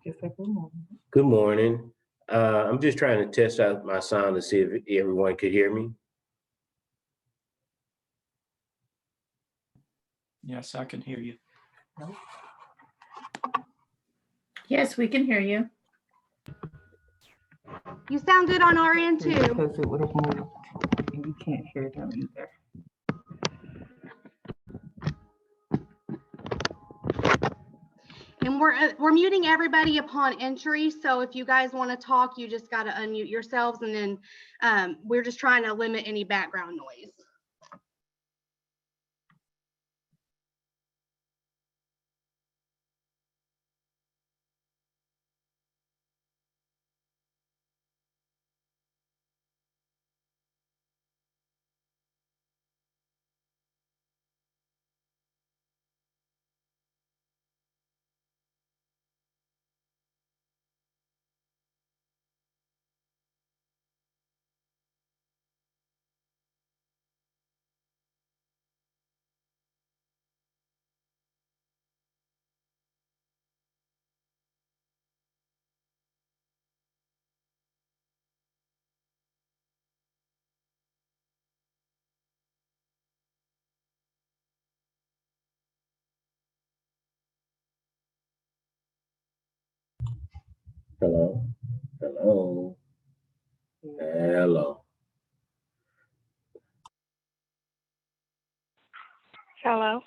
Just like good morning. Good morning. I'm just trying to test out my sound to see if everyone could hear me. Yes, I can hear you. Yes, we can hear you. You sound good on our end too. Because it would have moved and you can't hear them either. And we're muting everybody upon entry. So if you guys want to talk, you just got to unmute yourselves, and then we're just trying to limit any background noise. Hello. Hello. Hello. Hello.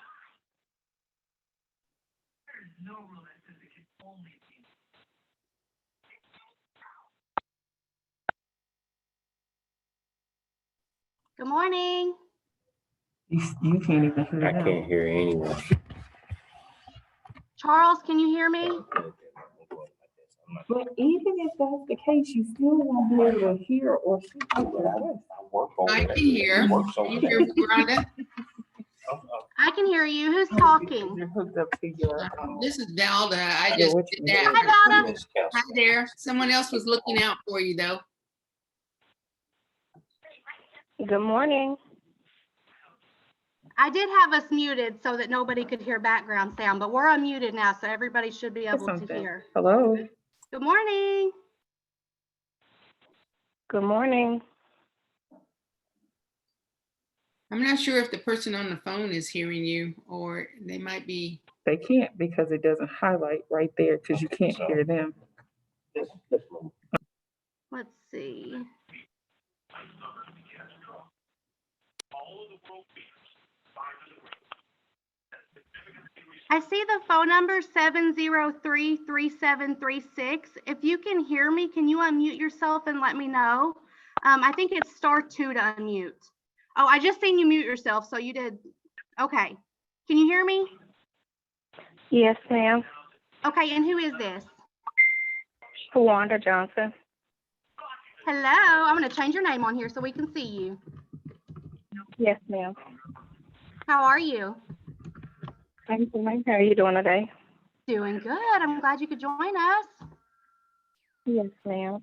Good morning. You can't even hear I them. can't hear anyone. Charles, can you hear me? But even if that's the case, you still won't be able to hear or see what I can hear. Can you hear me, Rhonda? I can hear you. Who's talking? You're hooked up to your This is Valda. I Yeah, just what did you that. Hi, Valda. Hi there. Someone else was looking out for you, though. Good morning. I did have us muted so that nobody could hear background sound, but we're unmuted now, so everybody should be able to something. hear. Hello. Good morning. Good morning. I'm not sure if the person on the phone is hearing you, or they might be. They can't because it doesn't highlight right there because you can't hear them. Let's see. I see the phone number 703-3736. If you can hear me, can you unmute yourself and let me know? I think it's *2 to unmute. Oh, I just seen you mute yourself, so you did. Okay. Can you hear me? Yes, ma'am. Okay, and who is this? Wanda Johnson. Hello, I'm gonna change your name on here so we can see you. Yes, ma'am. How are you? I'm fine. How are you doing today? Doing good. I'm glad you could join us. Yes, ma'am.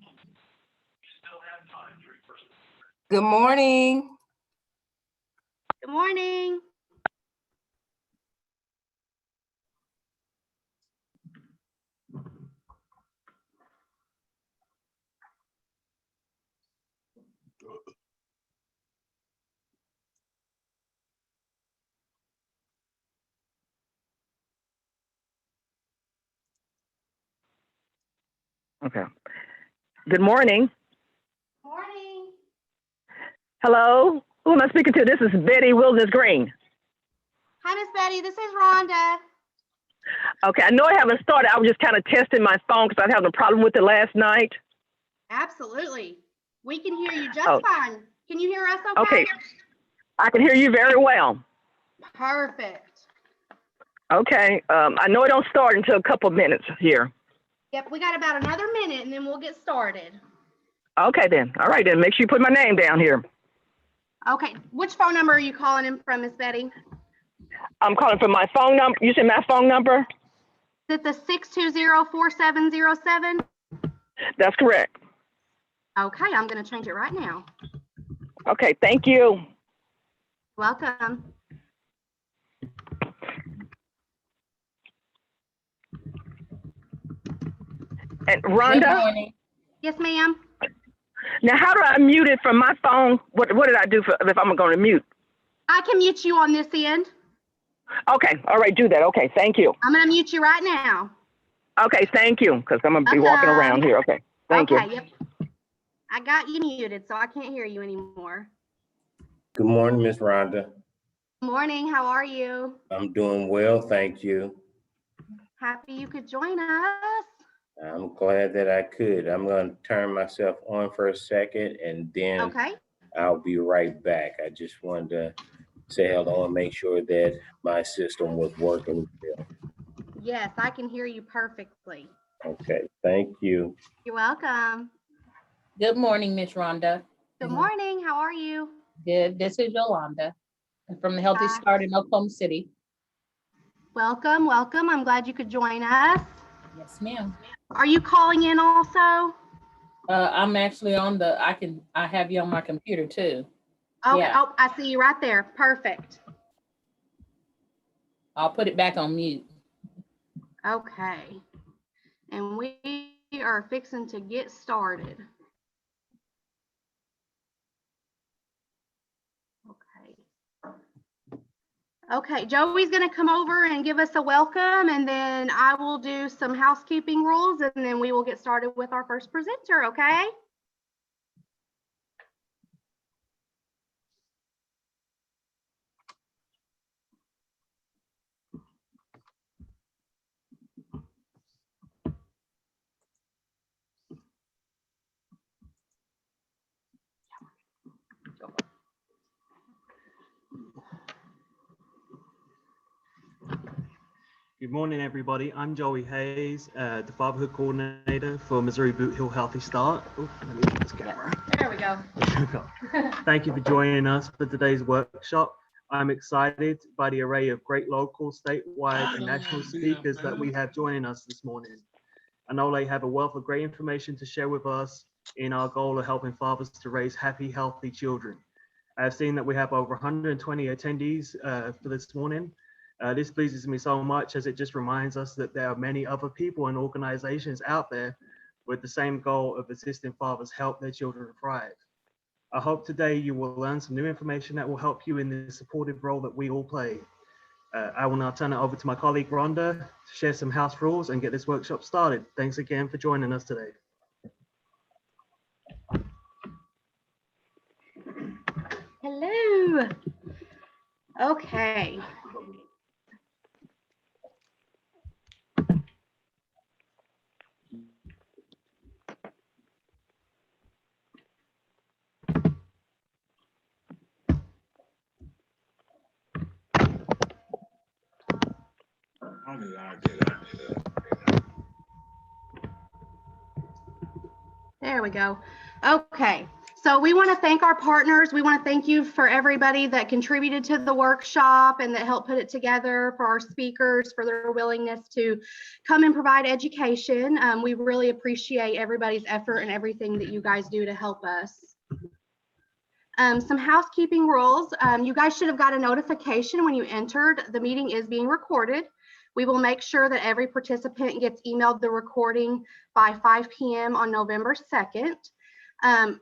Good morning. Good morning. Okay. Good morning. Morning. Hello. Who am I speaking to? This is Betty Wilderness Green. Hi, Miss Betty. This is Rhonda. Okay. I know I haven't started. I was just kind of testing my phone because I was having a problem with it last night. Absolutely. We can hear you just Oh. fine. Can you hear us okay? Okay. I can hear you very well. Perfect. Okay. I know it don't start until a couple minutes here. Yep, we got about another minute and then we'll get started. Okay then. All right then. Make sure you put my name down here. Okay, which phone number are you calling in from, Miss Betty? I'm calling from my phone number. You said my phone number? Is it the 620-4707? That's correct. Okay, I'm gonna change it right now. Okay. Thank you. Welcome. And Good Rhonda, morning. Yes, ma'am. now how do I mute it from my phone? What did I do if I'm going to mute? I can mute you on this end. Okay, all right, do that. Okay, thank you. I'm gonna mute you right now. Okay, thank you, because I'm gonna be walking around here. Okay, thank you. Okay, yep. I got you muted, so I can't hear you anymore. Good morning, Miss Rhonda. Morning, how are you? I'm doing well, thank you. Happy you could join us. I'm glad that I could. I'm going to turn myself on for a second and then Okay, I'll be right back. I just wanted to say hello and make sure that my system was working. yes, I can hear you perfectly. Okay, thank you. You're welcome. Good morning, Miss Rhonda. Good morning, how are you? Good. This is Yolanda from the Healthy Hi. Start in Oklahoma City. Welcome, welcome. I'm glad you could join us. Yes, ma'am. Are you calling in also? I'm actually on I have you on my computer too. Okay, Yeah. oh, I see you right there. Perfect. I'll put it back on mute. Okay. And we are fixing to get started. Okay. Okay, Joey's gonna come over and give us a welcome, and then I will do some housekeeping rules, and then we will get started with our first presenter, okay? Good morning, everybody. I'm Joey Hayes, the Fatherhood Coordinator for Missouri Boot Hill Healthy Start. Oh, let me get this camera. There we go. Thank you for joining us for today's workshop. I'm excited by the array of great local, statewide, and national speakers that we have joining us this morning. I know they have a wealth of great information to share with us in our goal of helping fathers to raise happy, healthy children. I've seen that we have over 120 attendees for this morning. This pleases me so much as it just reminds us that there are many other people and organizations out there with the same goal of assisting fathers help their children thrive. I hope today you will learn some new information that will help you in the supportive role that we all play. I will now turn it over to my colleague Rhonda to share some house rules and get this workshop started. Thanks again for joining us today. Hello. Okay. There we go. Okay, so we want to thank our partners. We want to thank you for everybody that contributed to the workshop and that helped put it together, for our speakers, for their willingness to come and provide education. We really appreciate everybody's effort and everything that you guys do to help us. Some housekeeping rules. You guys should have got a notification when you entered. The meeting is being recorded. We will make sure that every participant gets emailed the recording by 5 p.m. on November 2nd.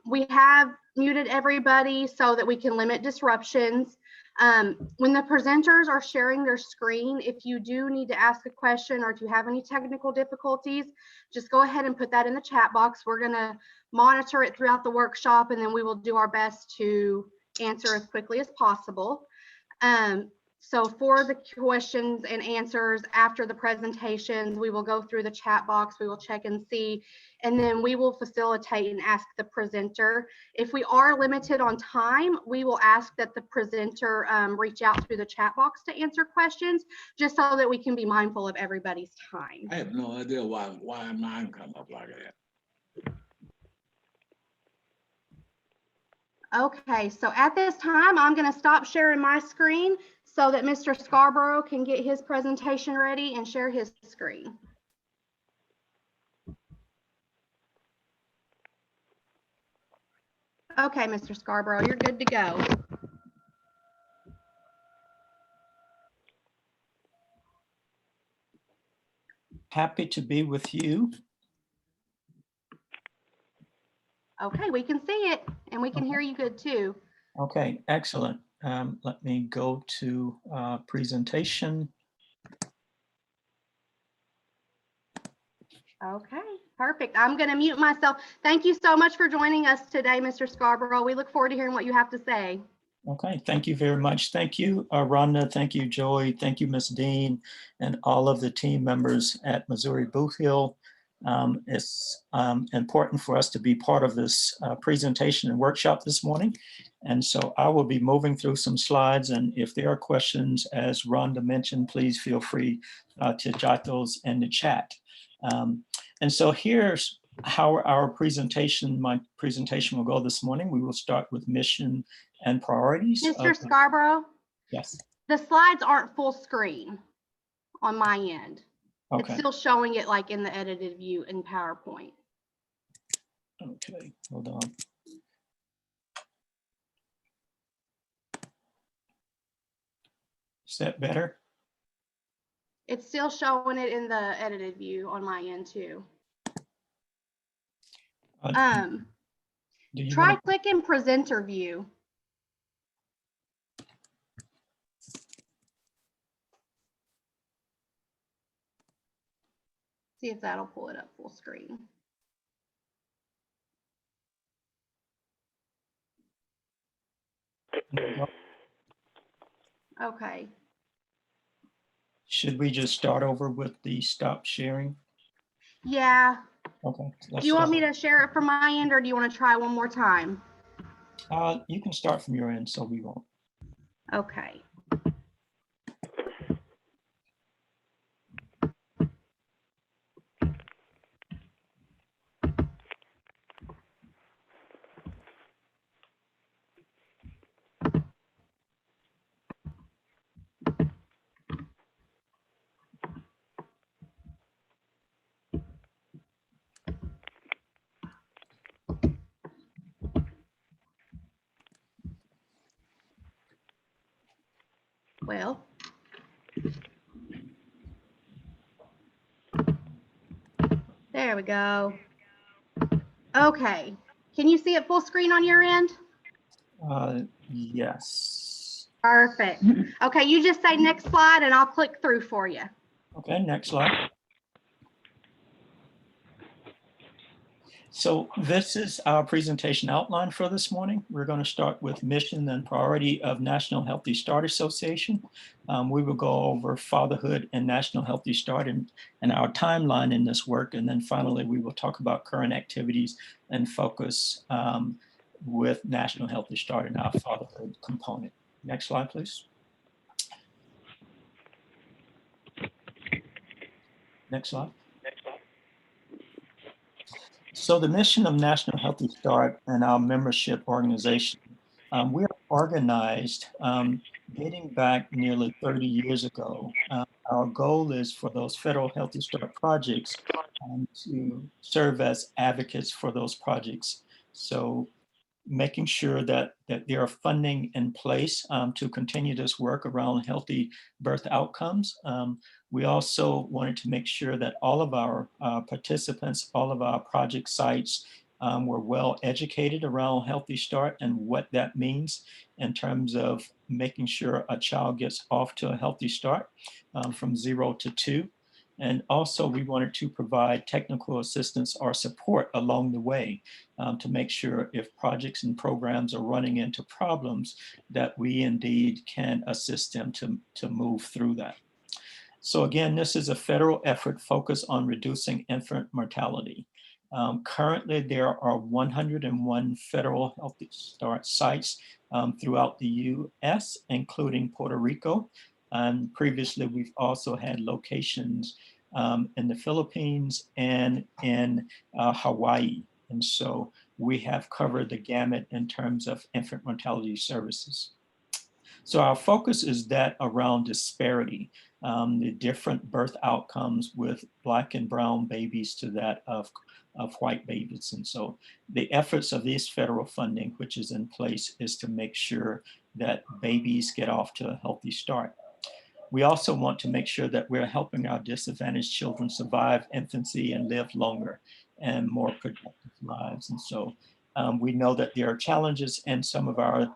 We have muted everybody so that we can limit disruptions. When the presenters are sharing their screen, if you do need to ask a question or if you have any technical difficulties, just go ahead and put that in the chat box. We're gonna monitor it throughout the workshop, and then we will do our best to answer as quickly as possible. So for the questions and answers after the presentations, we will go through the chat box, we will check and see, and then we will facilitate and ask the presenter. If we are limited on time, we will ask that the presenter reach out through the chat box to answer questions, just so that we can be mindful of everybody's time. I have no idea why mine come up like that. Okay, so at this time, I'm going to stop sharing my screen so that Mr. Scarborough can get his presentation ready and share his screen. Okay, Mr. Scarborough, you're good to go. Happy to be with you. Okay, we can see it and we can hear you good too. Okay, excellent. Let me go to presentation. Okay, perfect. I'm going to mute myself. Thank you so much for joining us today, Mr. Scarborough. We look forward to hearing what you have to say. Okay, thank you very much. Thank you, Rhonda. Thank you, Joy. Thank you, Ms. Dean, and all of the team members at Missouri Boot Hill. It's important for us to be part of this presentation and workshop this morning. And so I will be moving through some slides. And if there are questions, as Rhonda mentioned, please feel free to jot those in the chat. And so here's how our presentation, my presentation will go this morning. We will start with mission and priorities. Mr. Scarborough? Yes. The slides aren't full screen on my end. Okay. It's still showing it like in the edited view in PowerPoint. Okay, hold on. Is that better? It's still showing it in the edited view on my end too. Try clicking presenter view. See if that'll pull it up full screen. Okay. Should we just start over with the stop sharing? Yeah. Okay. Do you want me to share it from my end or do you want to try one more time? You can start from your end so we won't. Okay. Well, there we go. Okay. Can you see it full screen on your end? Yes. Perfect. Okay, you just say next slide and I'll click through for you. Okay, next slide. So this is our presentation outline for this morning. We're going to start with mission and priority of National Healthy Start Association. We will go over fatherhood and National Healthy Start and our timeline in this work. And then finally, we will talk about current activities and focus with National Healthy Start and our fatherhood component. Next slide, please. Next slide. So the mission of National Healthy Start and our membership organization, we are organized dating back nearly 30 years ago. Our goal is for those federal Healthy Start projects to serve as advocates for those projects. So making sure that there are funding in place to continue this work around healthy birth outcomes. We also wanted to make sure that all of our participants, all of our project sites were well educated around Healthy Start and what that means in terms of making sure a child gets off to a healthy start from 0 to 2. And also we wanted to provide technical assistance or support along the way to make sure if projects and programs are running into problems that we indeed can assist them to move through that. So again, this is a federal effort focused on reducing infant mortality. Currently, there are 101 federal Healthy Start sites throughout the US, including Puerto Rico. And previously, we've also had locations in the Philippines and in Hawaii. And so we have covered the gamut in terms of infant mortality services. So our focus is that around disparity, the different birth outcomes with Black and brown babies to that of white babies. And so the efforts of this federal funding, which is in place, is to make sure that babies get off to a healthy start. We also want to make sure that we're helping our disadvantaged children survive infancy and live longer and more productive lives. And so We know that there are challenges in some of our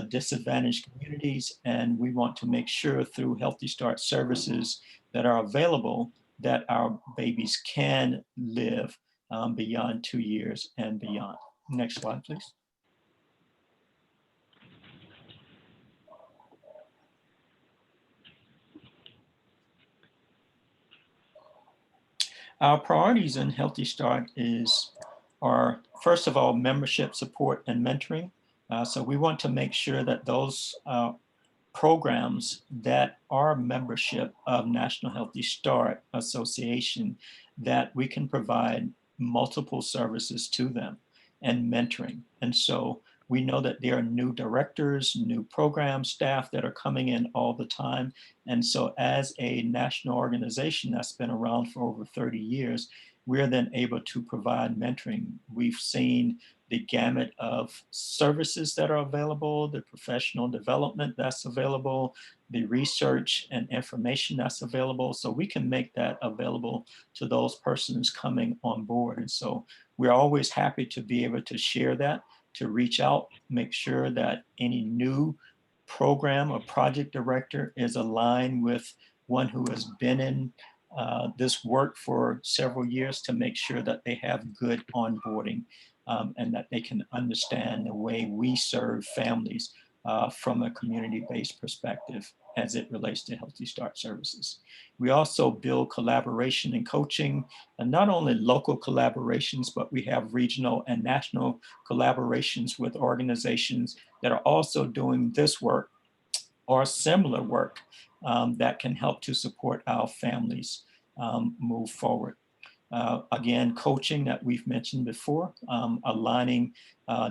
disadvantaged communities, and we want to make sure through Healthy Start services that are available that our babies can live beyond 2 years and beyond. Next slide, please. Our priorities in Healthy Start are, first of all, membership support and mentoring. So we want to make sure that those programs that are membership of National Healthy Start Association, that we can provide multiple services to them and mentoring. And so we know that there are new directors, new program staff that are coming in all the time. And so as a national organization that's been around for over 30 years, we're then able to provide mentoring. We've seen the gamut of services that are available, the professional development that's available, the research and information that's available. So we can make that available to those persons coming on board. And so we're always happy to be able to share that, to reach out, make sure that any new program or project director is aligned with one who has been in this work for several years, to make sure that they have good onboarding and that they can understand the way we serve families from a community-based perspective as it relates to Healthy Start services. We also build collaboration and coaching, and not only local collaborations, but we have regional and national collaborations with organizations that are also doing this work or similar work that can help to support our families move forward. Again, coaching that we've mentioned before, aligning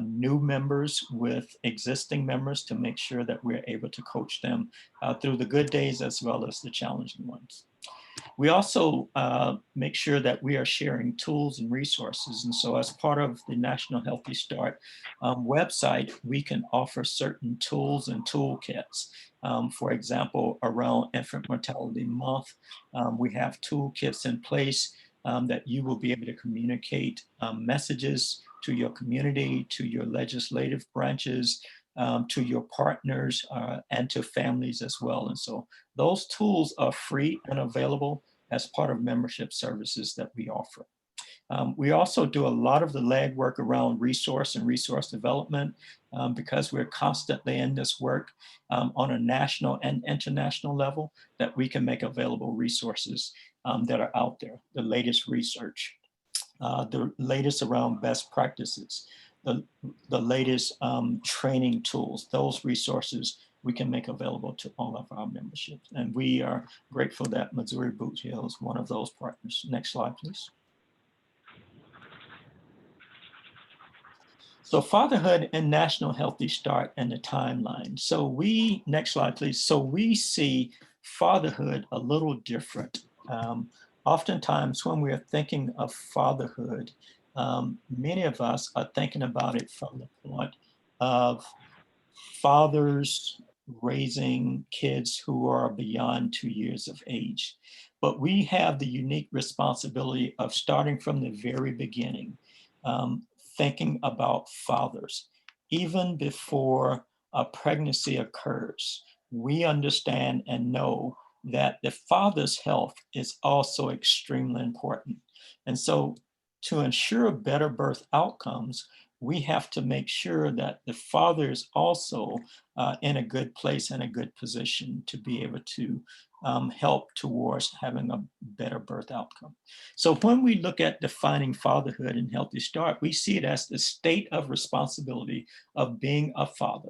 new members with existing members to make sure that we're able to coach them through the good days as well as the challenging ones. We also make sure that we are sharing tools and resources. And so as part of the National Healthy Start website, we can offer certain tools and toolkits. For example, around Infant Mortality Month, we have toolkits in place that you will be able to communicate messages to your community, to your legislative branches, to your partners, and to families as well. And so those tools are free and available as part of membership services that we offer. We also do a lot of the legwork around resource and resource development because we're constantly in this work on a national and international level, that we can make available resources that are out there, the latest research, the latest around best practices, the latest training tools. Those resources we can make available to all of our memberships. And we are grateful that Missouri Boot Hill is one of those partners. Next slide, please. So fatherhood and National Healthy Start and the timeline. So next slide, please. So we see fatherhood a little different. Oftentimes when we're thinking of fatherhood, many of us are thinking about it from the point of fathers raising kids who are beyond 2 years of age. But we have the unique responsibility of starting from the very beginning, thinking about fathers. Even before a pregnancy occurs, we understand and know that the father's health is also extremely important. And so to ensure better birth outcomes, we have to make sure that the father is also in a good place and a good position to be able to help towards having a better birth outcome. So when we look at defining fatherhood and Healthy Start, we see it as the state of responsibility of being a father.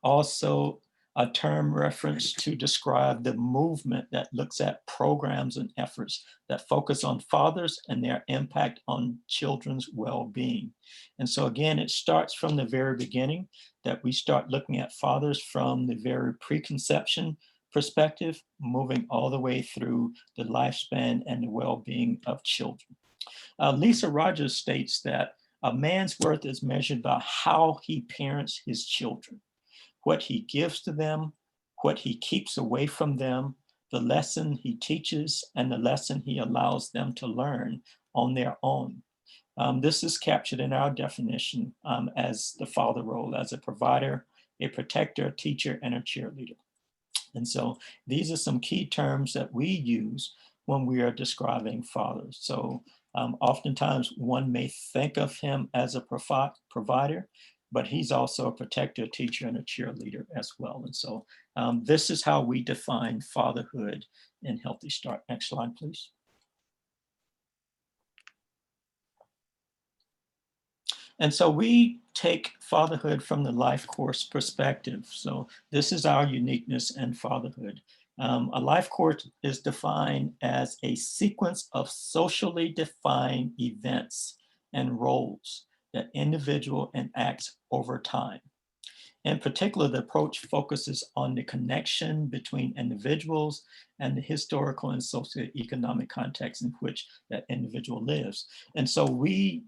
Also, a term reference to describe the movement that looks at programs and efforts that focus on fathers and their impact on children's well-being. And so again, it starts from the very beginning, that we start looking at fathers from the very preconception perspective, moving all the way through the lifespan and the well-being of children. Lisa Rogers states that a man's worth is measured by how he parents his children, what he gives to them, what he keeps away from them, the lesson he teaches, and the lesson he allows them to learn on their own. This is captured in our definition as the father role, as a provider, a protector, a teacher, and a cheerleader. And so these are some key terms that we use when we are describing fathers. So oftentimes one may think of him as a provider, but he's also a protector, teacher, and a cheerleader as well. And so this is how we define fatherhood in Healthy Start. Next slide, please. And so we take fatherhood from the life course perspective. So this is our uniqueness in fatherhood. A life course is defined as a sequence of socially defined events and roles that individual enacts over time. In particular, the approach focuses on the connection between individuals and the historical and socioeconomic context in which that individual lives. And so we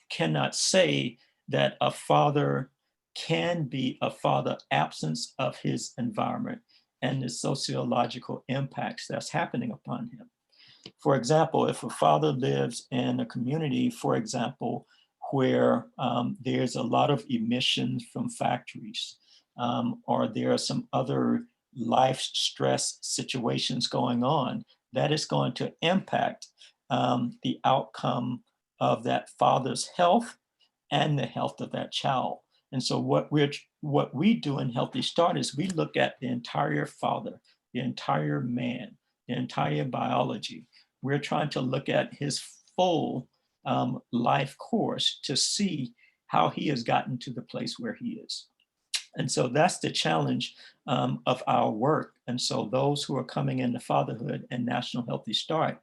cannot say that a father can be a father absence of his environment and the sociological impacts that's happening upon him. For example, if a father lives in a community, for example, where there's a lot of emissions from factories, or there are some other life stress situations going on, that is going to impact the outcome of that father's health and the health of that child. And so what we do in Healthy Start is we look at the entire father, the entire man, the entire biology. We're trying to look at his full life course to see how he has gotten to the place where he is. And so that's the challenge of our work. And so those who are coming into fatherhood and National Healthy Start,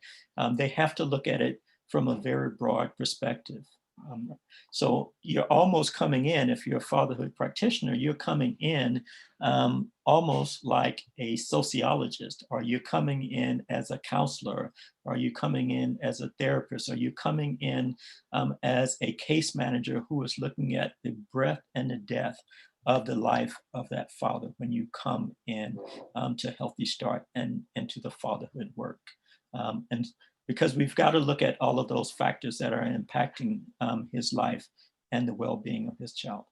they have to look at it from a very broad perspective. So you're almost coming in, if you're a fatherhood practitioner, you're coming in almost like a sociologist, or you're coming in as a counselor, or you're coming in as a therapist, or you're coming in as a case manager who is looking at the breadth and the depth of the life of that father when you come in to Healthy Start and into the fatherhood work. And because we've got to look at all of those factors that are impacting his life and the well-being of his child.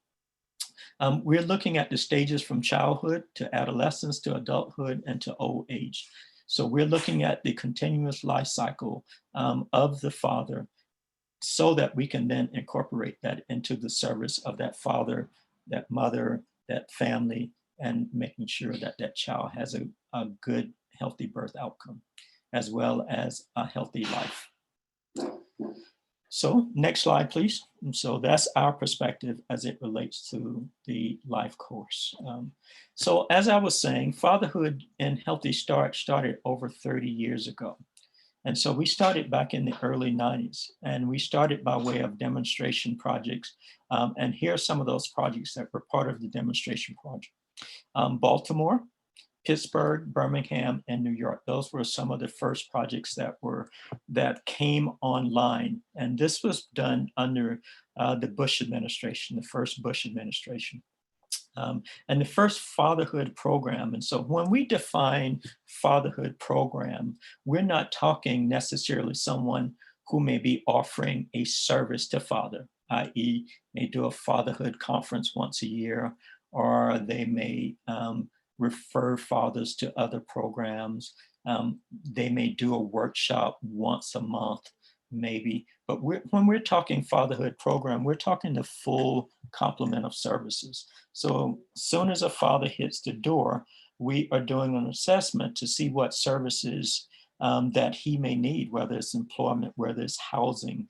We're looking at the stages from childhood to adolescence to adulthood and to old age. So we're looking at the continuous life cycle of the father so that we can then incorporate that into the service of that father, that mother, that family, and making sure that that child has a good, healthy birth outcome, as well as a healthy life. So next slide, please. And so that's our perspective as it relates to the life course. So as I was saying, fatherhood and Healthy Start started over 30 years ago. And so we started back in the early 90s, and we started by way of demonstration projects. And here are some of those projects that were part of the demonstration project. Baltimore, Pittsburgh, Birmingham, and New York. Those were some of the first projects that came online. And this was done under the Bush administration, the first Bush administration. And the first fatherhood program. And so when we define fatherhood program, we're not talking necessarily someone who may be offering a service to father, i.e. may do a fatherhood conference once a year, or they may refer fathers to other programs. They may do a workshop once a month, maybe. But when we're talking fatherhood program, we're talking the full complement of services. So as soon as a father hits the door, we are doing an assessment to see what services that he may need, whether it's employment, whether it's housing,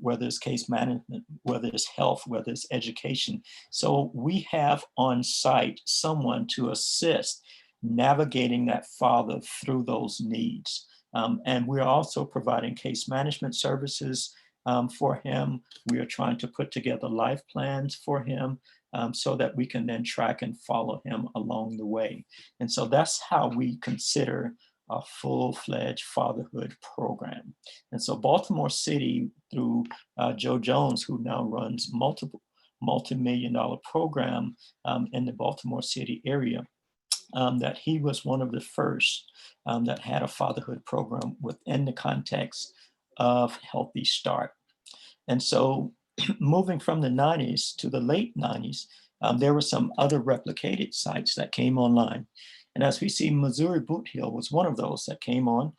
whether it's case management, whether it's health, whether it's education. So we have on site someone to assist navigating that father through those needs. And we're also providing case management services for him. We are trying to put together life plans for him so that we can then track and follow him along the way. And so that's how we consider a full-fledged fatherhood program. And so Baltimore City, through Joe Jones, who now runs multi-million-dollar program in the Baltimore City area, that he was one of the first that had a fatherhood program within the context of Healthy Start. And so moving from the 90s to the late 90s, there were some other replicated sites that came online. And as we see, Missouri Boot Hill was one of those that came on,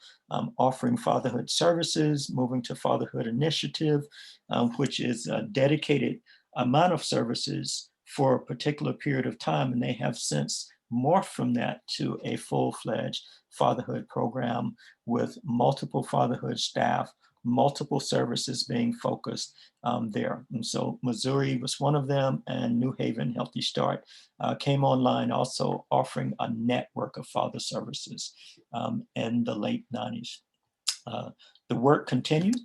offering fatherhood services, moving to Fatherhood Initiative, which is a dedicated amount of services for a particular period of time. And they have since morphed from that to a full-fledged fatherhood program with multiple fatherhood staff, multiple services being focused there. And so Missouri was one of them, and New Haven Healthy Start came online, also offering a network of father services in the late 90s. The work continued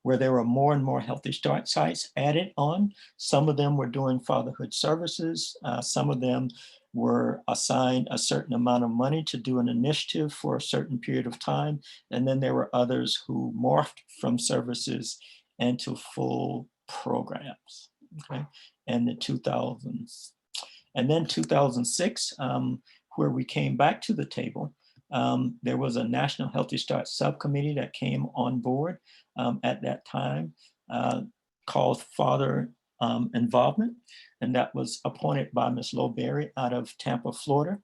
where there were more and more Healthy Start sites added on. Some of them were doing fatherhood services. Some of them were assigned a certain amount of money to do an initiative for a certain period of time. And then there were others who morphed from services into full programs, okay, in the 2000s. And then 2006, where we came back to the table, there was a National Healthy Start subcommittee that came on board at that time called Father Involvement. And that was appointed by Ms. Lowberry out of Tampa, Florida,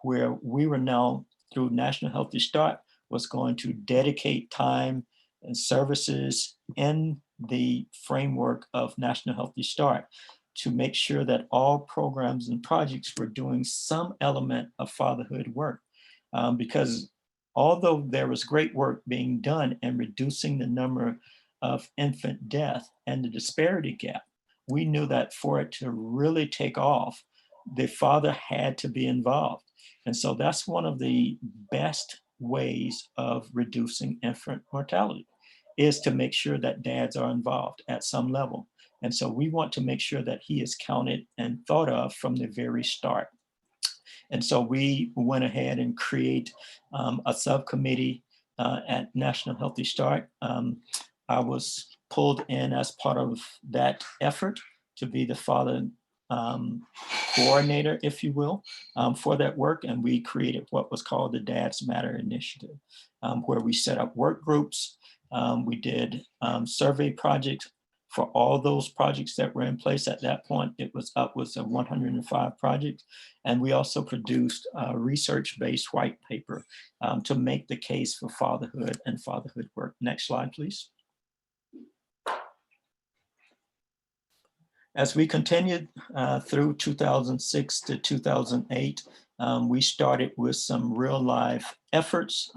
where we were now, through National Healthy Start, was going to dedicate time and services in the framework of National Healthy Start to make sure that all programs and projects were doing some element of fatherhood work. Because although there was great work being done in reducing the number of infant death and the disparity gap, we knew that for it to really take off, the father had to be involved. And so that's one of the best ways of reducing infant mortality, is to make sure that dads are involved at some level. And so we want to make sure that he is counted and thought of from the very start. And so we went ahead and create a subcommittee at National Healthy Start. I was pulled in as part of that effort to be the father coordinator, if you will, for that work. And we created what was called the Dads Matter Initiative, where we set up work groups. We did survey projects for all those projects that were in place at that point. It was upwards of 105 projects. And we also produced a research-based white paper to make the case for fatherhood and fatherhood work. Next slide, please. As we continued through 2006 to 2008, we started with some real life efforts.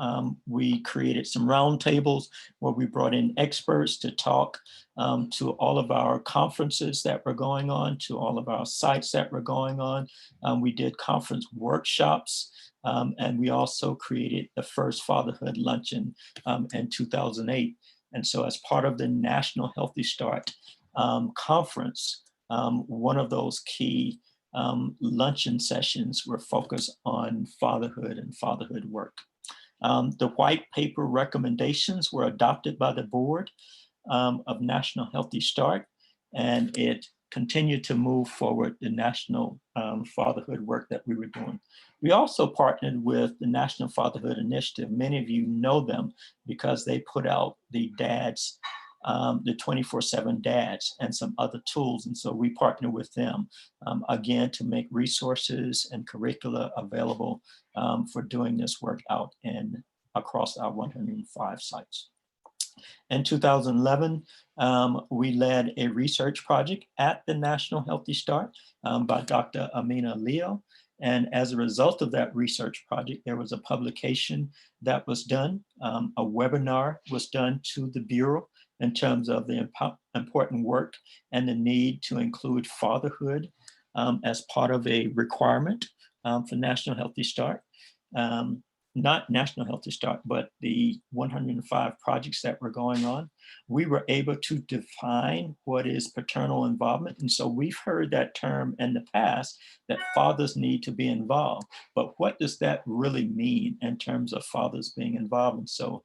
We created some roundtables where we brought in experts to talk to all of our conferences that were going on, to all of our sites that were going on. We did conference workshops, and we also created the first fatherhood luncheon in 2008. And so as part of the National Healthy Start conference, one of those key luncheon sessions were focused on fatherhood and fatherhood work. The white paper recommendations were adopted by the board of National Healthy Start, and it continued to move forward the national fatherhood work that we were doing. We also partnered with the National Fatherhood Initiative. Many of you know them because they put out the dads, the 24/7 dads and some other tools. And so we partner with them again to make resources and curricula available for doing this work out in across our 105 sites. In 2011, we led a research project at the National Healthy Start by Dr. Amina Leo. And as a result of that research project, there was a publication that was done. A webinar was done to the Bureau in terms of the important work and the need to include fatherhood as part of a requirement for National Healthy Start. Not National Healthy Start, but the 105 projects that were going on. We were able to define what is paternal involvement. And so we've heard that term in the past, that fathers need to be involved. But what does that really mean in terms of fathers being involved? And so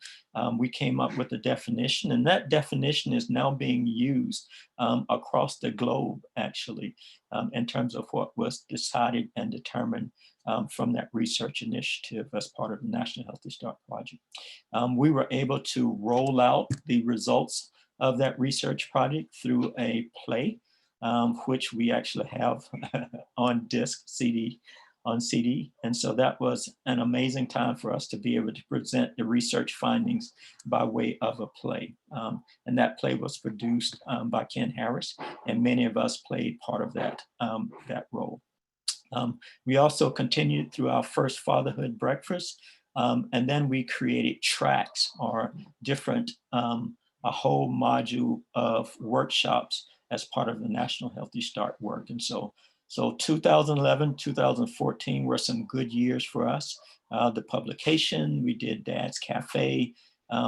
we came up with a definition, and that definition is now being used across the globe, actually, in terms of what was decided and determined from that research initiative as part of the National Healthy Start project. We were able to roll out the results of that research project through a play, which we actually have on disc, on CD. And so that was an amazing time for us to be able to present the research findings by way of a play. And that play was produced by Ken Harris, and many of us played part of that, that role. We also continued through our first fatherhood breakfast, and then we created tracks or different, a whole module of workshops as part of the National Healthy Start work. And so 2011, 2014 were some good years for us. The publication, we did Dad's Cafe.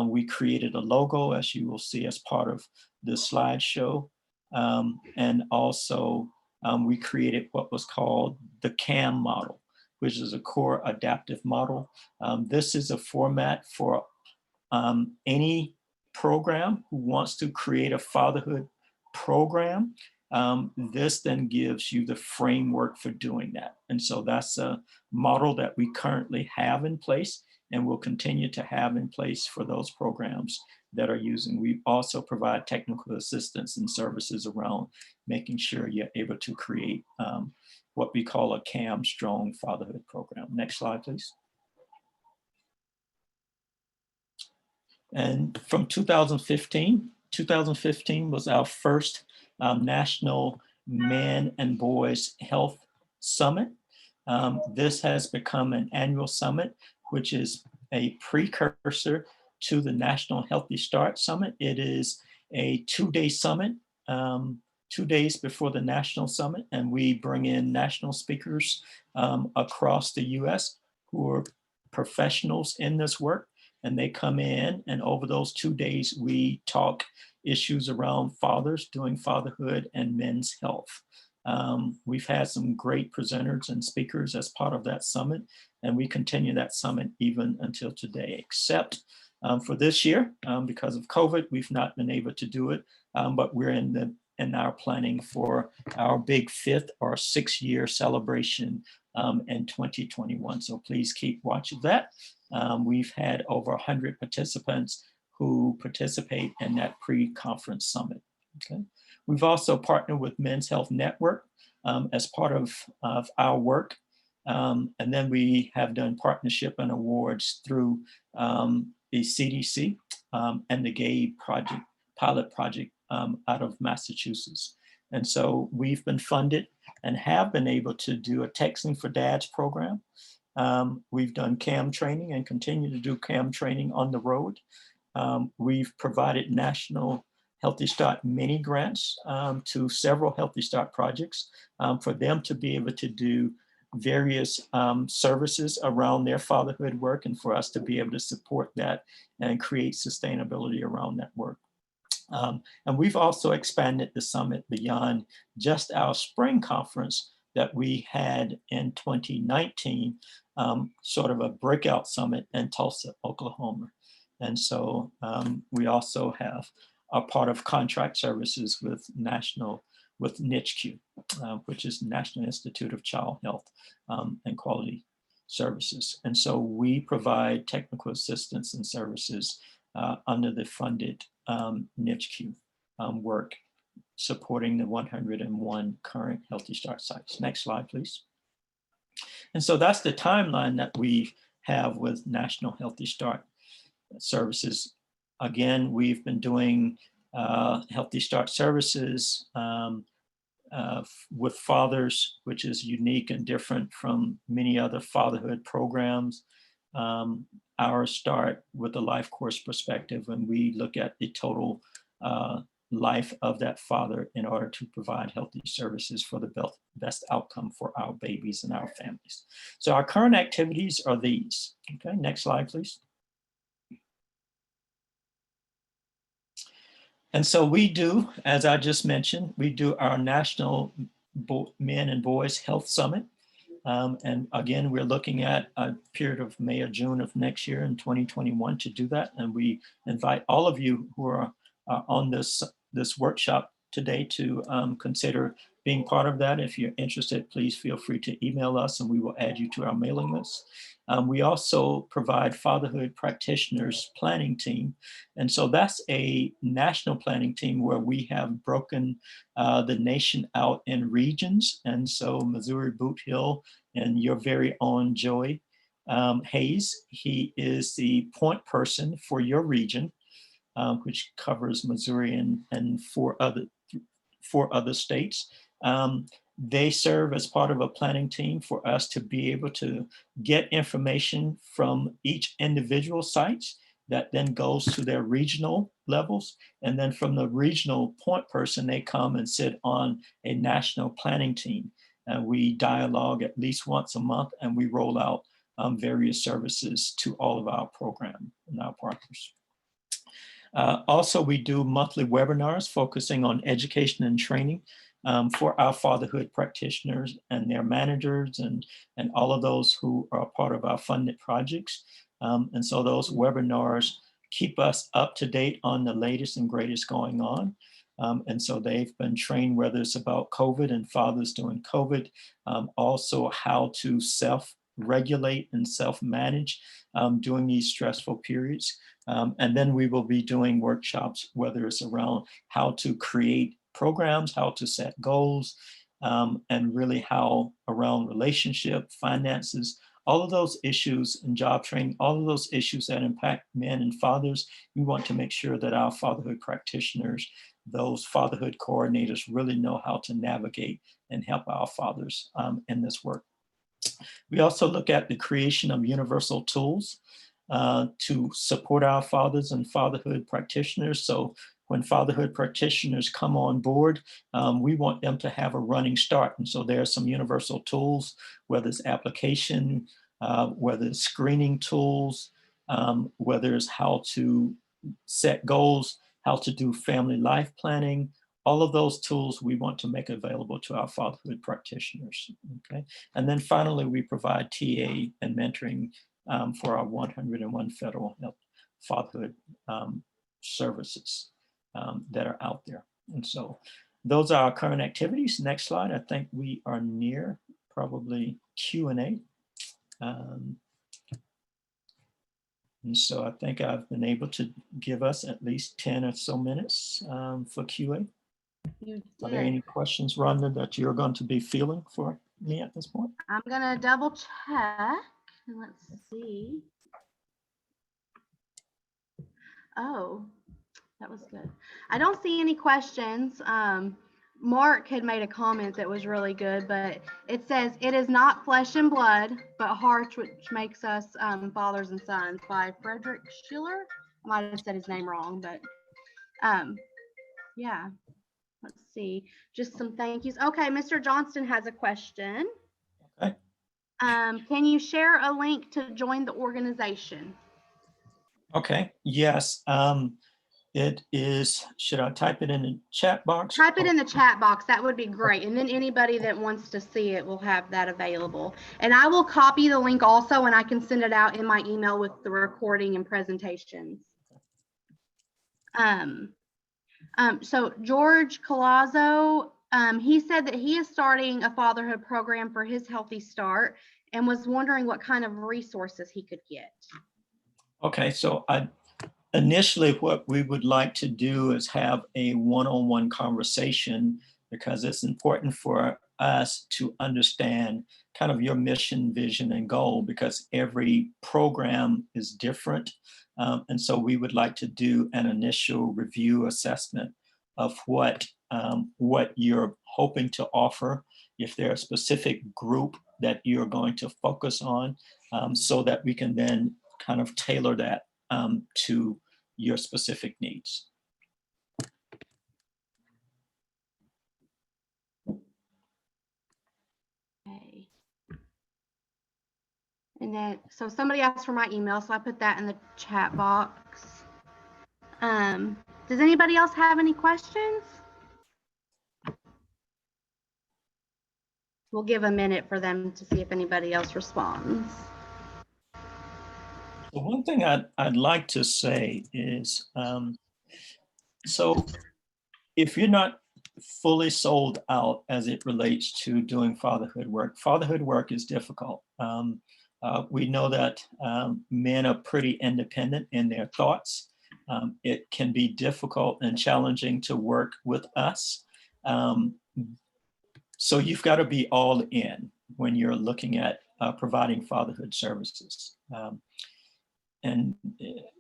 We created a logo, as you will see as part of the slideshow. And also we created what was called the CAM model, which is a core adaptive model. This is a format for any program who wants to create a fatherhood program. This then gives you the framework for doing that. And so that's a model that we currently have in place and will continue to have in place for those programs that are using. We also provide technical assistance and services around making sure you're able to create what we call a CAM Strong Fatherhood program. Next slide, please. And from 2015 was our first National Men and Boys Health Summit. This has become an annual summit, which is a precursor to the National Healthy Start Summit. It is a 2-day summit, 2 days before the national summit, and we bring in national speakers across the US who are professionals in this work. And they come in, and over those 2 days, we talk issues around fathers, doing fatherhood, and men's health. We've had some great presenters and speakers as part of that summit, and we continue that summit even until today, except for this year, because of COVID, we've not been able to do it, but we're in our planning for our big 5th or 6-year celebration in 2021. So please keep watch of that. We've had over 100 participants who participate in that pre-conference summit. Okay. We've also partnered with Men's Health Network as part of our work. And then we have done partnership and awards through the CDC and the Gay Project, pilot project out of Massachusetts. And so we've been funded and have been able to do a Texting for Dads program. We've done CAM training and continue to do CAM training on the road. We've provided National Healthy Start mini grants to several Healthy Start projects for them to be able to do various services around their fatherhood work, and for us to be able to support that and create sustainability around that work. And we've also expanded the summit beyond just our spring conference that we had in 2019, sort of a breakout summit in Tulsa, Oklahoma. And so we also have a part of contract services with NICHQ, which is National Institute of Child Health and Quality Services. And so we provide technical assistance and services under the funded NICHQ work, supporting the 101 current Healthy Start sites. Next slide, please. And so that's the timeline that we have with National Healthy Start services. Again, we've been doing Healthy Start services with fathers, which is unique and different from many other fatherhood programs. Our start with the life course perspective, when we look at the total life of that father in order to provide healthy services for the best outcome for our babies and our families. So our current activities are these. Okay, next slide, please. And so we do, as I just mentioned, we do our National Men and Boys Health Summit. And again, we're looking at a period of May or June of next year in 2021 to do that. And we invite all of you who are on this workshop today to consider being part of that. If you're interested, please feel free to email us and we will add you to our mailing list. We also provide fatherhood practitioners planning team. And so that's a national planning team where we have broken the nation out in regions. And so Missouri Boot Hill and your very own Joey Hayes, he is the point person for your region, which covers Missouri and four other states. They serve as part of a planning team for us to be able to get information from each individual sites that then goes to their regional levels. And then from the regional point person, they come and sit on a national planning team. And we dialogue at least once a month and we roll out various services to all of our program and our partners. Also, we do monthly webinars focusing on education and training for our fatherhood practitioners and their managers and all of those who are part of our funded projects. And so those webinars keep us up to date on the latest and greatest going on. And so they've been trained, whether it's about COVID and fathers during COVID, also how to self-regulate and self-manage during these stressful periods. And then we will be doing workshops, whether it's around how to create programs, how to set goals, and really how around relationship, finances, all of those issues and job training, all of those issues that impact men and fathers. We want to make sure that our fatherhood practitioners, those fatherhood coordinators really know how to navigate and help our fathers in this work. We also look at the creation of universal tools to support our fathers and fatherhood practitioners. So when fatherhood practitioners come on board, we want them to have a running start. And so there are some universal tools, whether it's application, whether it's screening tools, whether it's how to set goals, how to do family life planning. All of those tools we want to make available to our fatherhood practitioners, okay? And then finally, we provide TA and mentoring for our 101 federal health fatherhood services that are out there. And so those are our current activities. Next slide. I think we are near probably Q&A. And so I think I've been able to give us at least 10 or so minutes for QA. Are there any questions, Rhonda, that you're going to be feeling for me at this point? I'm gonna double check and let's see. Oh, that was good. I don't see any questions. Mark had made a comment that was really good, but it says, "It is not flesh and blood, but hearts which makes us fathers and sons," by Frederick Schiller. I might have said his name wrong, but yeah. Let's see, just some thank yous. Okay, Mr. Johnston has a question. Okay. Can you share a link to join the organization? Okay, yes. It is, should I type it in the chat box? Type it in the chat box, that would be great. And then anybody that wants to see it will have that available. And I will copy the link also, and I can send it out in my email with the recording and presentations. So George Colazzo, he said that he is starting a fatherhood program for his Healthy Start and was wondering what kind of resources he could get. Okay, so initially what we would like to do is have a one-on-one conversation, because it's important for us to understand kind of your mission, vision, and goal, because every program is different. And so we would like to do an initial review assessment of what you're hoping to offer, if there's a specific group that you're going to focus on, so that we can then kind of tailor that to your specific needs. Okay. And then, so somebody asked for my email, so I put that in the chat box. Does anybody else have any questions? We'll give a minute for them to see if anybody else responds. The one thing I'd like to say is, so if you're not fully sold out as it relates to doing fatherhood work. Fatherhood work is difficult. We know that men are pretty independent in their thoughts. It can be difficult and challenging to work with us. So you've got to be all in when you're looking at providing fatherhood services. And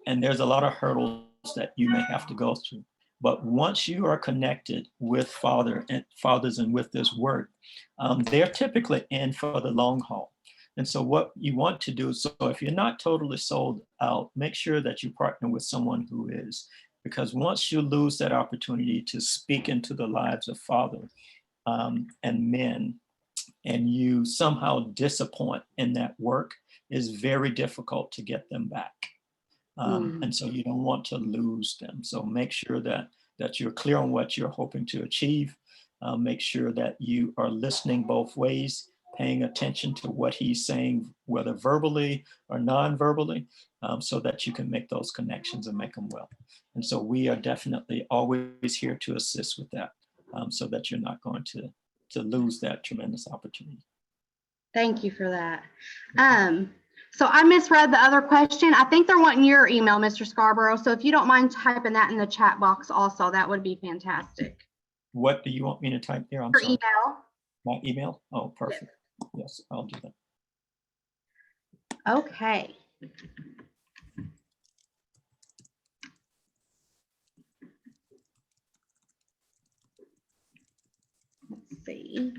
there's a lot of hurdles that you may have to go through. But once you are connected with fathers and with this work, they're typically in for the long haul. And so what you want to do, so if you're not totally sold out, make sure that you partner with someone who is, because once you lose that opportunity to speak into the lives of fathers and men, and you somehow disappoint in that work, it's very difficult to get them back. And so you don't want to lose them. So make sure that you're clear on what you're hoping to achieve. Make sure that you are listening both ways, paying attention to what he's saying, whether verbally or non-verbally, so that you can make those connections and make them well. And so we are definitely always here to assist with that, so that you're not going to lose that tremendous opportunity. Thank you for that. So I misread the other question. I think they're wanting your email, Mr. Scarborough. So if you don't mind typing that in the chat box also, that would be fantastic. What do you want me to type there? I'm Your sorry. email. My email? Oh, perfect. Yes, I'll do that. Okay. Let's see.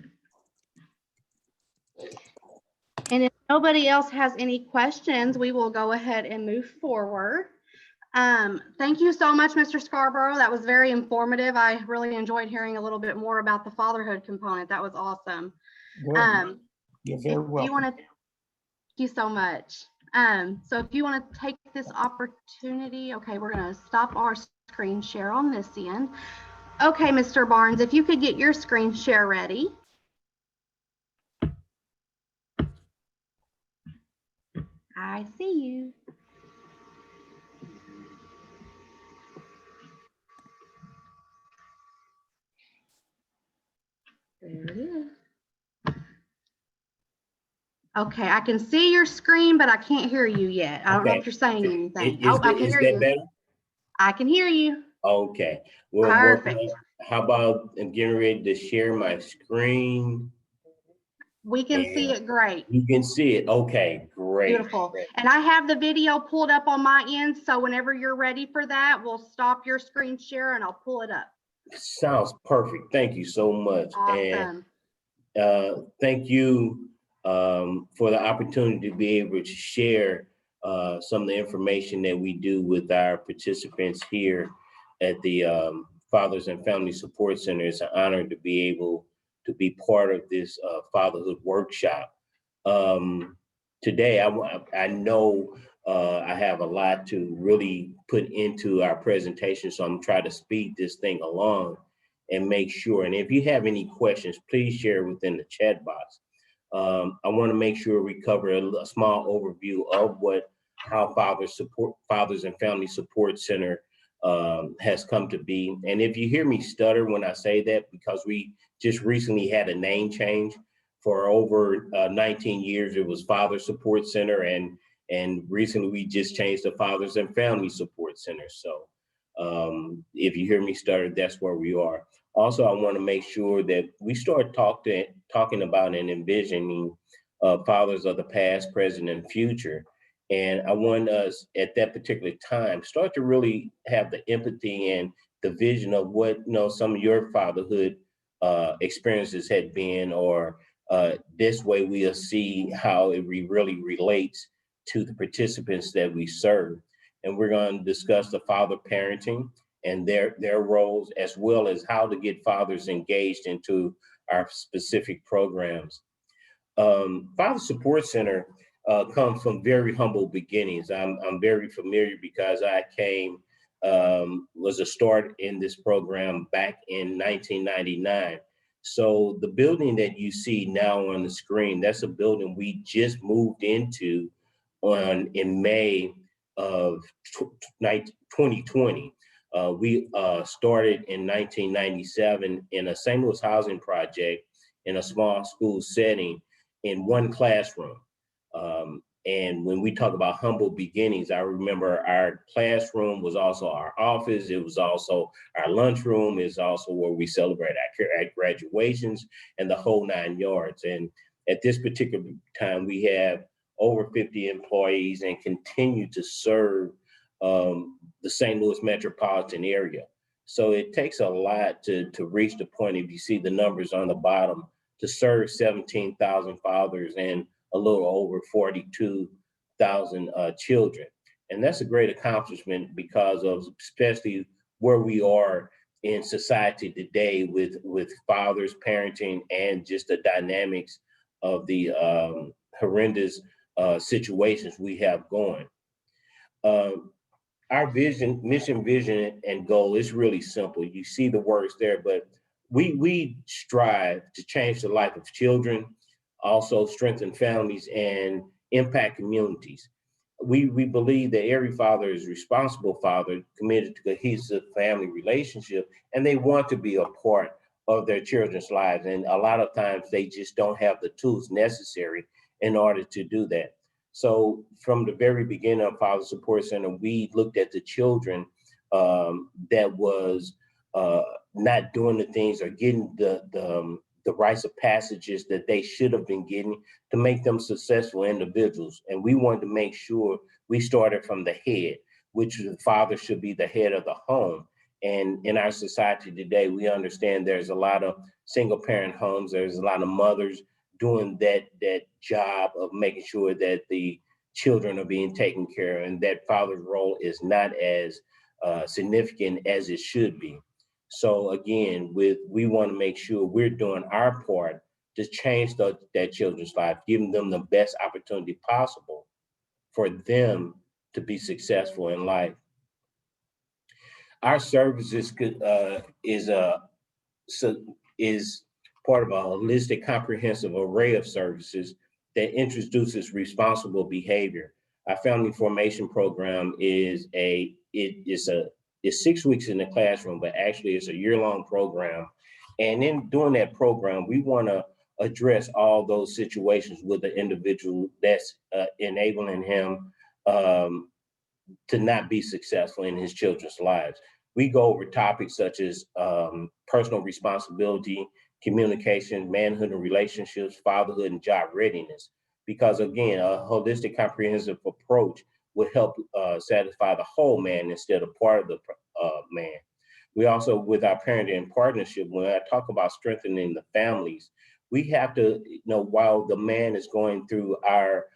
And if nobody else has any questions, we will go ahead and move forward. Thank you so much, Mr. Scarborough. That was very informative. I really enjoyed hearing a little bit more about the fatherhood component. That was awesome. You're very welcome. Thank you so much. So if you want to take this opportunity, okay, we're going to stop our screen share on this end. Okay, Mr. Barnes, if you could get your screen share ready. I see you. There it is. Okay, I can see your screen, but I can't hear you yet. I don't know if you're saying anything. I can hear you. Better? I can hear you. Okay. Well, perfect. How about I'm getting ready to share my screen? We can see it great. You can see it. Okay, great. Beautiful. Great. And I have the video pulled up on my end. So whenever you're ready for that, we'll stop your screen share and I'll pull it up. Sounds perfect. Thank you so much. Awesome. And thank you for the opportunity to be able to share some of the information that we do with our participants here at the Fathers and Family Support Center. It's an honor to be able to be part of this fatherhood workshop. Today, I know I have a lot to really put into our presentation, so I'm trying to speed this thing along and make sure. And if you have any questions, please share within the chat box. I want to make sure we cover a small overview of how Fathers and Family Support Center has come to be. And if you hear me stutter when I say that, because we just recently had a name change. For over 19 years, it was Father Support Center, and recently we just changed to Fathers and Family Support Center. So if you hear me stutter, that's where we are. Also, I want to make sure that we start talking about and envisioning fathers of the past, present, and future. And I want us at that particular time start to really have the empathy and the vision of what some of your fatherhood experiences had been, or this way we'll see how it really relates to the participants that we serve. And we're going to discuss the father parenting and their roles, as well as how to get fathers engaged into our specific programs. Father Support Center comes from very humble beginnings. I'm very familiar because I was a start in this program back in 1999. So the building that you see now on the screen, that's a building we just moved into in May of 2020. We started in 1997 in a St. Louis housing project in a small school setting in one classroom. And when we talk about humble beginnings, I remember our classroom was also our office. It was also our lunchroom. It's also where we celebrate our graduations and the whole 9 yards. And at this particular time, we have over 50 employees and continue to serve the St. Louis metropolitan area. So it takes a lot to reach the point, if you see the numbers on the bottom, to serve 17,000 fathers and a little over 42,000 children. And that's a great accomplishment because of especially where we are in society today with fathers parenting and just the dynamics of the horrendous situations we have going. Our vision, mission, vision, and goal is really simple. You see the words there, but we strive to change the life of children, also strengthen families and impact communities. We believe that every father is a responsible father, committed to cohesive family relationship, and they want to be a part of their children's lives. And a lot of times they just don't have the tools necessary in order to do that. So from the very beginning of Father Support Center, we looked at the children that was not doing the things or getting the rites of passages that they should have been getting to make them successful individuals. And we wanted to make sure we started from the head, which the father should be the head of the home. And in our society today, we understand there's a lot of single parent homes. There's a lot of mothers doing that job of making sure that the children are being taken care of, and that father's role is not as significant as it should be. So again, we want to make sure we're doing our part to change that children's life, giving them the best opportunity possible for them to be successful in life. Our services is part of a holistic, comprehensive array of services that introduces responsible behavior. Our family formation program is 6 weeks in the classroom, but actually it's a year-long program. And in doing that program, we want to address all those situations with the individual that's enabling him to not be successful in his children's lives. We go over topics such as personal responsibility, communication, manhood and relationships, fatherhood, and job readiness. Because again, a holistic, comprehensive approach would help satisfy the whole man instead of part of the man. We also, with our parenting and partnership, when I talk about strengthening the families, we have to, while the man is going through our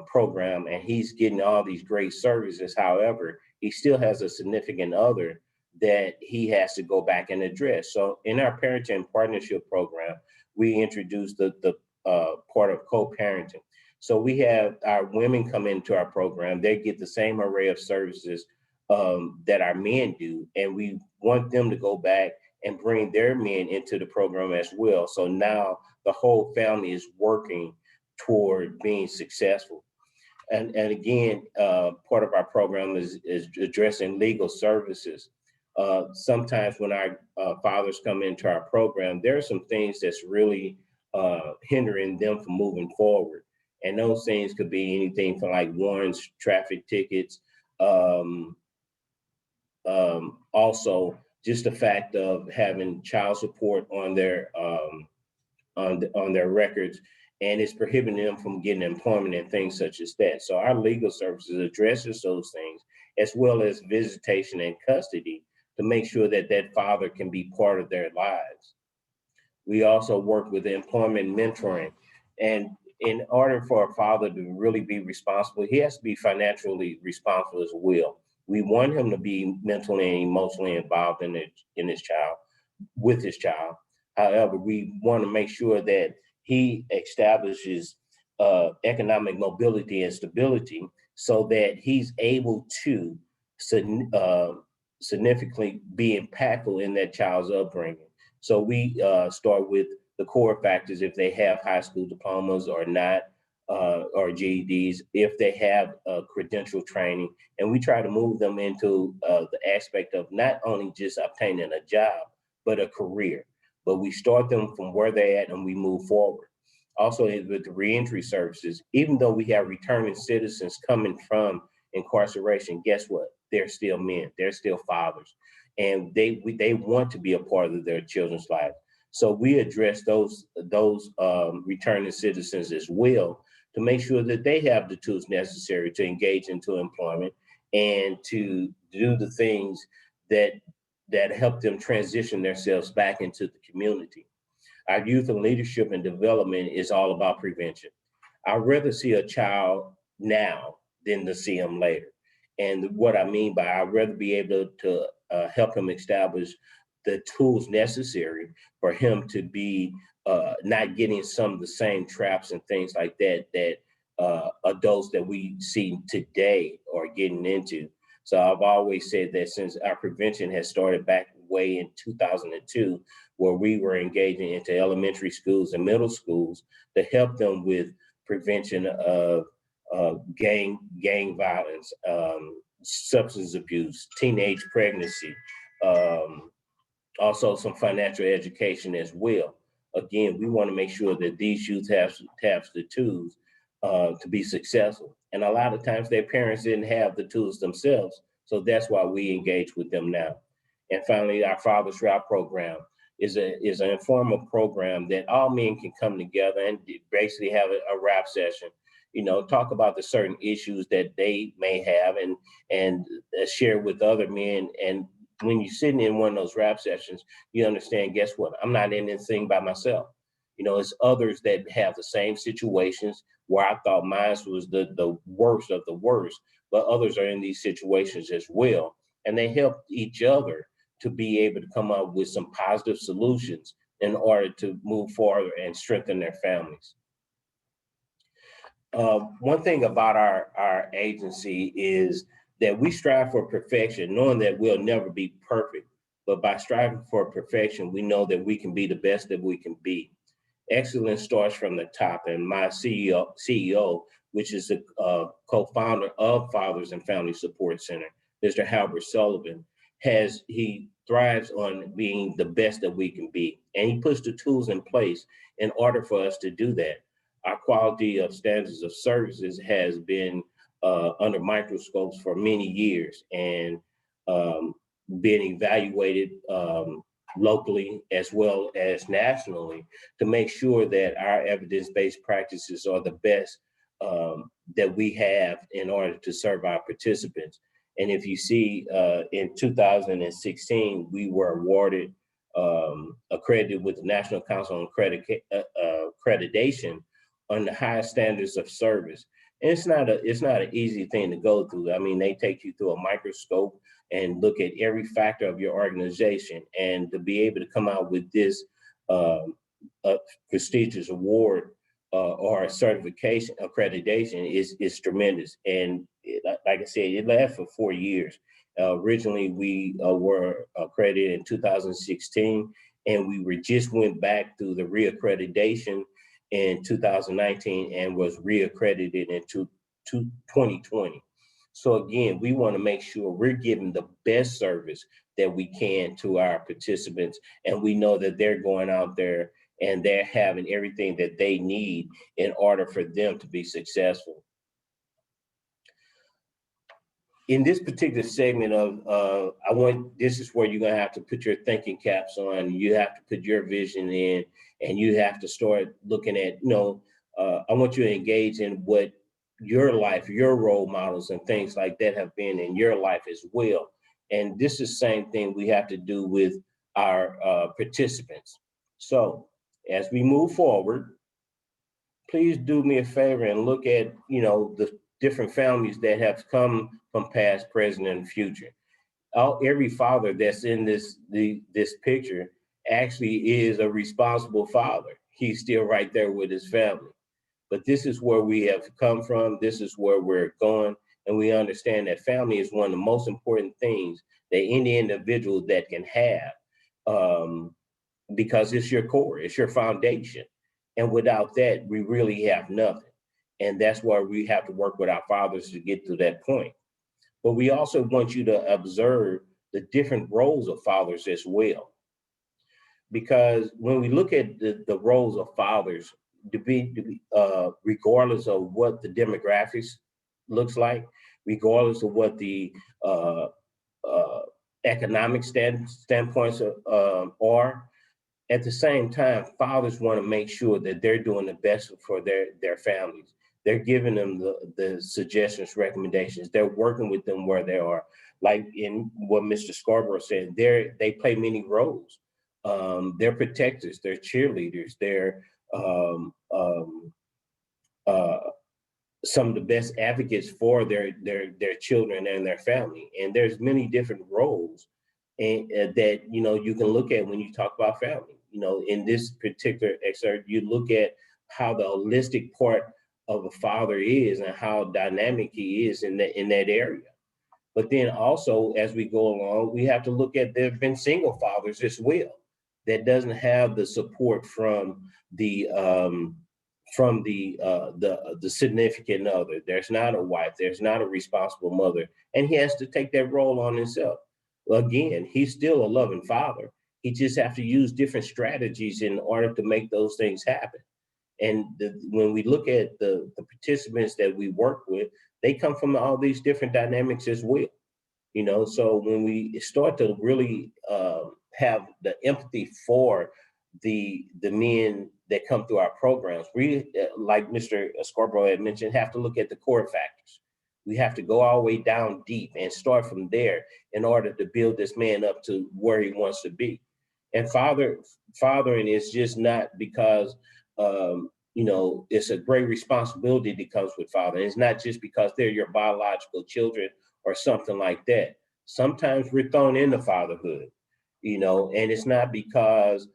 program and he's getting all these great services, however, he still has a significant other that he has to go back and address. So in our parenting and partnership program, we introduced the part of co-parenting. So we have our women come into our program, they get the same array of services that our men do, and we want them to go back and bring their men into the program as well. So now the whole family is working toward being successful. And again, part of our program is addressing legal services. Sometimes when our fathers come into our program, there are some things that's really hindering them from moving forward. And those things could be anything from like warrants, traffic tickets, also just the fact of having child support on their records, and it's prohibiting them from getting employment and things such as that. So our legal services addresses those things, as well as visitation and custody, to make sure that that father can be part of their lives. We also work with employment mentoring, and in order for a father to really be responsible, he has to be financially responsible as well. We want him to be mentally and emotionally involved in his child, with his child. However, we want to make sure that he establishes economic mobility and stability so that he's able to significantly be impactful in that child's upbringing. So we start with the core factors, if they have high school diplomas or not, or GEDs if they have credential training, and we try to move them into the aspect of not only just obtaining a job, but a career. But we start them from where they're at and we move forward. Also with the reentry services, even though we have returning citizens coming from incarceration, guess what? They're still men, they're still fathers, and they want to be a part of their children's lives. So we address those returning citizens as well to make sure that they have the tools necessary to engage into employment and to do the things that help them transition themselves back into the community. Our youth and leadership and development is all about prevention. I'd rather see a child now than to see them later. And what I mean by I'd rather be able to help him establish the tools necessary for him to be not getting some of the same traps and things like that adults that we see today are getting into. So I've always said that since our prevention has started back way in 2002, where we were engaging into elementary schools and middle schools to help them with prevention of gang violence, substance abuse, teenage pregnancy, also some financial education as well. Again, we want to make sure that these youth have the tools to be successful. And a lot of times their parents didn't have the tools themselves. So that's why we engage with them now. And finally, our Father's Route program is an informal program that all men can come together and basically have a rap session, talk about the certain issues that they may have and share with other men. And when you're sitting in one of those rap sessions, you understand, guess what? I'm not in this thing by myself. It's others that have the same situations where I thought mine was the worst of the worst, but others are in these situations as well. And they help each other to be able to come up with some positive solutions in order to move forward and strengthen their families. One thing about our agency is that we strive for perfection, knowing that we'll never be perfect. But by striving for perfection, we know that we can be the best that we can be. Excellence starts from the top, and my CEO, which is the co-founder of Fathers and Family Support Center, Mr. Halbert Sullivan, he thrives on being the best that we can be. And he puts the tools in place in order for us to do that. Our quality of standards of services has been under microscopes for many years and been evaluated locally as well as nationally to make sure that our evidence-based practices are the best that we have in order to serve our participants. And if you see in 2016, we were awarded accredited with the National Council on Accreditation on the highest standards of service. And it's not an easy thing to go through. I mean, they take you through a microscope and look at every factor of your organization, and to be able to come out with this prestigious award or a certification accreditation is tremendous. And like I said, it lasted for 4 years. Originally, we were accredited in 2016, and we just went back through the reaccreditation in 2019 and was reaccredited in 2020. So again, we want to make sure we're giving the best service that we can to our participants, and we know that they're going out there and they're having everything that they need in order for them to be successful. In this particular segment of, this is where you're gonna have to put your thinking caps on. You have to put your vision in, and you have to start looking at, I want you to engage in what your life, your role models and things like that have been in your life as well. And this is the same thing we have to do with our participants. So as we move forward, please do me a favor and look at, the different families that have come from past, present, and future. Every father that's in this picture actually is a responsible father. He's still right there with his family. But this is where we have come from. This is where we're going. And we understand that family is one of the most important things that any individual that can have, because it's your core, it's your foundation. And without that, we really have nothing. And that's why we have to work with our fathers to get to that point. But we also want you to observe the different roles of fathers as well. Because when we look at the roles of fathers, regardless of what the demographics looks like, regardless of what the economic standpoints are, at the same time, fathers want to make sure that they're doing the best for their families. They're giving them the suggestions, recommendations. They're working with them where they are. Like in what Mr. Scarborough said, they play many roles. They're protectors, they're cheerleaders, they're some of the best advocates for their children and their family. And there's many different roles and that you can look at when you talk about family. In this particular excerpt, you look at how the holistic part of a father is and how dynamic he is in that area. But then also, as we go along, we have to look at there have been single fathers as well that doesn't have the support from the significant other. There's not a wife, there's not a responsible mother, and he has to take that role on himself. Well, again, he's still a loving father. He just have to use different strategies in order to make those things happen. And when we look at the participants that we work with, they come from all these different dynamics as well. So when we start to really have the empathy for the men that come through our programs, we, like Mr. Scarborough had mentioned, have to look at the core factors. We have to go all the way down deep and start from there in order to build this man up to where he wants to be. And fathering is just not because it's a great responsibility that comes with fathering. It's not just because they're your biological children or something like that. Sometimes we're thrown into fatherhood, and it's not because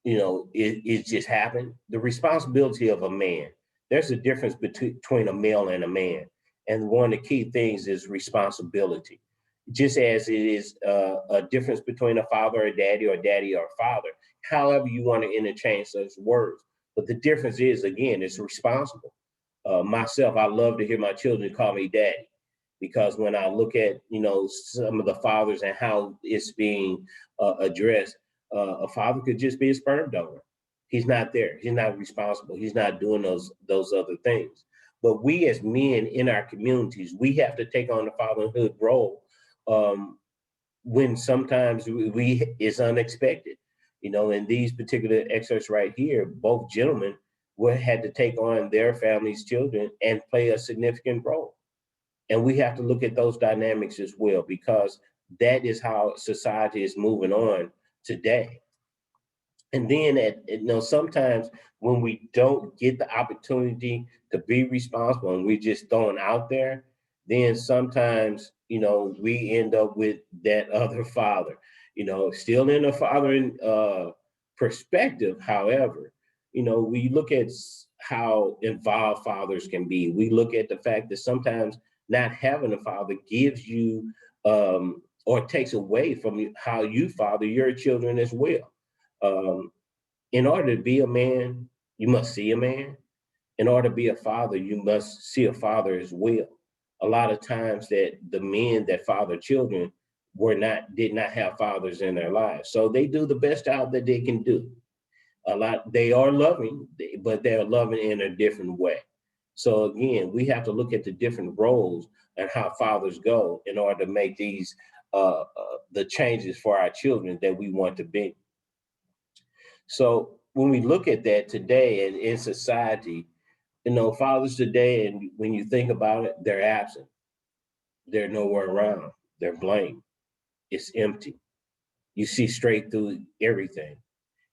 it just happened. The responsibility of a man, there's a difference between a male and a man. And one of the key things is responsibility. Just as it is a difference between a father or a daddy or a father, however you want to interchange those words. But the difference is, again, it's responsible. Myself, I love to hear my children call me daddy, because when I look at, some of the fathers and how it's being addressed, a father could just be a sperm donor. He's not there. He's not responsible. He's not doing those other things. But we as men in our communities, we have to take on the fatherhood role when sometimes it's unexpected. In these particular excerpts right here, both gentlemen had to take on their families' children and play a significant role. And we have to look at those dynamics as well, because that is how society is moving on today. And then sometimes when we don't get the opportunity to be responsible and we just thrown out there, then sometimes, we end up with that other father, still in a fathering perspective. However, we look at how involved fathers can be. We look at the fact that sometimes not having a father gives you or takes away from you how you father your children as well. In order to be a man, you must see a man. In order to be a father, you must see a father as well. A lot of times that the men that father children did not have fathers in their lives. So they do the best job that they can do. They are loving, but they're loving in a different way. So again, we have to look at the different roles and how fathers go in order to make these the changes for our children that we want to be. So when we look at that today in society, fathers today, and when you think about it, they're absent. They're nowhere around. They're blank. It's empty. You see straight through everything.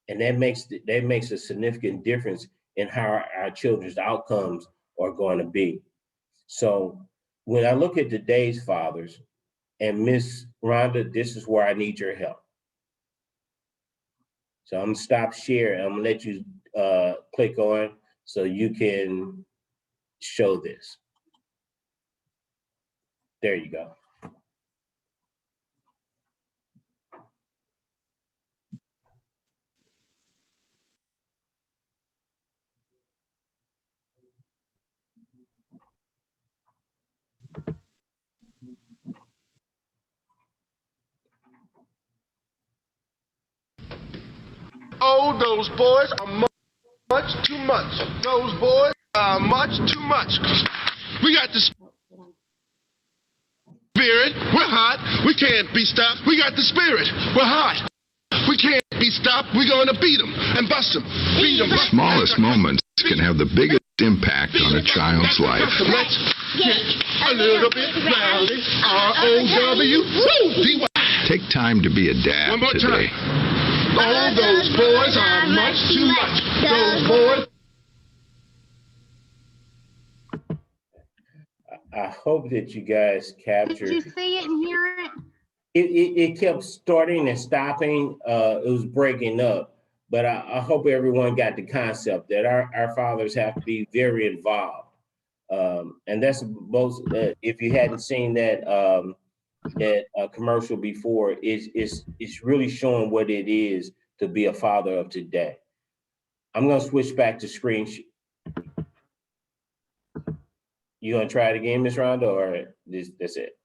And that makes a significant difference in how our children's outcomes are going to be. So when I look at today's fathers, and Miss Rhonda, this is where I need your help. So I'm gonna stop sharing. I'm gonna let you click on so you can show this. There you go. those boys are much too much. Those boys are much too much. We got the spirit. We're hot. We can't be stopped. We got the spirit. We're hot. We can't be stopped. We're going to beat them and bust them. Beat them. The smallest moments can have the biggest impact on a child's life. Let's get a little bit rowdy. R-O-W. Take time to be a dad today. All those boys are much too much. Those boys. I hope that you guys captured. Did you see it and hear it? It kept starting and stopping. It was breaking up, but I hope everyone got the concept that our fathers have to be very involved. And that's both, if you hadn't seen that commercial before, it's really showing what it is to be a father of today. I'm gonna switch back to screen. You gonna try it again, Ms. Rhonda, or that's it?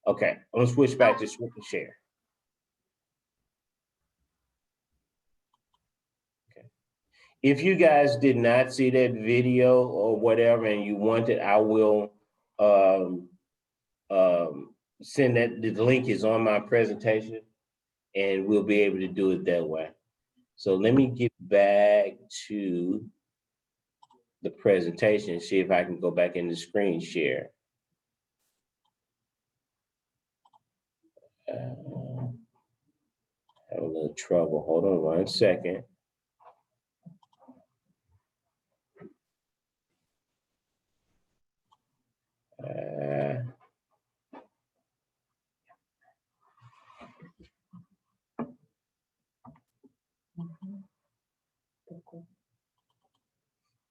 Okay, I'm gonna switch back to screen share. Okay. If you guys did not see that video or whatever, and you want it, I will send that. The link is on my presentation, and we'll be able to do it that way. So let me get back to the presentation and see if I can go back in the screen share. Have a little trouble. Hold on 1 second.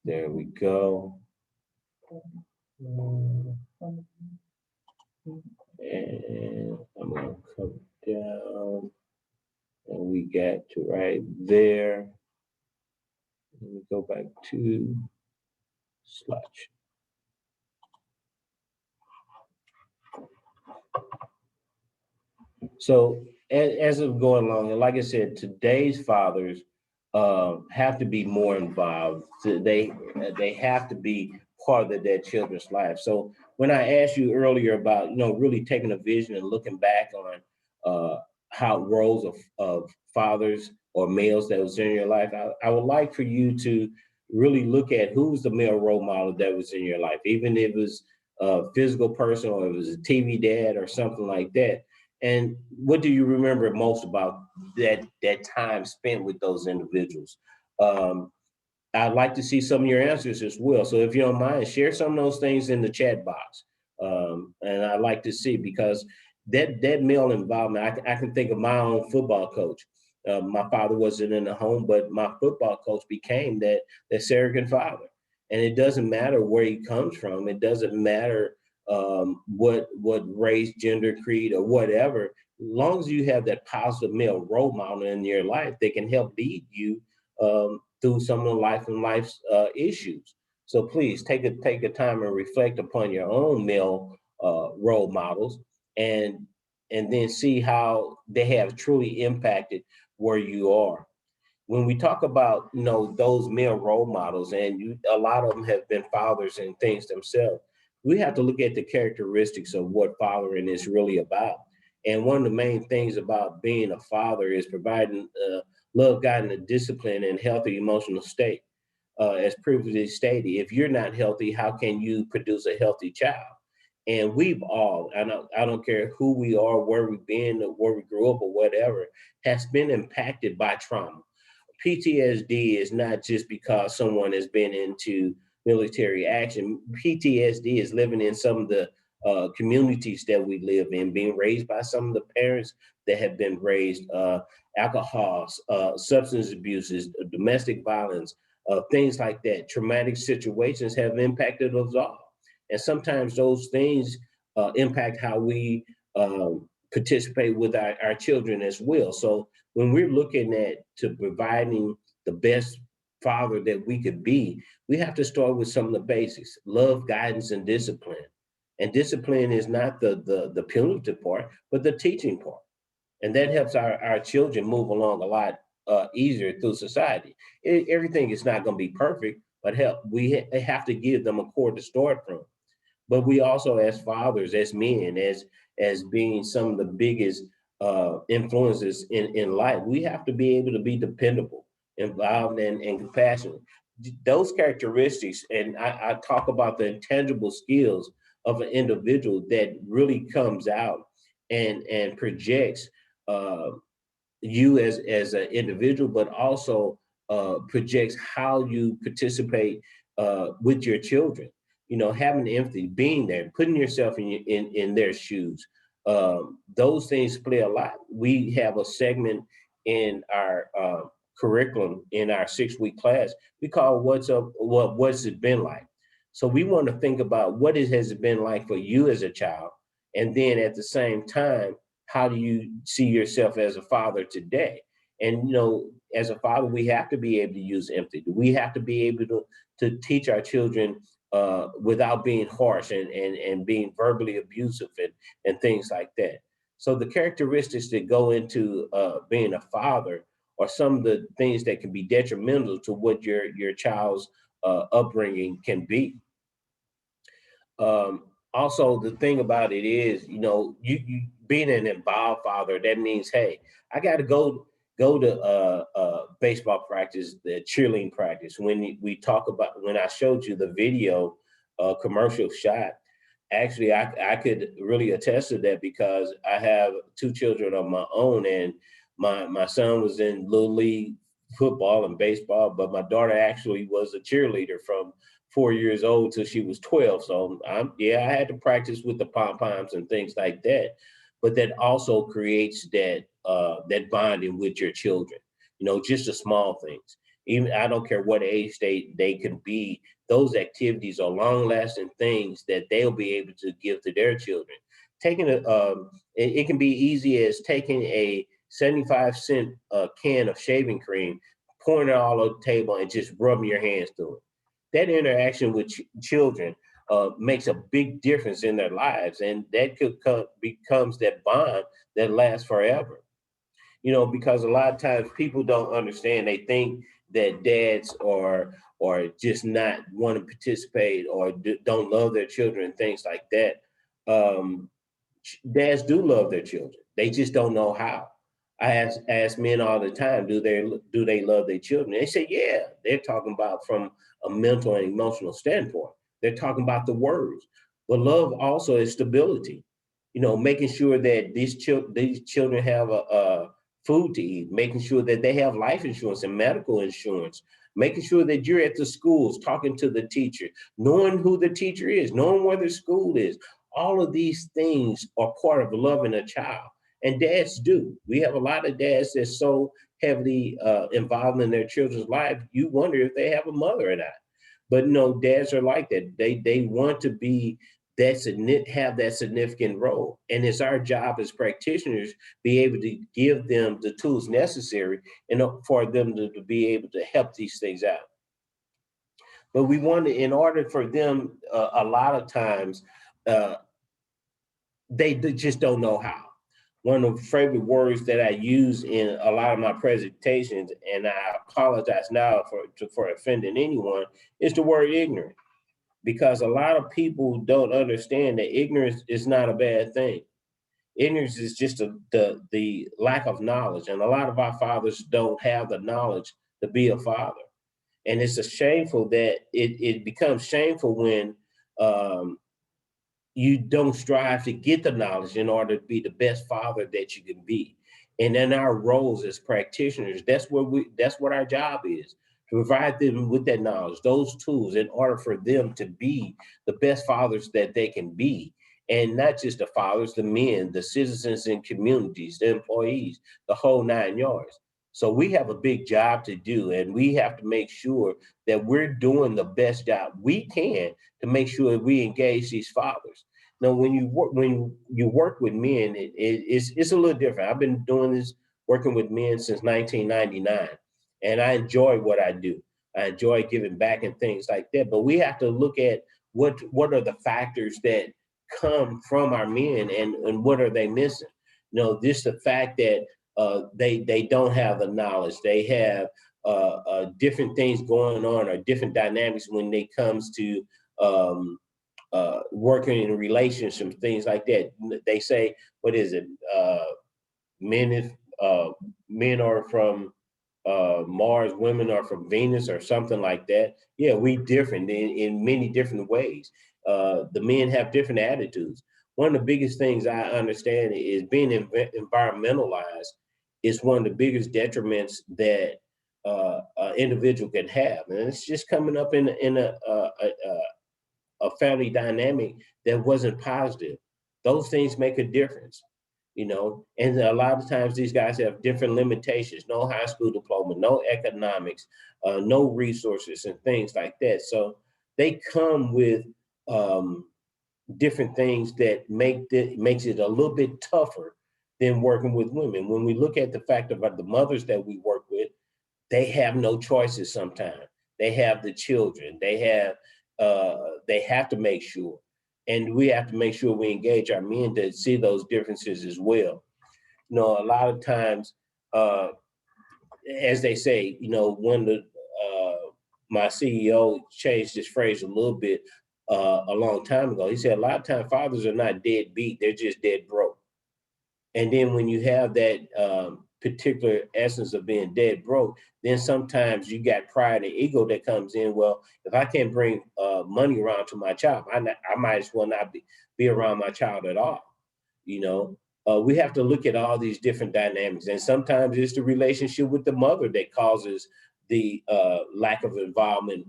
There we go. And I'm gonna come down, and we got to right there. Let me go back to slideshow. So as I'm going along, and like I said, today's fathers have to be more involved. So they have to be part of their children's life. So when I asked you earlier about, really taking a vision and looking back on how roles of fathers or males that was in your life, I would like for you to really look at who's the male role model that was in your life, even if it was a physical person or it was a TV dad or something like that. And what do you remember most about that time spent with those individuals? I'd like to see some of your answers as well. So if you don't mind, share some of those things in the chat box. And I'd like to see, because that male involvement, I can think of my own football coach. My father wasn't in the home, but my football coach became that surrogate father. And it doesn't matter where he comes from. It doesn't matter what race, gender, creed, or whatever. As long as you have that positive male role model in your life, they can help lead you through some of the life's issues. So please take a time and reflect upon your own male role models, and then see how they have truly impacted where you are. When we talk about those male role models, and a lot of them have been fathers and things themselves, we have to look at the characteristics of what fathering is really about. And one of the main things about being a father is providing love, guidance, and discipline, and healthy emotional state. As previously stated, if you're not healthy, how can you produce a healthy child? And we've all, I don't care who we are, where we've been, or where we grew up, or whatever, has been impacted by trauma. PTSD is not just because someone has been into military action. PTSD is living in some of the communities that we live in, being raised by some of the parents that have been raised, alcohol, substance abuses, domestic violence, things like that. Traumatic situations have impacted us all. And sometimes those things impact how we participate with our children as well. So when we're looking at to providing the best father that we could be, we have to start with some of the basics: love, guidance, and discipline. And discipline is not the punitive part, but the teaching part. And that helps our children move along a lot easier through society. Everything is not going to be perfect, but we have to give them a core to start from. But we also, as fathers, as men, as being some of the biggest influences in life, we have to be able to be dependable, involved, and compassionate. Those characteristics, and I talk about the intangible skills of an individual that really comes out and projects you as an individual, but also projects how you participate with your children. You know, having empathy, being there, putting yourself in their shoes. Those things play a lot. We have a segment in our curriculum in our 6-week class we call what's it been like. So we want to think about what it has been like for you as a child, and then at the same time, how do you see yourself as a father today? And, you know, as a father, we have to be able to use empathy. We have to be able to teach our children without being harsh and being verbally abusive and things like that. So the characteristics that go into being a father are some of the things that can be detrimental to what your child's upbringing can be. Also, the thing about it is, you know, you being an involved father, that means, hey, I got to go to baseball practice, the cheerleading practice. When I showed you the video commercial shot, actually, I could really attest to that because I have 2 children of my own, and my son was in Little League football and baseball, but my daughter actually was a cheerleader from 4 years old till she was 12. So I had to practice with the pom-poms and things like that. But that also creates that bonding with your children. You know, just the small things. Even I don't care what age they can be. Those activities are long-lasting things that they'll be able to give to their children. It can be easy as taking a 75-cent can of shaving cream, pouring it all on the table, and just rubbing your hands through it. That interaction with children makes a big difference in their lives, and that becomes that bond that lasts forever. You know, because a lot of times people don't understand. They think that dads are just not want to participate or don't love their children and things like that. Dads do love their children. They just don't know how. I ask men all the time, do they love their children? They say, yeah. They're talking about from a mental and emotional standpoint. They're talking about the words. But love also is stability. You know, making sure that these children have a food to eat, making sure that they have life insurance and medical insurance, making sure that you're at the schools talking to the teacher, knowing who the teacher is, knowing where the school is. All of these things are part of loving a child. And dads do. We have a lot of dads that's so heavily involved in their children's life, you wonder if they have a mother or not. But no, dads are like that. They want to be have that significant role. And it's our job as practitioners be able to give them the tools necessary for them to be able to help these things out. But we want to, in order for them, a lot of times, they just don't know how. One of the favorite words that I use in a lot of my presentations, and I apologize now for offending anyone, is the word ignorant. Because a lot of people don't understand that ignorance is not a bad thing. Ignorance is just the lack of knowledge. And a lot of our fathers don't have the knowledge to be a father. And it's shameful that it becomes shameful when you don't strive to get the knowledge in order to be the best father that you can be. And in our roles as practitioners, that's what our job is, to provide them with that knowledge, those tools, in order for them to be the best fathers that they can be. And not just the fathers, the men, the citizens in communities, the employees, the whole 9 yards. So we have a big job to do, and we have to make sure that we're doing the best job we can to make sure we engage these fathers. Now, when you work with men, it's a little different. I've been doing this, working with men since 1999, and I enjoy what I do. I enjoy giving back and things like that. But we have to look at what are the factors that come from our men, and what are they missing? You know, this the fact that they don't have the knowledge. They have different things going on or different dynamics when it comes to working in relationships, things like that. They say, what is it? Men are from Mars, women are from Venus, or something like that. Yeah, we different in many different ways. The men have different attitudes. One of the biggest things I understand is being environmentalized is one of the biggest detriments that an individual can have, and it's just coming up in a family dynamic that wasn't positive. Those things make a difference, you know, and a lot of times these guys have different limitations, no high school diploma, no economics, no resources and things like that. So they come with different things that makes it a little bit tougher than working with women. When we look at the fact about the mothers that we work with, they have no choices sometimes. They have the children. They have to make sure. And we have to make sure we engage our men to see those differences as well. You know, a lot of times, as they say, you know, when my CEO changed his phrase a little bit a long time ago, he said a lot of times fathers are not dead beat, they're just dead broke. And then when you have that particular essence of being dead broke, then sometimes you got pride and ego that comes in. Well, if I can't bring money around to my child, I might as well not be around my child at all. You know, we have to look at all these different dynamics. And sometimes it's the relationship with the mother that causes the lack of involvement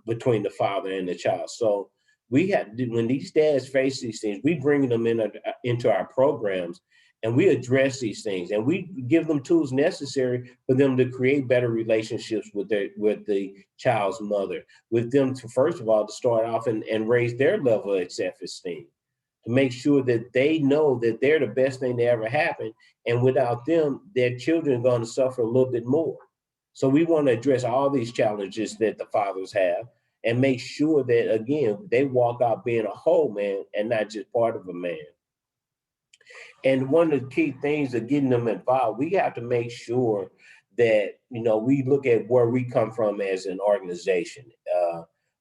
between the father and the child. So we have, when these dads face these things, we bring them into our programs, and we address these things, and we give them tools necessary for them to create better relationships with the child's mother, with them to, first of all, to start off and raise their level of self-esteem, to make sure that they know that they're the best thing that ever happened, and without them, their children are going to suffer a little bit more. So we want to address all these challenges that the fathers have and make sure that, again, they walk out being a whole man and not just part of a man. And one of the key things of getting them involved, we have to make sure that, you know, we look at where we come from as an organization.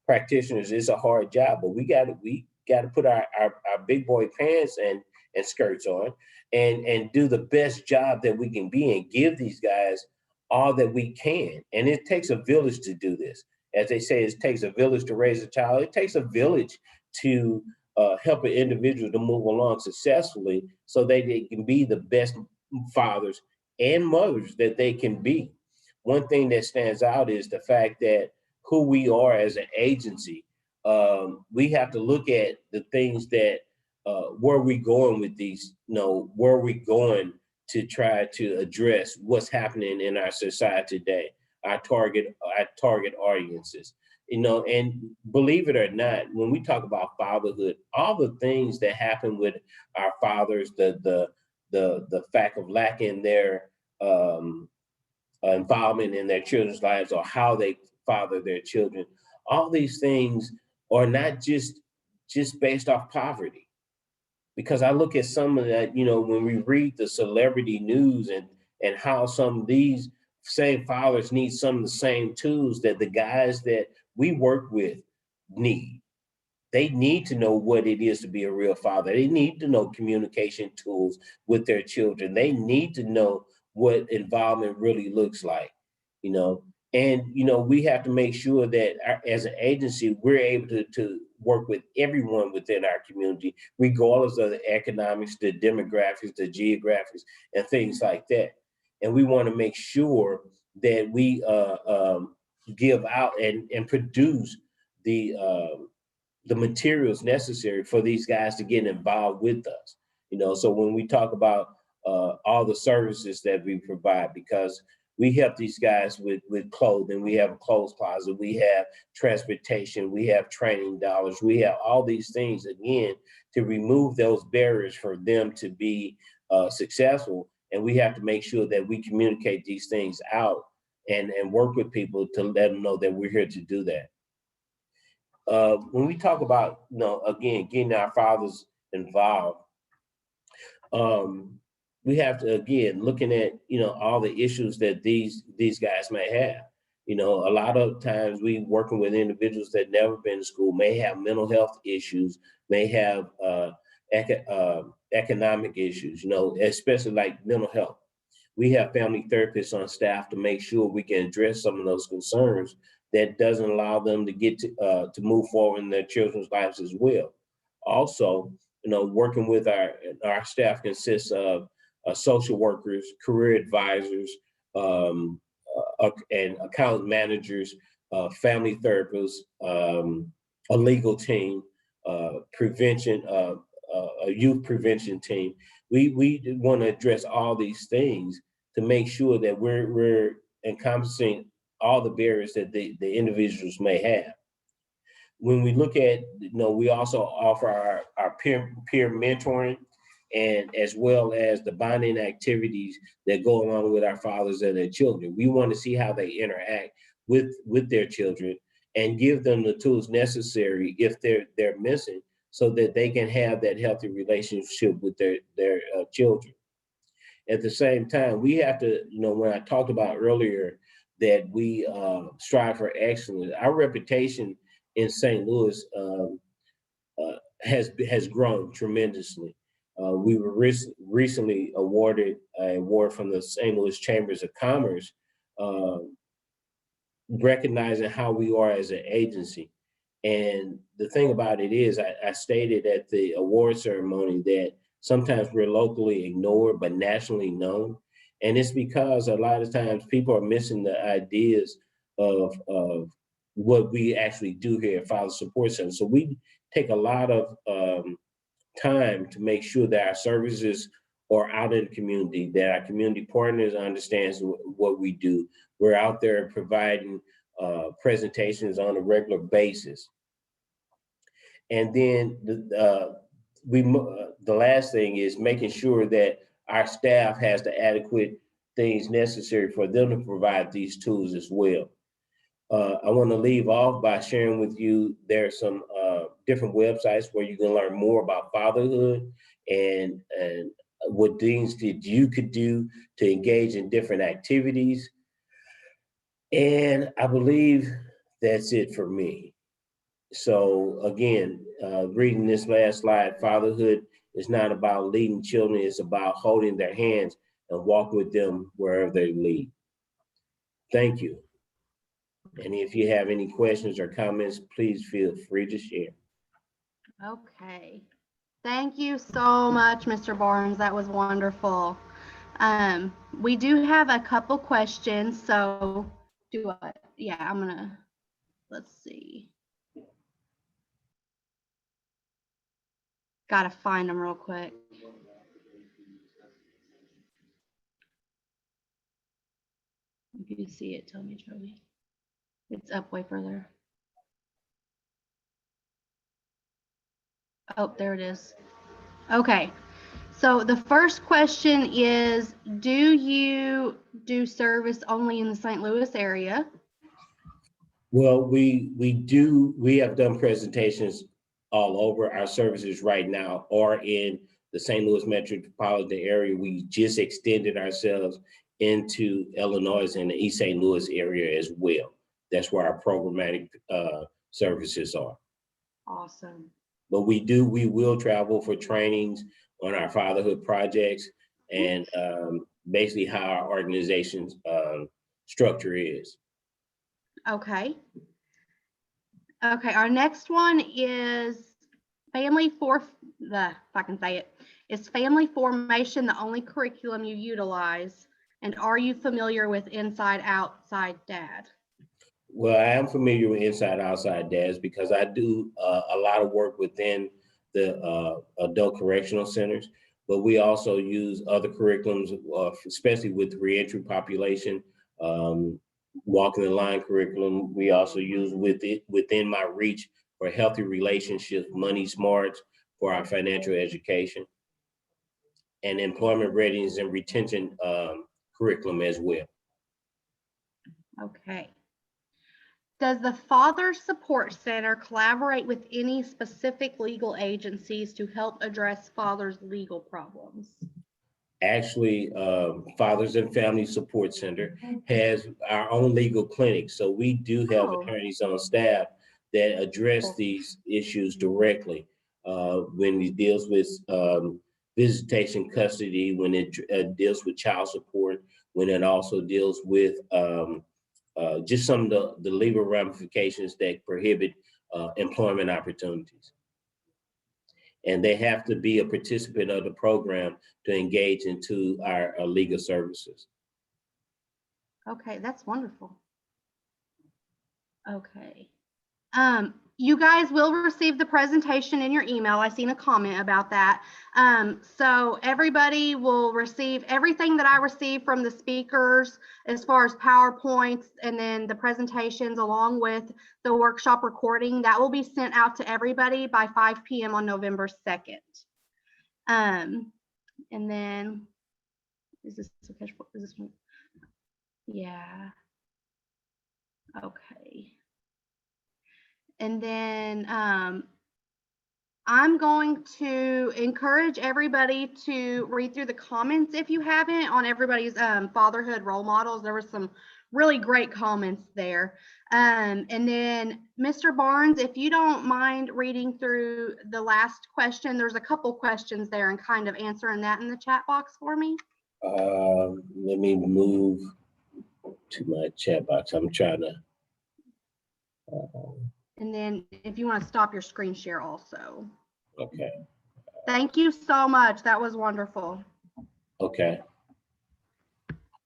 Practitioners, it's a hard job, but we got to put our big boy pants and skirts on and do the best job that we can be and give these guys all that we can. And it takes a village to do this. As they say, it takes a village to raise a child. It takes a village to help an individual to move along successfully so they can be the best fathers and mothers that they can be. One thing that stands out is the fact that who we are as an agency, we have to look at the things that, where are we going with these, you know, where are we going to try to address what's happening in our society today, our target audiences. You know, and believe it or not, when we talk about fatherhood, all the things that happen with our fathers, the fact of lacking their involvement in their children's lives or how they father their children, all these things are not just based off poverty. Because I look at some of that, you know, when we read the celebrity news and how some of these same fathers need some of the same tools that the guys that we work with need. They need to know what it is to be a real father. They need to know communication tools with their children. They need to know what involvement really looks like, you know. And, you know, we have to make sure that as an agency, we're able to work with everyone within our community, regardless of the economics, the demographics, the geographics, and things like that. And we want to make sure that we give out and produce the materials necessary for these guys to get involved with us. You know, so when we talk about all the services that we provide, because we help these guys with clothing, we have a clothes closet, we have transportation, we have training dollars, we have all these things, again, to remove those barriers for them to be successful. And we have to make sure that we communicate these things out and work with people to let them know that we're here to do that. When we talk about, you know, again, getting our fathers involved, we have to, again, looking at, all the issues that these guys may have. A lot of times we working with individuals that never been to school, may have mental health issues, may have economic issues, especially like mental health. We have family therapists on staff to make sure we can address some of those concerns that doesn't allow them to get to move forward in their children's lives as well. Also, working with our staff consists of social workers, career advisors, and account managers, family therapists, a legal team, prevention, a youth prevention team. We want to address all these things to make sure that we're encompassing all the barriers that the individuals may have. When we look at, we also offer our peer mentoring, and as well as the bonding activities that go along with our fathers and their children. We want to see how they interact with their children and give them the tools necessary if they're missing, so that they can have that healthy relationship with their children. At the same time, we have to, when I talked about earlier that we strive for excellence, our reputation in St. Louis has grown tremendously. We were recently awarded an award from the St. Louis Chambers of Commerce, recognizing how we are as an agency. And the thing about it is, I stated at the award ceremony that sometimes we're locally ignored, but nationally known. And it's because a lot of times people are missing the ideas of what we actually do here at Father Support Center. So we take a lot of time to make sure that our services are out in the community, that our community partners understands what we do. We're out there providing presentations on a regular basis. And then the last thing is making sure that our staff has the adequate things necessary for them to provide these tools as well. I want to leave off by sharing with you, there's some different websites where you can learn more about fatherhood and what things that you could do to engage in different activities. And I believe that's it for me. So again, reading this last slide, fatherhood is not about leading children, it's about holding their hands and walking with them wherever they lead. Thank you. And if you have any questions or comments, please feel free to share. Okay. Thank you so much, Mr. Barnes. That was wonderful. We do have a couple questions, so let's see. Gotta find them real quick. If you see it, tell me, Joey. It's up way further. Oh, there it is. Okay. So the first question is, do you do service only in the St. Louis area? Well, we have done presentations all over. Our services right now are in the St. Louis metropolitan area. We just extended ourselves into Illinois and the East St. Louis area as well. That's where our programmatic services are. Awesome. But we will travel for trainings on our fatherhood projects and basically how our organization's structure is. Okay. Okay, our next one is is family formation the only curriculum you utilize? And are you familiar with Inside Outside Dad? Well, I am familiar with Inside Outside Dads because I do a lot of work within the adult correctional centers, but we also use other curriculums, especially with the reentry population, walking the line curriculum. We also use within my reach for healthy relationships, money smarts for our financial education, and employment readiness and retention curriculum as well. Okay. Does the Father Support Center collaborate with any specific legal agencies to help address fathers' legal problems? Actually, Fathers and Family Support Center has our own legal clinic. So we do have Oh. attorneys on staff that address these issues directly. When it deals with visitation custody, when it deals with child support, when it also deals with just some of the legal ramifications that prohibit employment opportunities. And they have to be a participant of the program to engage into our legal services. Okay, that's wonderful. Okay. You guys will receive the presentation in your email. I seen a comment about that. So everybody will receive everything that I receive from the speakers as far as PowerPoints and then the presentations along with the workshop recording. That will be sent out to everybody by 5 p.m. on November 2nd. And then, is this okay? Is this one? Yeah. Okay. And then I'm going to encourage everybody to read through the comments if you haven't on everybody's fatherhood role models. There were some really great comments there. And then Mr. Barnes, if you don't mind reading through the last question, there's a couple questions there and kind of answering that in the chat box for me. Let me move to my chat box. I'm trying to. And then if you want to stop your screen share also. Okay. Thank you so much. That was wonderful. Okay.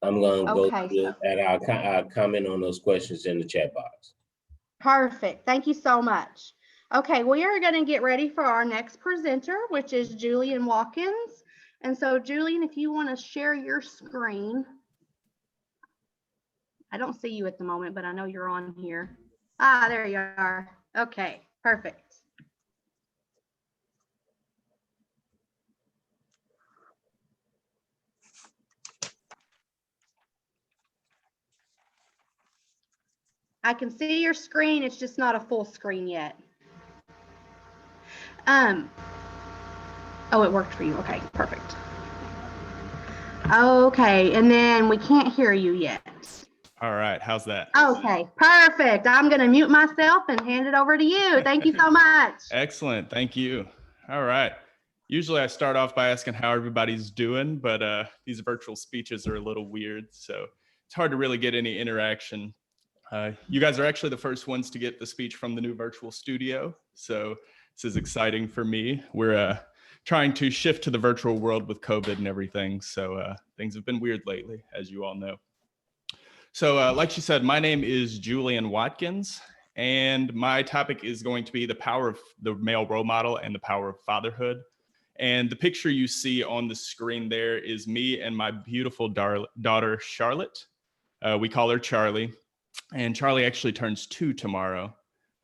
I'm going to go Okay, through and I'll comment on those questions in the chat box. Perfect. Thank you so much. Okay, we are going to get ready for our next presenter, which is Julian Watkins. And so, Julian, if you want to share your screen. I don't see you at the moment, but I know you're on here. Ah, there you are. Okay, perfect. I can see your screen. It's just not a full screen yet. Oh, it worked for you. Okay, perfect. Okay, and then we can't hear you yet. All right, how's that? Okay, perfect. I'm going to mute myself and hand it over to you. Thank you so much. Excellent, thank you. All right. Usually I start off by asking how everybody's doing, but these virtual speeches are a little weird, so it's hard to really get any interaction. You guys are actually the first ones to get the speech from the new virtual studio, so this is exciting for me. We're trying to shift to the virtual world with COVID and everything, so things have been weird lately, as you all know. So like she said, my name is Julian Watkins, and my topic is going to be the power of the male role model and the power of fatherhood. And the picture you see on the screen there is me and my beautiful daughter, Charlotte. We call her Charlie, and Charlie actually turns 2 tomorrow.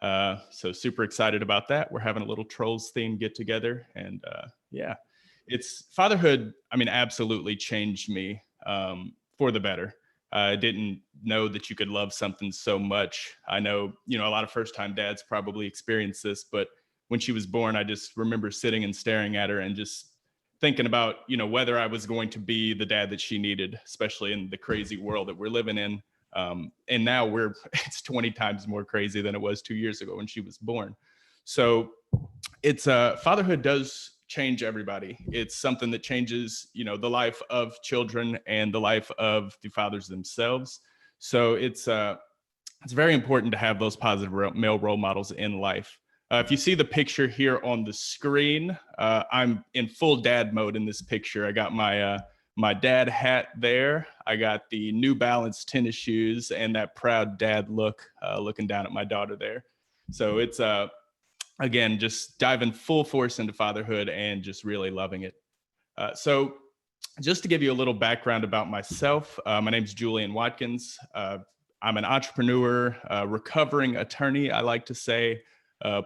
So super excited about that. We're having a little Trolls themed get together, and yeah, it's fatherhood. I mean, absolutely changed me for the better. I didn't know that you could love something so much. I know, you know, a lot of first-time dads probably experience this, but when she was born, I just remember sitting and staring at her and just thinking about, you know, whether I was going to be the dad that she needed, especially in the crazy world that we're living in. And now it's 20 times more crazy than it was 2 years ago when she was born. So it's fatherhood does change everybody. It's something that changes, you know, the life of children and the life of the fathers themselves. So it's very important to have those positive male role models in life. If you see the picture here on the screen, I'm in full dad mode in this picture. I got my dad hat there. I got the New Balance tennis shoes and that proud dad look, looking down at my daughter there. So it's again, just diving full force into fatherhood and just really loving it. So just to give you a little background about myself, my name is Julian Watkins. I'm an entrepreneur, recovering attorney, I like to say,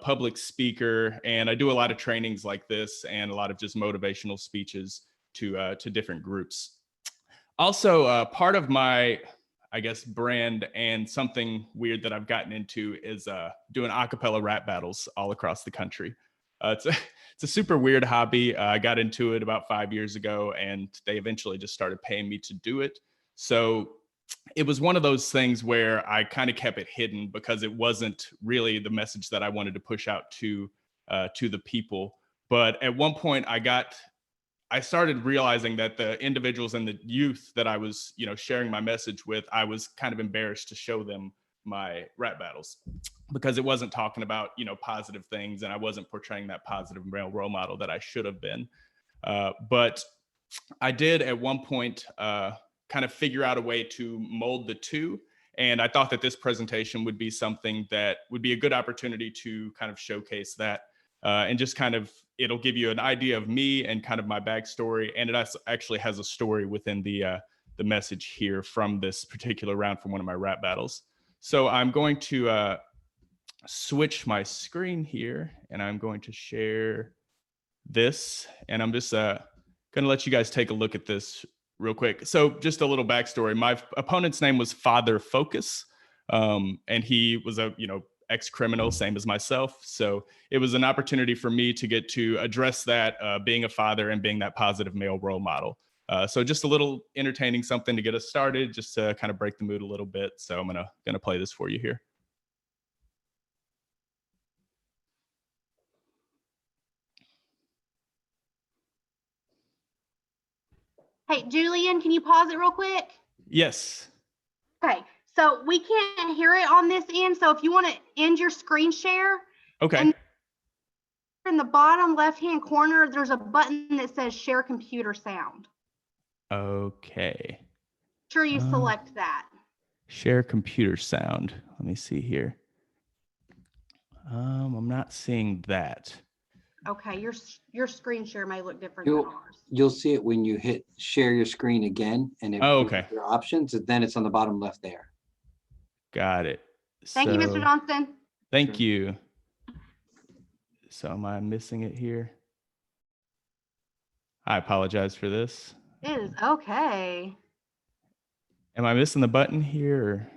public speaker, and I do a lot of trainings like this and a lot of just motivational speeches to different groups. Also, part of my, I guess, brand and something weird that I've gotten into is doing a cappella rap battles all across the country. It's a super weird hobby. I got into it about 5 years ago, and they eventually just started paying me to do it. So it was one of those things where I kind of kept it hidden because it wasn't really the message that I wanted to push out to the people. But at one point I started realizing that the individuals and the youth that I was, sharing my message with, I was kind of embarrassed to show them my rap battles because it wasn't talking about, positive things, and I wasn't portraying that positive male role model that I should have been. But I did at one point kind of figure out a way to mold the two. And I thought that this presentation would be something that would be a good opportunity to kind of showcase that. And just kind of, it'll give you an idea of me and kind of my backstory. And it actually has a story within the message here from this particular round from one of my rap battles. So I'm going to switch my screen here, and I'm going to share this. And I'm just going to let you guys take a look at this real quick. So just a little backstory. My opponent's name was Father Focus. And he was a, ex-criminal, same as myself. So it was an opportunity for me to get to address that, being a father and being that positive male role model. So just a little entertaining something to get us started, just to kind of break the mood a little bit. So I'm gonna play this for you here. Hey, Julian, can you pause it real quick? Yes. Okay, so we can't hear it on this end. So if you want to end your screen share. Okay. And in the bottom left-hand corner, there's a button that says share computer sound. Okay. Sure you select that. Share computer sound. Let me see here. I'm not seeing that. Okay, your screen share may look different than ours. You'll see it when you hit share your screen again, and it okay. your options, and then it's on the bottom left there. Got it. Thank you, Mr. Johnston. Thank you. So am I missing it here? I apologize for this. It is okay. Am I missing the button here?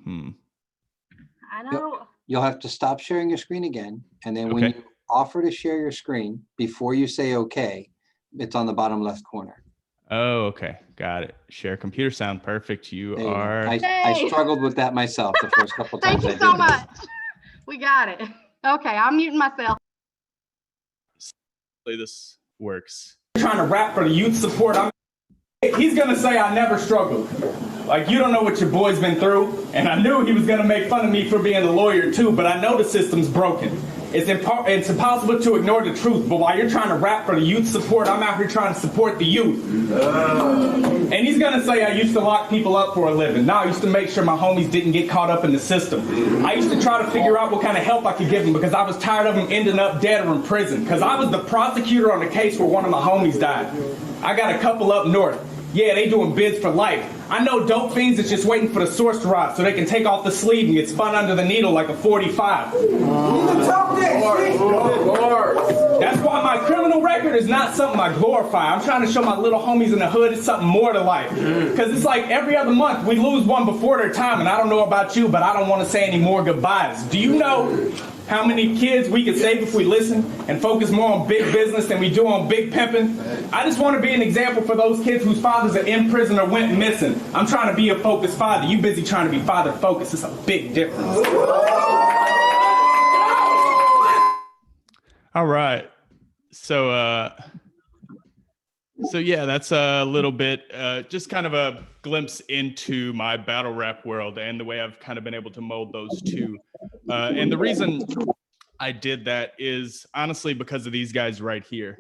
I know. You'll have to stop sharing your screen again, and then when you offer to share your screen, before you say okay, it's on the bottom left corner. Oh, okay. Got it. Share computer sound. Perfect. You are. I struggled with that myself the first couple times. Thank you so much. We got it. Okay, I'm muting myself. This works. Trying to rap for the youth support. He's gonna say I never struggled. Like, you don't know what your boy's been through. And I knew he was gonna make fun of me for being a lawyer too, but I know the system's broken. It's impossible to ignore the truth, but while you're trying to rap for the youth support, I'm out here trying to support the youth. And he's gonna say I used to lock people up for a living. No, I used to make sure my homies didn't get caught up in the system. I used to try to figure out what kind of help I could give them because I was tired of them ending up dead or in prison. Because I was the prosecutor on the case where one of my homies died. I got a couple up north. Yeah, they doing bids for life. I know dope fiends that's just waiting for the source to rot so they can take off the sleeve and get spun under the needle like a 45. That's why my criminal record is not something I glorify. I'm trying to show my little homies in the hood it's something more to life. Because it's like every other month we lose one before their time, and I don't know about you, but I don't want to say any more goodbyes. Do you know how many kids we could save if we listen and focus more on big business than we do on big pimping? I just want to be an example for those kids whose fathers are in prison or went missing. I'm trying to be a focused father. You busy trying to be father focused. It's a big difference. All right. So yeah, that's a little bit, just kind of a glimpse into my battle rap world and the way I've kind of been able to mold those two. And the reason I did that is honestly because of these guys right here.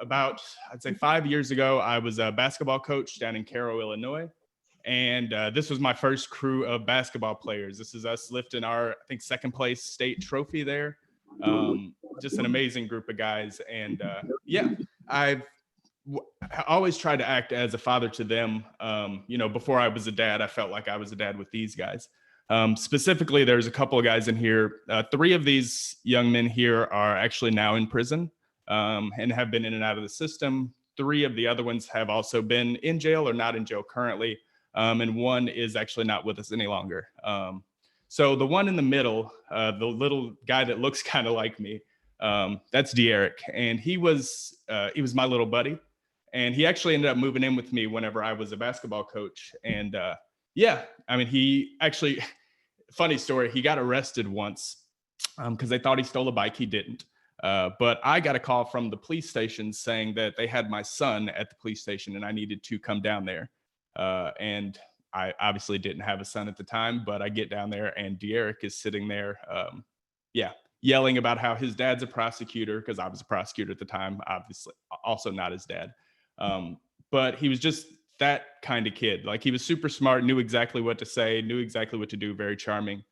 About, I'd say 5 years ago, I was a basketball coach down in Cairo, Illinois. And this was my first crew of basketball players. This is us lifting our, I think, second place state trophy there. Just an amazing group of guys. And yeah, I always tried to act as a father to them. Before I was a dad, I felt like I was a dad with these guys. Specifically, there's a couple of guys in here. 3 of these young men here are actually now in prison and have been in and out of the system. 3 of the other ones have also been in jail or not in jail currently. And 1 is actually not with us any longer. So the one in the middle, the little guy that looks kind of like me, That's De'Eric, and he was my little buddy, and he actually ended up moving in with me whenever I was a basketball coach. And yeah, I mean, he actually, funny story, he got arrested once because they thought he stole a bike. He didn't. But I got a call from the police station saying that they had my son at the police station and I needed to come down there. And I obviously didn't have a son at the time, but I get down there and De'Eric is sitting there, yelling about how his dad's a prosecutor, because I was a prosecutor at the time, obviously also not his dad. But he was just that kind of kid. Like, he was super smart, knew exactly what to say, knew exactly what to do, very charming.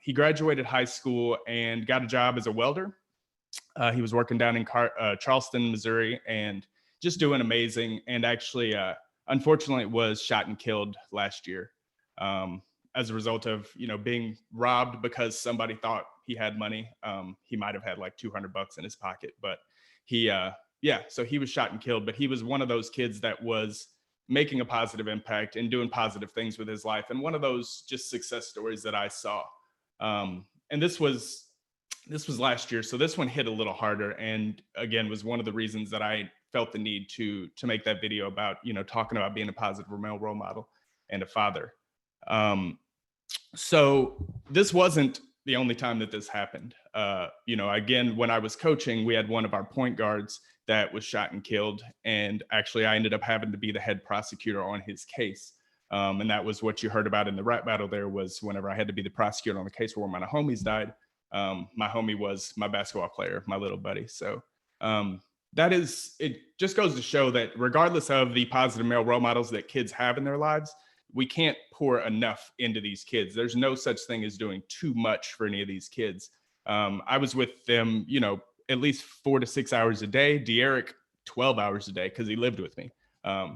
He graduated high school and got a job as a welder. He was working down in Charleston, Missouri, and just doing amazing. And actually, unfortunately, was shot and killed last year as a result of, being robbed because somebody thought he had money. He might have had like $200 in his pocket, but so he was shot and killed. But he was one of those kids that was making a positive impact and doing positive things with his life. And one of those just success stories that I saw. And this was last year. So this one hit a little harder. And again, was one of the reasons that I felt the need to make that video about, talking about being a positive male role model and a father. So this wasn't the only time that this happened. Again, when I was coaching, we had one of our point guards that was shot and killed. And actually, I ended up having to be the head prosecutor on his case. And that was what you heard about in the rap battle there, was whenever I had to be the prosecutor on the case where one of my homies died. My homie was my basketball player, my little buddy. So it just goes to show that regardless of the positive male role models that kids have in their lives, we can't pour enough into these kids. There's no such thing as doing too much for any of these kids. I was with them, at least 4 to 6 hours a day. De'Eric, 12 hours a day, because he lived with me. I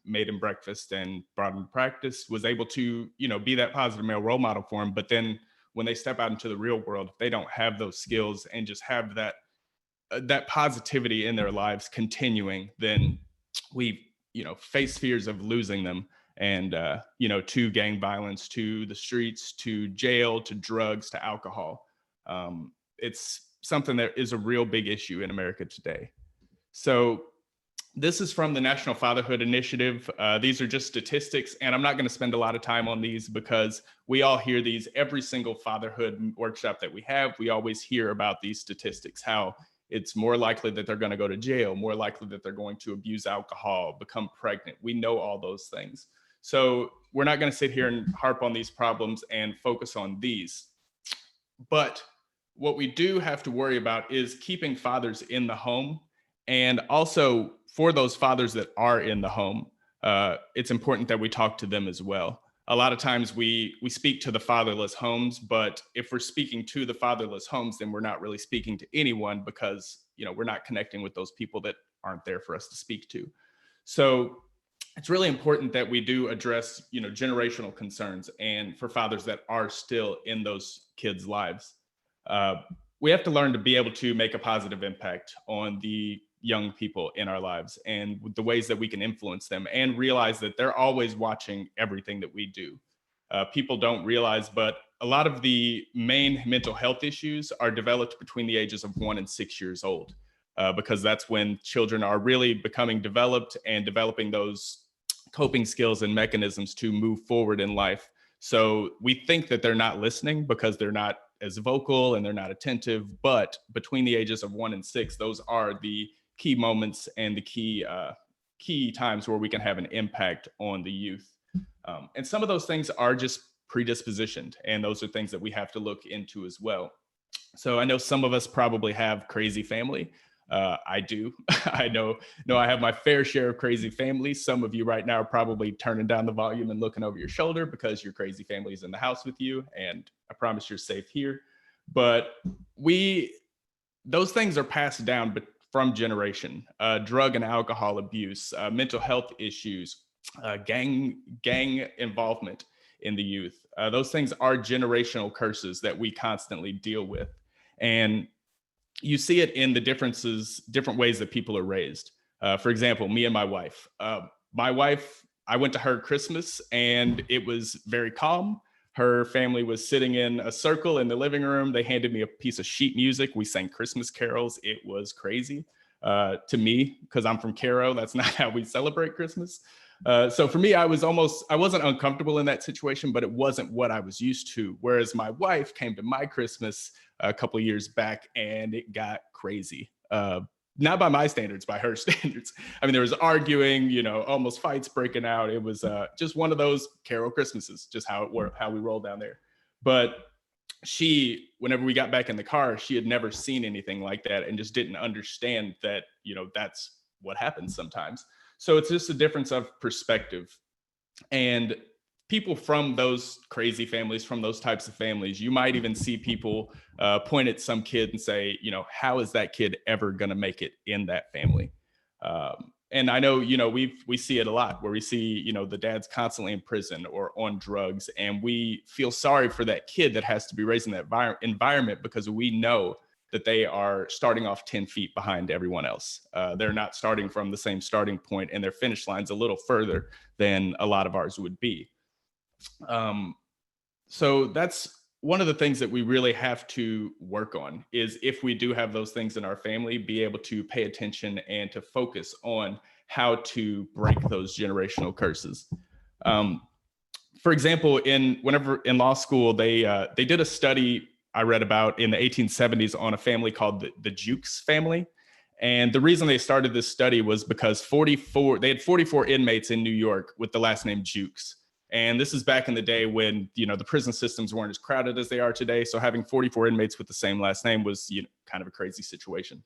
made him breakfast and brought him to practice, was able to, be that positive male role model for him. But then when they step out into the real world, if they don't have those skills and just have that positivity in their lives continuing, then we, face fears of losing them. And, to gang violence, to the streets, to jail, to drugs, to alcohol. It's something that is a real big issue in America today. So this is from the National Fatherhood Initiative. These are just statistics, and I'm not going to spend a lot of time on these because we all hear these every single fatherhood workshop that we have. We always hear about these statistics, how it's more likely that they're going to go to jail, more likely that they're going to abuse alcohol, become pregnant. We know all those things. So we're not going to sit here and harp on these problems and focus on these. But what we do have to worry about is keeping fathers in the home. And also, for those fathers that are in the home, it's important that we talk to them as well. A lot of times we speak to the fatherless homes, but if we're speaking to the fatherless homes, then we're not really speaking to anyone, because we're not connecting with those people that aren't there for us to speak to. So it's really important that we do address, generational concerns, and for fathers that are still in those kids' lives. We have to learn to be able to make a positive impact on the young people in our lives and the ways that we can influence them, and realize that they're always watching everything that we do. People don't realize, but a lot of the main mental health issues are developed between the ages of 1 and 6 years old, because that's when children are really becoming developed and developing those coping skills and mechanisms to move forward in life. So we think that they're not listening because they're not as vocal and they're not attentive, but between the ages of 1 and 6, those are the key moments and the key times where we can have an impact on the youth. And some of those things are just predispositioned, and those are things that we have to look into as well. So I know some of us probably have crazy family. I do. I know I have my fair share of crazy families. Some of you right now are probably turning down the volume and looking over your shoulder because your crazy family is in the house with you, and I promise you're safe here. But those things are passed down from generation. Drug and alcohol abuse, mental health issues, gang involvement in the youth. Those things are generational curses that we constantly deal with. And you see it in the different ways that people are raised. For example, me and my wife. I went to her Christmas and it was very calm. Her family was sitting in a circle in the living room. They handed me a piece of sheet music. We sang Christmas carols. It was crazy to me because I'm from Cairo. That's not how we celebrate Christmas. So for me, I wasn't uncomfortable in that situation, but it wasn't what I was used to. Whereas my wife came to my Christmas a couple of years back and it got crazy. Not by my standards, by her standards. I mean, there was arguing, almost fights breaking out. It was just one of those Carol Christmases, just how we rolled down there. But whenever we got back in the car, she had never seen anything like that and just didn't understand that, that's what happens sometimes. So it's just a difference of perspective. And people from those crazy families, from those types of families, you might even see people point at some kid and say, how is that kid ever going to make it in that family? And I know, we see it a lot where we see, the dad's constantly in prison or on drugs, and we feel sorry for that kid that has to be raised in that environment because we know that they are starting off 10 feet behind everyone else. They're not starting from the same starting point, and their finish line's a little further than a lot of ours would be. So that's one of the things that we really have to work on is if we do have those things in our family, be able to pay attention and to focus on how to break those generational curses. For example, in law school, they did a study I read about in the 1870s on a family called the Jukes family. And the reason they started this study was because they had 44 inmates in New York with the last name Jukes. And this is back in the day when, the prison systems weren't as crowded as they are today. So having 44 inmates with the same last name was, kind of a crazy situation.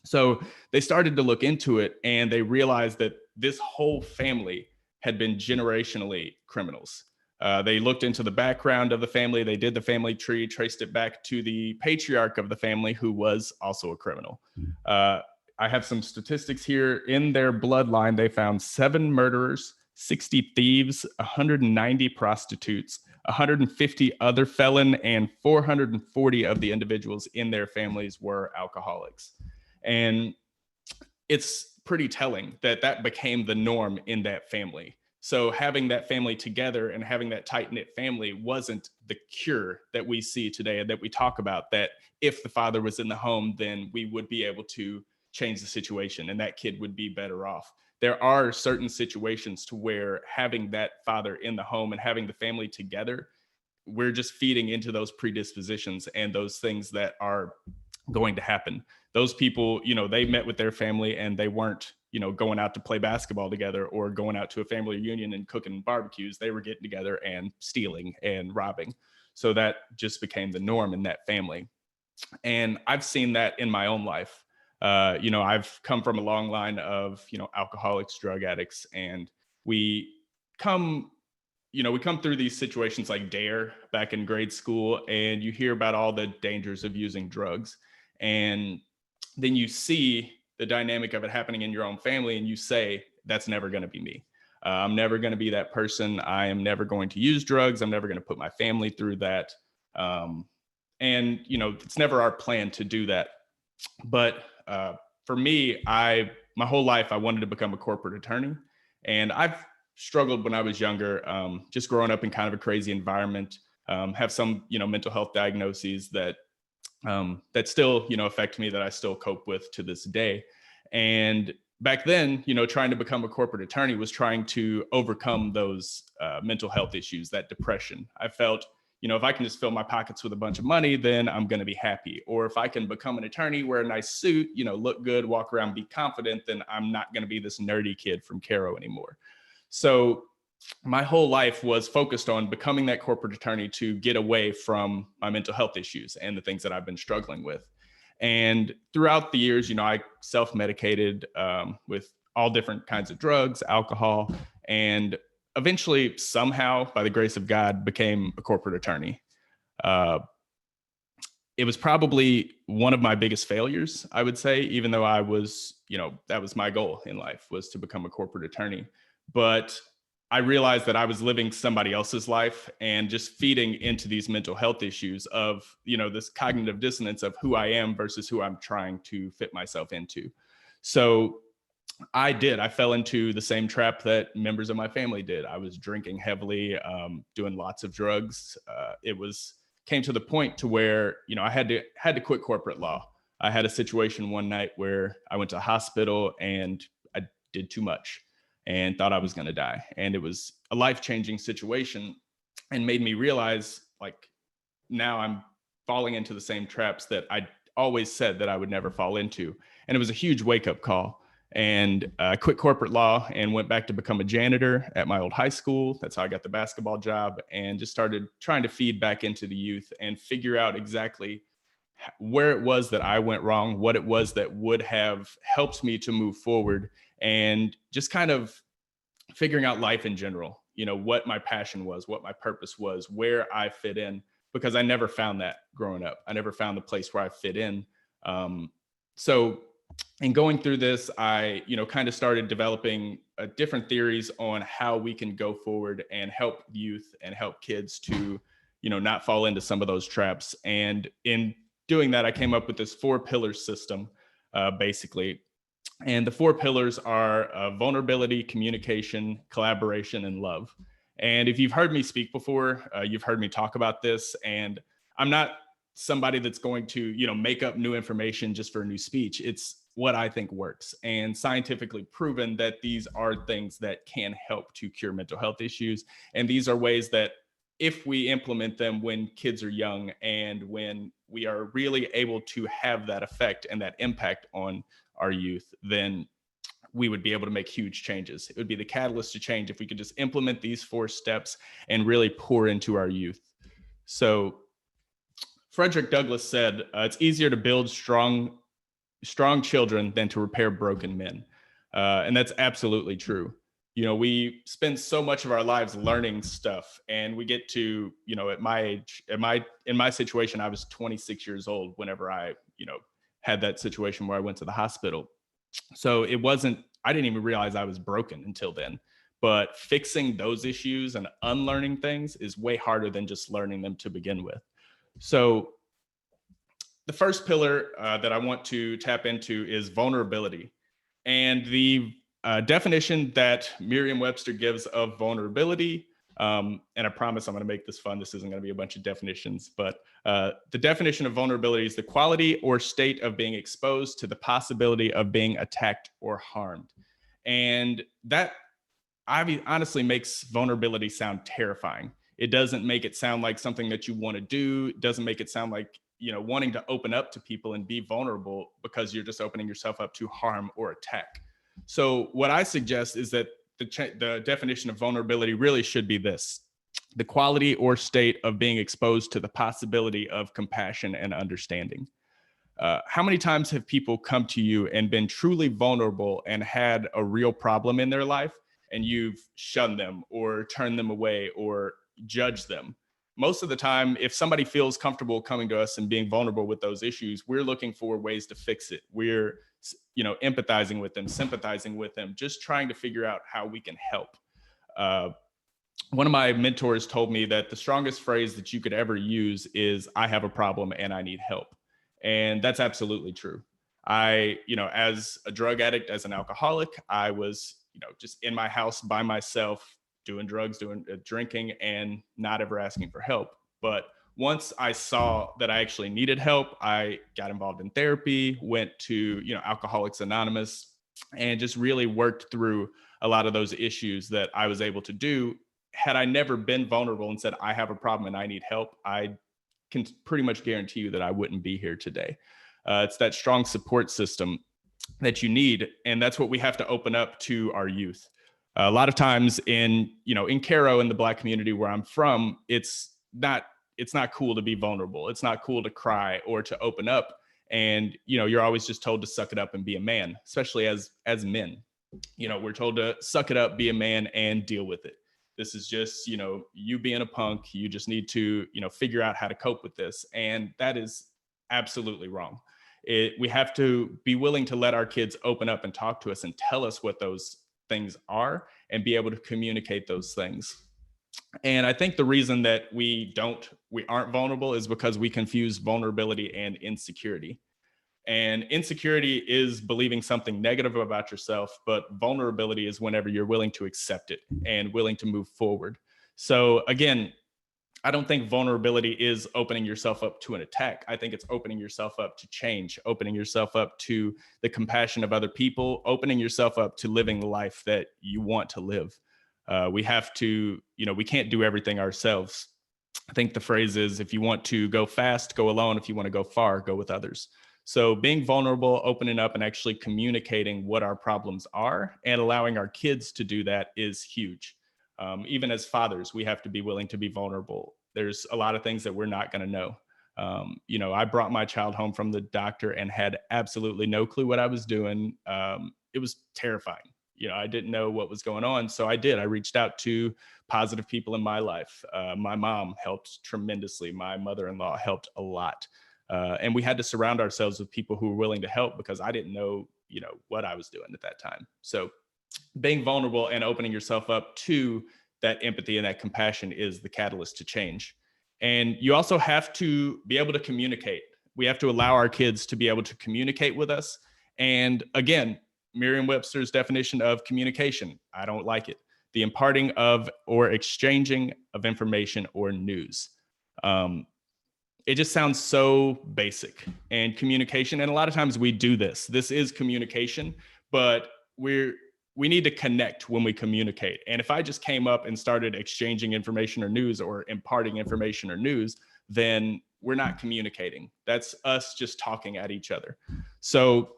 So they started to look into it and they realized that this whole family had been generationally criminals. They looked into the background of the family. They did the family tree, traced it back to the patriarch of the family, who was also a criminal. I have some statistics here. In their bloodline, they found 7 murderers, 60 thieves, 190 prostitutes, 150 other felon, and 440 of the individuals in their families were alcoholics. And it's pretty telling that became the norm in that family. So having that family together and having that tight-knit family wasn't the cure that we see today and that we talk about, that if the father was in the home, then we would be able to change the situation and that kid would be better off. There are certain situations to where having that father in the home and having the family together, we're just feeding into those predispositions and those things that are going to happen. Those people, they met with their family and they weren't, going out to play basketball together or going out to a family reunion and cooking barbecues. They were getting together and stealing and robbing. So that just became the norm in that family. And I've seen that in my own life. I've come from a long line of, alcoholics, drug addicts, and we come through these situations like DARE back in grade school, and you hear about all the dangers of using drugs. And then you see the dynamic of it happening in your own family, and you say, that's never going to be me. I'm never going to be that person. I am never going to use drugs. I'm never going to put my family through that. And, it's never our plan to do that. But for me, my whole life, I wanted to become a corporate attorney. And I've struggled when I was younger, just growing up in kind of a crazy environment, have some, mental health diagnoses that still, affect me, that I still cope with to this day. And back then, trying to become a corporate attorney was trying to overcome those mental health issues, that depression. I felt, if I can just fill my pockets with a bunch of money, then I'm going to be happy. Or if I can become an attorney, wear a nice suit, look good, walk around, be confident, then I'm not going to be this nerdy kid from Cairo anymore. So my whole life was focused on becoming that corporate attorney to get away from my mental health issues and the things that I've been struggling with. And throughout the years, I self-medicated with all different kinds of drugs, alcohol, and eventually, somehow, by the grace of God, became a corporate attorney. It was probably one of my biggest failures, I would say, even though I was, that was my goal in life, was to become a corporate attorney. But I realized that I was living somebody else's life and just feeding into these mental health issues of, this cognitive dissonance of who I am versus who I'm trying to fit myself into. So I fell into the same trap that members of my family did. I was drinking heavily, doing lots of drugs. Came to the point to where, I had to quit corporate law. I had a situation one night where I went to the hospital and I did too much and thought I was going to die. And it was a life-changing situation and made me realize, like, now I'm falling into the same traps that I always said that I would never fall into. And it was a huge wake-up call. And I quit corporate law and went back to become a janitor at my old high school. That's how I got the basketball job, and just started trying to feed back into the youth and figure out exactly where it was that I went wrong, what it was that would have helped me to move forward, and just kind of figuring out life in general, what my passion was, what my purpose was, where I fit in, because I never found that growing up. I never found the place where I fit in. So in going through this, I, kind of started developing different theories on how we can go forward and help youth and help kids to, not fall into some of those traps. And in doing that, I came up with this 4-pillar system, basically. And the 4 pillars are vulnerability, communication, collaboration, and love. And if you've heard me speak before, you've heard me talk about this. And I'm not somebody that's going to, make up new information just for a new speech. It's what I think works, and scientifically proven that these are things that can help to cure mental health issues. And these are ways that if we implement them when kids are young and when we are really able to have that effect and that impact on our youth, then we would be able to make huge changes. It would be the catalyst to change if we could just implement these 4 steps and really pour into our youth. So Frederick Douglass said, it's easier to build strong children than to repair broken men. And that's absolutely true. We spend so much of our lives learning stuff, and we get to, at my age, in my situation, I was 26 years old whenever I, had that situation where I went to the hospital. So I didn't even realize I was broken until then. But fixing those issues and unlearning things is way harder than just learning them to begin with. So the first pillar that I want to tap into is vulnerability. And the definition that Merriam-Webster gives of vulnerability, and I promise I'm going to make this fun. This isn't going to be a bunch of definitions, but the definition of vulnerability is the quality or state of being exposed to the possibility of being attacked or harmed. And that honestly makes vulnerability sound terrifying. It doesn't make it sound like something that you want to do. It doesn't make it sound like, wanting to open up to people and be vulnerable, because you're just opening yourself up to harm or attack. So what I suggest is that the definition of vulnerability really should be this: the quality or state of being exposed to the possibility of compassion and understanding. How many times have people come to you and been truly vulnerable and had a real problem in their life, and you've shunned them or turned them away or judged them? Most of the time, if somebody feels comfortable coming to us and being vulnerable with those issues, we're looking for ways to fix it. We're, empathizing with them, sympathizing with them, just trying to figure out how we can help. One of my mentors told me that the strongest phrase that you could ever use is, "I have a problem and I need help." And that's absolutely true. As a drug addict, as an alcoholic, I was, just in my house by myself, doing drugs, drinking, and not ever asking for help. But once I saw that I actually needed help, I got involved in therapy, went to, Alcoholics Anonymous, and just really worked through a lot of those issues that I was able to do. Had I never been vulnerable and said, "I have a problem and I need help," I can pretty much guarantee you that I wouldn't be here today. It's that strong support system that you need. And that's what we have to open up to our youth. A lot of times in Cairo, in the Black community where I'm from, it's not cool to be vulnerable. It's not cool to cry or to open up. And, you're always just told to suck it up and be a man, especially as men. We're told to suck it up, be a man, and deal with it. This is just, you being a punk. You just need to, figure out how to cope with this. And that is absolutely wrong. We have to be willing to let our kids open up and talk to us and tell us what those things are and be able to communicate those things. And I think the reason that we aren't vulnerable is because we confuse vulnerability and insecurity. And insecurity is believing something negative about yourself, but vulnerability is whenever you're willing to accept it and willing to move forward. So again, I don't think vulnerability is opening yourself up to an attack. I think it's opening yourself up to change, opening yourself up to the compassion of other people, opening yourself up to living the life that you want to live. We have to, we can't do everything ourselves. I think the phrase is, if you want to go fast, go alone. If you want to go far, go with others. So being vulnerable, opening up, and actually communicating what our problems are and allowing our kids to do that is huge. Even as fathers, we have to be willing to be vulnerable. There's a lot of things that we're not going to know. I brought my child home from the doctor and had absolutely no clue what I was doing. It was terrifying. I didn't know what was going on. So I reached out to positive people in my life. My mom helped tremendously. My mother-in-law helped a lot. And we had to surround ourselves with people who were willing to help, because I didn't know, what I was doing at that time. So being vulnerable and opening yourself up to that empathy and that compassion is the catalyst to change. And you also have to be able to communicate. We have to allow our kids to be able to communicate with us. And again, Merriam-Webster's definition of communication, I don't like it. The imparting of or exchanging of information or news. It just sounds so basic. And communication, and a lot of times we do this. This is communication, but we need to connect when we communicate. And if I just came up and started exchanging information or news or imparting information or news, then we're not communicating. That's us just talking at each other. So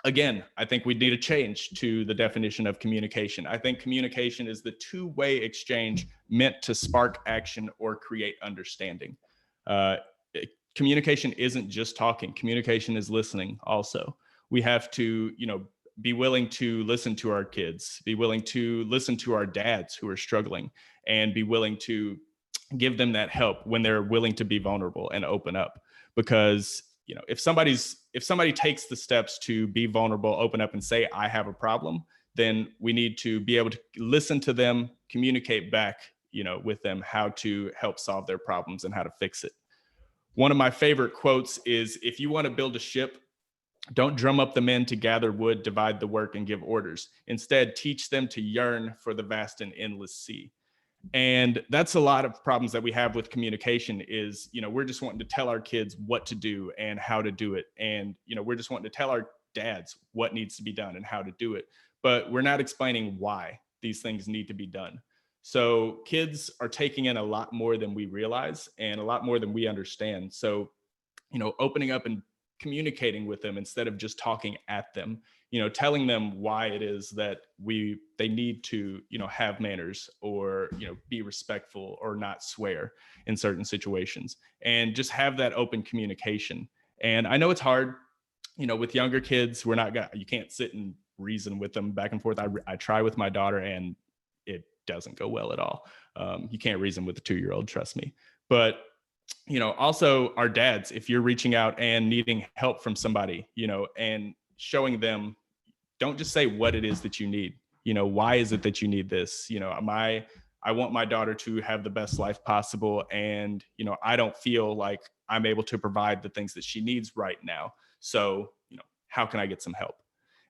again, I think we need a change to the definition of communication. I think communication is the two-way exchange meant to spark action or create understanding. Communication isn't just talking. Communication is listening also. We have to, be willing to listen to our kids, be willing to listen to our dads who are struggling, and be willing to give them that help when they're willing to be vulnerable and open up. Because, if somebody takes the steps to be vulnerable, open up and say, I have a problem, then we need to be able to listen to them, communicate back, with them how to help solve their problems and how to fix it. One of my favorite quotes is, if you want to build a ship, don't drum up the men to gather wood, divide the work, and give orders. Instead, teach them to yearn for the vast and endless sea. And that's a lot of problems that we have with communication is, we're just wanting to tell our kids what to do and how to do it. And, we're just wanting to tell our dads what needs to be done and how to do it. But we're not explaining why these things need to be done. So kids are taking in a lot more than we realize and a lot more than we understand. So, opening up and communicating with them instead of just talking at them, telling them why it is that they need to, have manners or, be respectful or not swear in certain situations, and just have that open communication. And I know it's hard, with younger kids, you can't sit and reason with them back and forth. I try with my daughter and it doesn't go well at all. You can't reason with a 2-year-old, trust me. But also our dads, if you're reaching out and needing help from somebody, and showing them, don't just say what it is that you need. Why is it that you need this? I want my daughter to have the best life possible. And, I don't feel like I'm able to provide the things that she needs right now. So, how can I get some help?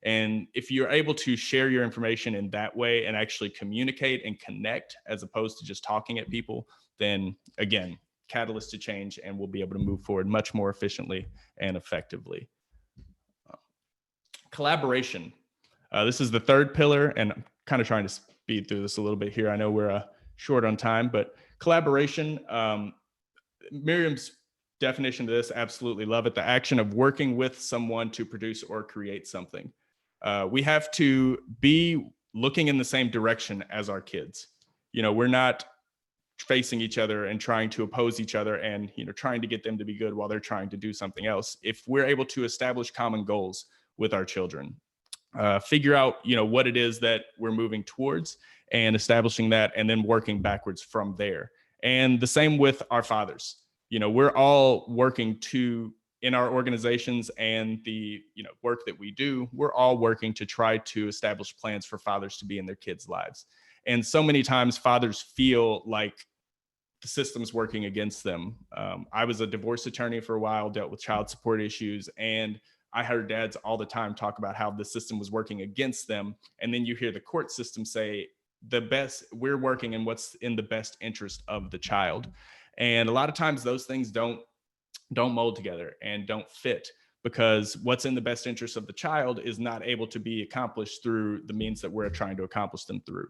And if you're able to share your information in that way and actually communicate and connect, as opposed to just talking at people, then again, catalyst to change, and we'll be able to move forward much more efficiently and effectively. Collaboration. This is the third pillar, and I'm kind of trying to speed through this a little bit here. I know we're short on time, but collaboration, Miriam's definition of this, absolutely love it. The action of working with someone to produce or create something. We have to be looking in the same direction as our kids. We're not facing each other and trying to oppose each other and, trying to get them to be good while they're trying to do something else. If we're able to establish common goals with our children, figure out, what it is that we're moving towards and establishing that, and then working backwards from there. And the same with our fathers. We're all working in our organizations and the, work that we do, we're all working to try to establish plans for fathers to be in their kids' lives. And so many times fathers feel like the system's working against them. I was a divorce attorney for a while, dealt with child support issues, and I heard dads all the time talk about how the system was working against them. And then you hear the court system say we're working in what's in the best interest of the child. And a lot of times those things don't mold together and don't fit, because what's in the best interest of the child is not able to be accomplished through the means that we're trying to accomplish them through.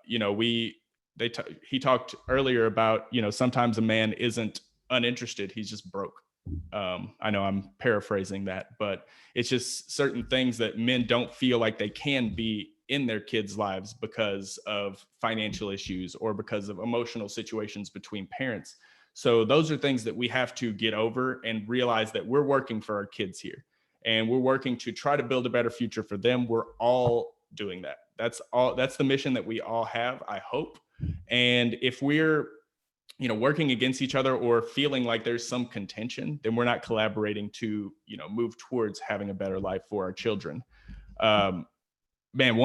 He talked earlier about, sometimes a man isn't uninterested, he's just broke. I know I'm paraphrasing that, but it's just certain things that men don't feel like they can be in their kids' lives because of financial issues or because of emotional situations between parents. So those are things that we have to get over and realize that we're working for our kids here, and we're working to try to build a better future for them. We're all doing that. That's the mission that we all have, I hope. And if we're, working against each other or feeling like there's some contention, then we're not collaborating to, move towards having a better life for our children. Man,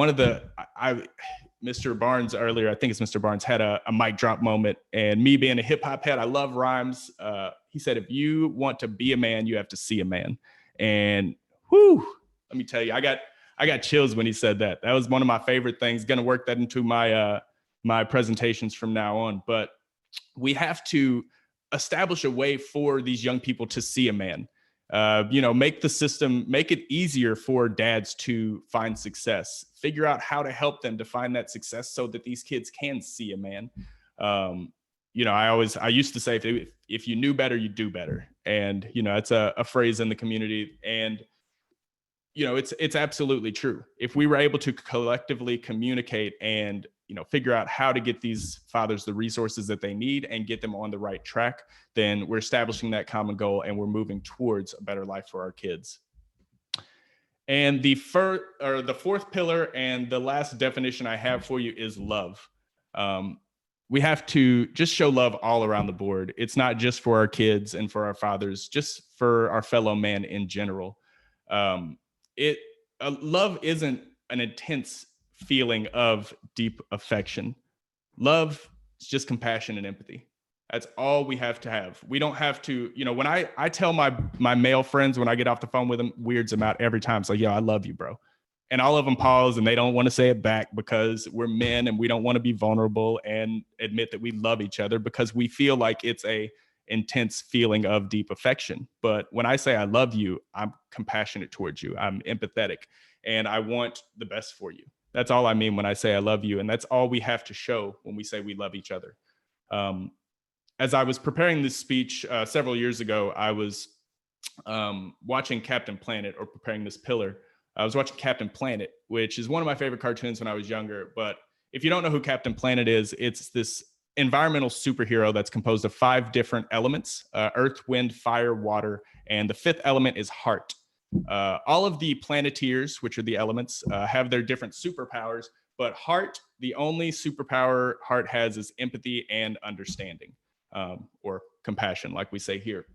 Mr. Barnes earlier, I think it's Mr. Barnes, had a mic drop moment. And me being a hip hop head, I love rhymes. He said, if you want to be a man, you have to see a man. And whew, let me tell you, I got chills when he said that. That was one of my favorite things. Going to work that into my presentations from now on. But we have to establish a way for these young people to see a man. Make the system, make it easier for dads to find success, figure out how to help them to find that success so that these kids can see a man. I used to say, if you knew better, you do better. And, it's a phrase in the community, and, it's absolutely true. If we were able to collectively communicate and, figure out how to get these fathers the resources that they need and get them on the right track, then we're establishing that common goal and we're moving towards a better life for our kids. And the fourth pillar and the last definition I have for you is love. We have to just show love all around the board. It's not just for our kids and for our fathers, just for our fellow man in general. Love isn't an intense feeling of deep affection. Love is just compassion and empathy. That's all we have to have. We don't have to, when I tell my male friends, when I get off the phone with them, weirds them out every time. It's like, yo, I love you, bro. And all of them pause and they don't want to say it back because we're men and we don't want to be vulnerable and admit that we love each other because we feel like it's a intense feeling of deep affection. But when I say I love you, I'm compassionate towards you. I'm empathetic and I want the best for you. That's all I mean when I say I love you. And that's all we have to show when we say we love each other. As I was preparing this speech several years ago, I was watching Captain Planet, or preparing this pillar. I was watching Captain Planet, which is one of my favorite cartoons when I was younger. But if you don't know who Captain Planet is, it's this environmental superhero that's composed of 5 different elements: earth, wind, fire, water, and the 5th element is heart. All of the Planeteers, which are the elements, have their different superpowers, but heart, the only superpower heart has is empathy and understanding, or compassion, like we say here.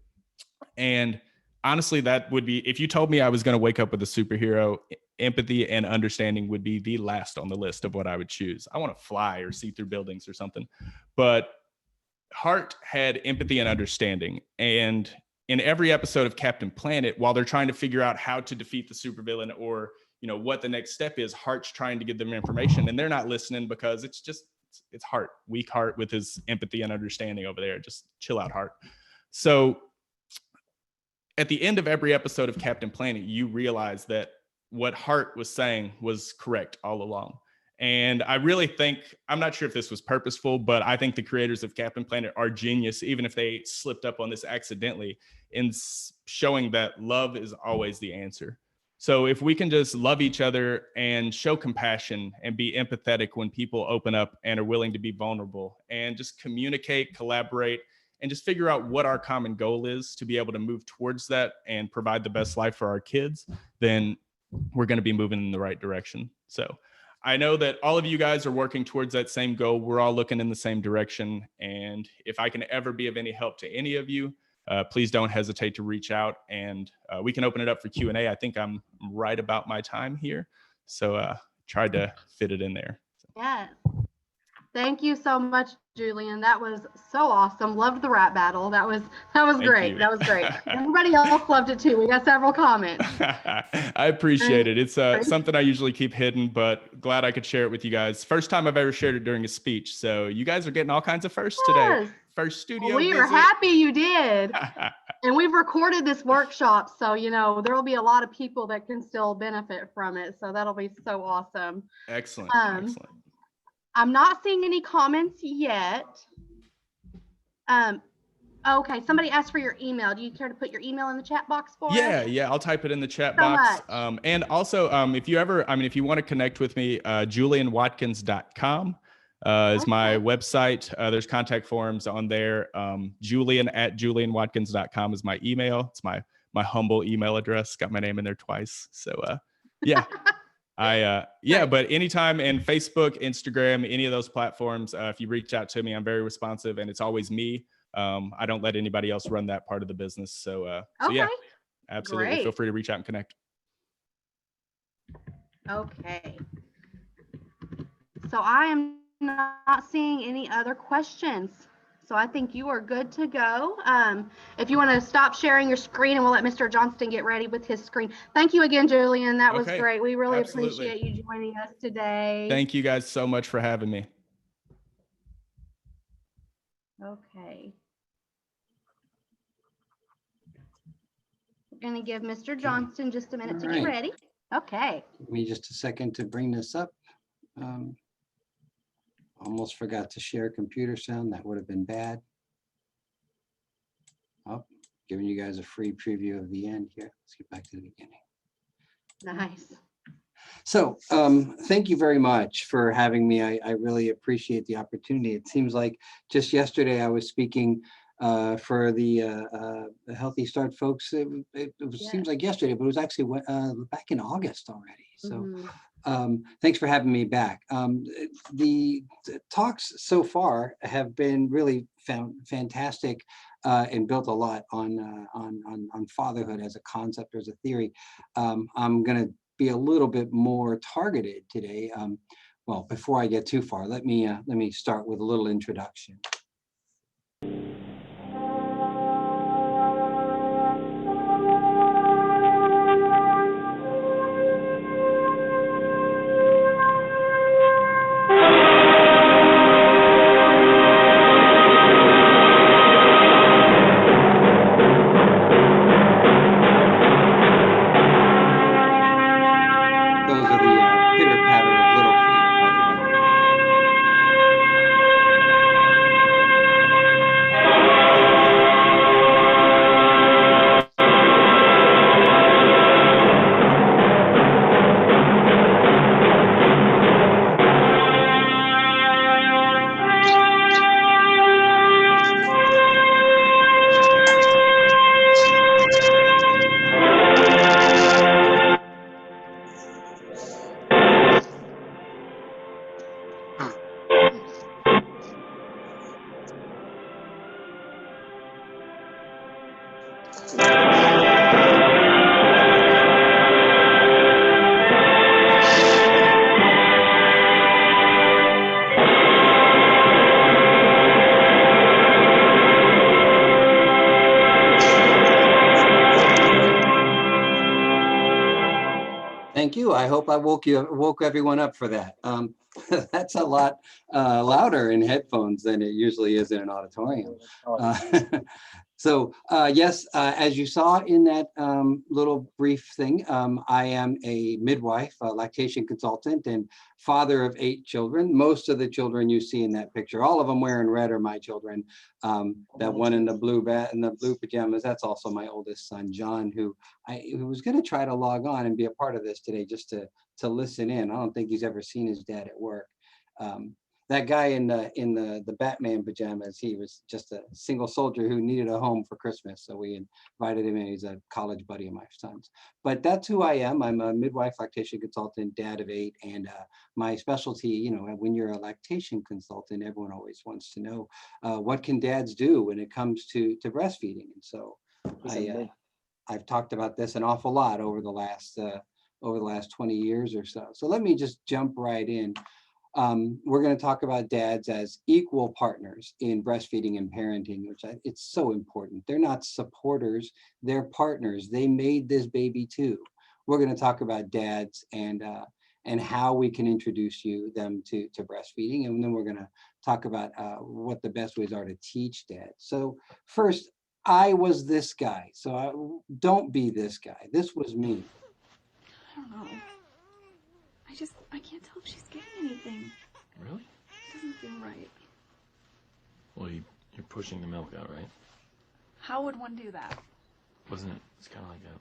And honestly, that would be, if you told me I was going to wake up with a superhero, empathy and understanding would be the last on the list of what I would choose. I want to fly or see through buildings or something, but heart had empathy and understanding. And in every episode of Captain Planet, while they're trying to figure out how to defeat the supervillain or, what the next step is, Heart's trying to give them information and they're not listening because it's Heart, weak Heart with his empathy and understanding over there. Just chill out, Heart. So at the end of every episode of Captain Planet, you realize that what Heart was saying was correct all along. And I really think, I'm not sure if this was purposeful, but I think the creators of Captain Planet are genius, even if they slipped up on this accidentally, in showing that love is always the answer. So if we can just love each other and show compassion and be empathetic when people open up and are willing to be vulnerable, and just communicate, collaborate, and just figure out what our common goal is to be able to move towards that and provide the best life for our kids, then we're going to be moving in the right direction. So I know that all of you guys are working towards that same goal. We're all looking in the same direction. And if I can ever be of any help to any of you, please don't hesitate to reach out, and we can open it up for Q&A. I think I'm right about my time here. So tried to fit it in there. Yes. Thank you so much, Julian. That was so awesome. Loved the rap battle. That was great. you. That was great. Everybody else loved it too. We got several comments. I appreciate it. It's something I usually keep hidden, but glad I could share it with you guys. First time I've ever shared it during a speech. So you guys are getting all kinds of firsts today. Yes. First studio Well, we are visit. happy you did. And we've recorded this workshop, so there will be a lot of people that can still benefit from it. So that'll be so awesome. Excellent. Excellent. I'm not seeing any comments yet. Okay, somebody asked for your email. Do you care to put your email in the chat box for us? Yeah, I'll type it in the chat box. And also, if you want to connect with me, julianwatkins.com is my website. There's contact forms on there. Julian@julianwatkins.com is my email. It's my humble email address. Got my name in there twice. So yeah. But anytime in Facebook, Instagram, any of those platforms, if you reach out to me, I'm very responsive, and it's always me. I don't let anybody else run that part of the business. So yeah, absolutely. Great. Feel free to reach out and connect. Okay. So I am not seeing any other questions. So I think you are good to go. If you want to stop sharing your screen, and we'll let Mr. Johnston get ready with his screen. Thank you again, Julian. That was great. We really appreciate you joining us today. Thank you guys so much for having me. Okay. We're going to give Mr. Johnston just a minute to get ready. Okay. Give me just a second to bring this up. Almost forgot to share computer sound. That would have been bad. Oh, giving you guys a free preview of the end here. Let's get back to the beginning. Nice. So thank you very much for having me. I really appreciate the opportunity. It seems like just yesterday I was speaking for the Healthy Start folks. It seems like yesterday, but it was actually back in August already. So thanks for having me back. The talks so far have been really fantastic and built a lot on fatherhood as a concept, as a theory. I'm going to be a little bit more targeted today. Well, before I get too far, let me start with a little introduction. Thank you. I hope I woke everyone up for that. That's a lot louder in headphones than it usually is in an auditorium. So yes, as you saw in that little brief thing, I am a midwife, a lactation consultant, and father of 8 children. Most of the children you see in that picture, all of them wearing red, are my children. That one in the blue pajamas, that's also my oldest son, John, who was going to try to log on and be a part of this today, just to listen in. I don't think he's ever seen his dad at work. That guy in the Batman pajamas, he was just a single soldier who needed a home for Christmas. So we invited him in. He's a college buddy of my son's. But that's who I am. I'm a midwife, lactation consultant, dad of 8. And my specialty, when you're a lactation consultant, everyone always wants to know what can dads do when it comes to breastfeeding. And so I've talked about this an awful lot over the last 20 years or so. So let me just jump right in. We're going to talk about dads as equal partners in breastfeeding and parenting, which it's so important. They're not supporters, they're partners. They made this baby too. We're going to talk about dads and how we can introduce them to breastfeeding. And then we're going to talk about what the best ways are to teach dads. So first, I was this guy. So don't be this guy. This was me. I don't know. I can't tell if she's getting anything. Really? It doesn't feel right. Well, you're pushing the milk out, right? How would one do that? Wasn't it? It's kind of like that.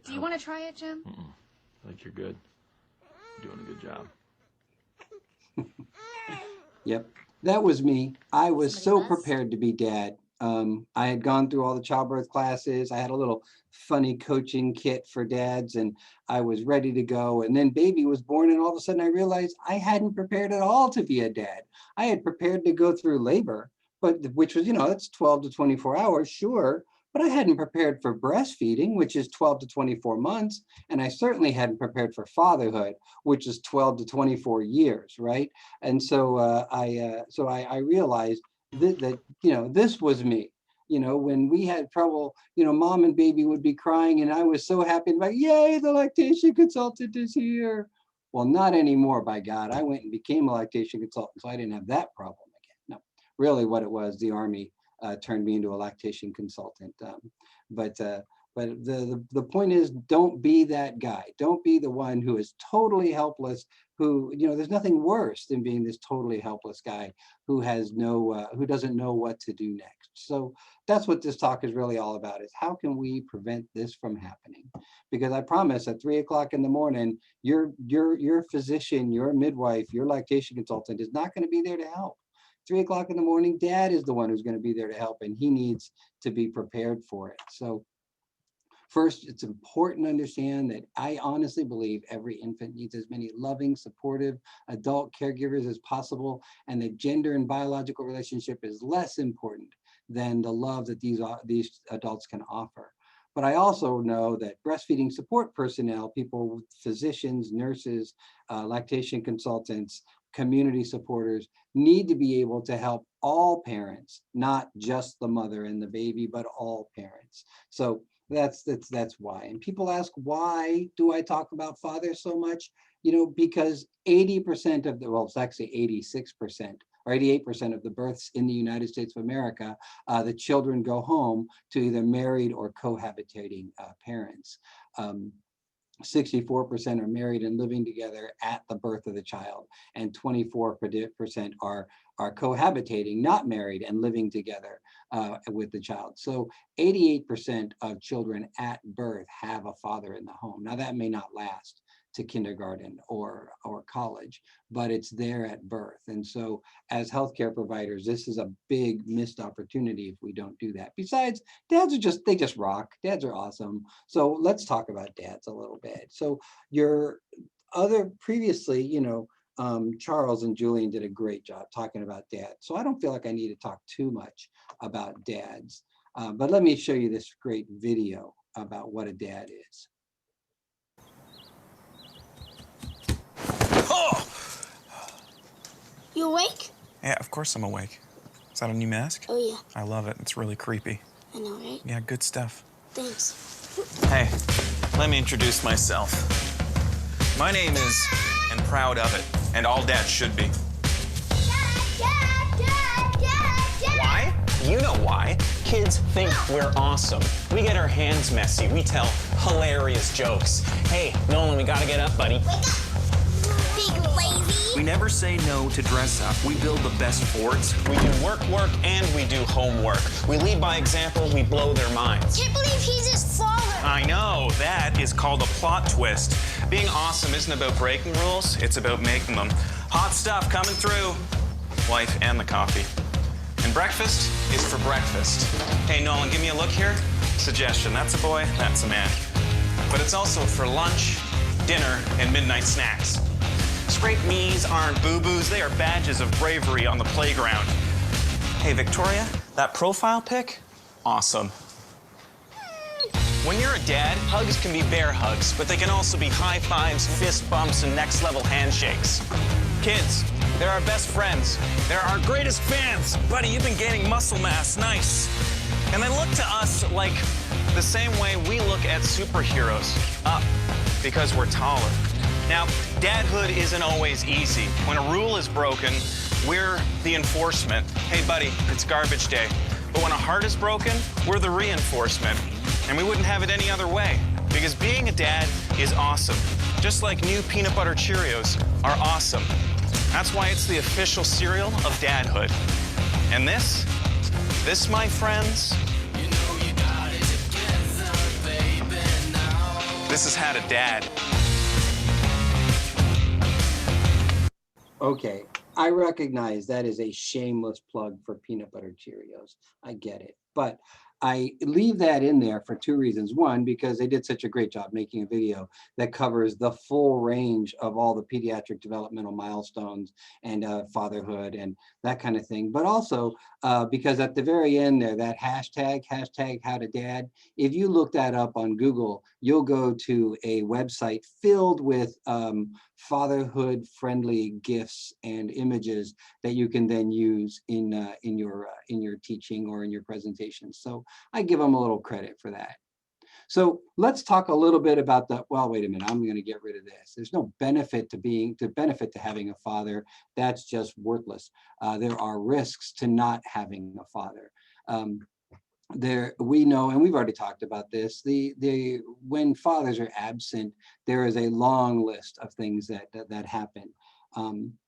Do you want to try it, Jim? I think you're good. You're doing a good job. Yep, that was me. I was so prepared to be dad. I had gone through all the childbirth classes. I had a little funny coaching kit for dads, and I was ready to go. And then baby was born, and all of a sudden I realized I hadn't prepared at all to be a dad. I had prepared to go through labor, which was, it's 12 to 24 hours, sure. But I hadn't prepared for breastfeeding, which is 12 to 24 months. And I certainly hadn't prepared for fatherhood, which is 12 to 24 years, right? And so I realized that this was me. When we had trouble, mom and baby would be crying, and I was so happy, like, yay, the lactation consultant is here. Well, not anymore, by God. I went and became a lactation consultant, so I didn't have that problem again. No, really what it was, the Army turned me into a lactation consultant. But the point is, don't be that guy. Don't be the one who is totally helpless, who, there's nothing worse than being this totally helpless guy who has who doesn't know what to do next. So that's what this talk is really all about, is how can we prevent this from happening? Because I promise at 3 o'clock in the morning, your physician, your midwife, your lactation consultant is not going to be there to help. 3 o'clock in the morning, dad is the one who's going to be there to help, and he needs to be prepared for it. So first, it's important to understand that I honestly believe every infant needs as many loving, supportive adult caregivers as possible, and that gender and biological relationship is less important than the love that these adults can offer. But I also know that breastfeeding support personnel, people, physicians, nurses, lactation consultants, community supporters, need to be able to help all parents, not just the mother and the baby, but all parents. So that's why. And people ask, why do I talk about fathers so much? Because 80% of well, it's actually 86% or 88% of the births in the United States of America, the children go home to either married or cohabitating parents. 64% are married and living together at the birth of the child, and 24% are cohabitating, not married and living together with the child. So 88% of children at birth have a father in the home. Now that may not last to kindergarten or college, but it's there at birth. And so as healthcare providers, this is a big missed opportunity if we don't do that. Besides, dads they just rock. Dads are awesome. So let's talk about dads a little bit. So previously, Charles and Julian did a great job talking about dads. So I don't feel like I need to talk too much about dads, but let me show you this great video about what a dad is. You awake? Yeah, of course I'm awake. Is that a new mask? Oh, yeah. I love it. It's really creepy. I know, right? Yeah, good stuff. Thanks. Hey, let me introduce myself. My name is, and proud of it, and all dads should be. Why? You know why. Kids think we're awesome. We get our hands messy. We tell hilarious jokes. Hey, Nolan, we gotta get up, buddy. Wake up, big lazy. We never say no to dress up. We build the best forts. We do work, and we do homework. We lead by example, we blow their minds. Can't believe he's his father. I know, that is called a plot twist. Being awesome isn't about breaking rules, it's about making them. Hot stuff coming through. Wife and the coffee. And breakfast is for breakfast. Hey, Nolan, give me a look here. Suggestion, that's a boy, that's a man. But it's also for lunch, dinner, and midnight snacks. Scraped knees aren't boo-boos, they are badges of bravery on the playground. Hey, Victoria, that profile pic? Awesome. When you're a dad, hugs can be bear hugs, but they can also be high fives, fist bumps, and next level handshakes. Kids, they're our best friends. They're our greatest fans. Buddy, you've been gaining muscle mass, nice. And they look to us like the same way we look at superheroes, up, because we're taller. Now, dadhood isn't always easy. When a rule is broken, we're the enforcement. Hey buddy, it's garbage day. But when a heart is broken, we're the reinforcement. And we wouldn't have it any other way, because being a dad is awesome. Just like new peanut butter Cheerios are awesome. That's why it's the official cereal of dadhood. And this, my friends, this has had a dad. Okay, I recognize that is a shameless plug for peanut butter Cheerios. I get it, but I leave that in there for two reasons. One, because they did such a great job making a video that covers the full range of all the pediatric developmental milestones and fatherhood and that kind of thing. But also because at the very end there, that hashtag how to dad, if you look that up on Google, you'll go to a website filled with fatherhood friendly gifs and images that you can then use in your teaching or in your presentation. So I give them a little credit for that. So let's talk a little bit about the, well, wait a minute, I'm going to get rid of this. There's no benefit to having a father. That's just worthless. There are risks to not having a father. We know, and we've already talked about this, when fathers are absent, there is a long list of things that happen.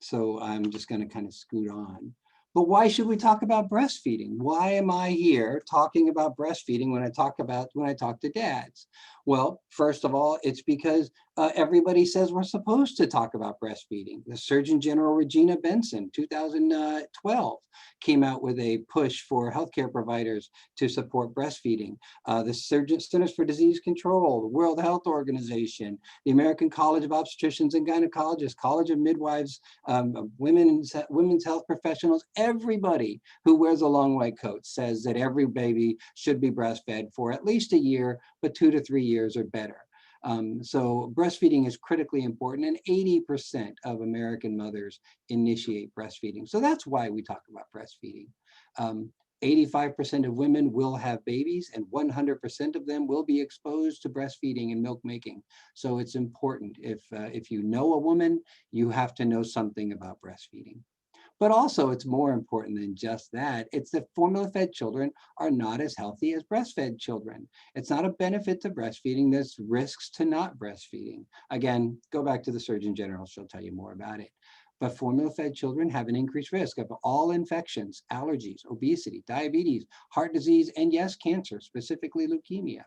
So I'm just going to kind of scoot on. But why should we talk about breastfeeding? Why am I here talking about breastfeeding when I talk to dads? Well, first of all, it's because everybody says we're supposed to talk about breastfeeding. The Surgeon General Regina Benson, 2012, came out with a push for healthcare providers to support breastfeeding. The Centers for Disease Control, the World Health Organization, the American College of Obstetricians and Gynecologists, College of Midwives, women's health professionals, everybody who wears a long white coat says that every baby should be breastfed for at least a year, but 2 to 3 years or better. So breastfeeding is critically important, and 80% of American mothers initiate breastfeeding. So that's why we talk about breastfeeding. 85% of women will have babies, and 100% of them will be exposed to breastfeeding and milk making. So it's important. If you know a woman, you have to know something about breastfeeding. But also, it's more important than just that. It's that formula-fed children are not as healthy as breastfed children. It's not a benefit to breastfeeding. There's risks to not breastfeeding. Again, go back to the Surgeon General. She'll tell you more about it. But formula-fed children have an increased risk of all infections, allergies, obesity, diabetes, heart disease, and yes, cancer, specifically leukemia.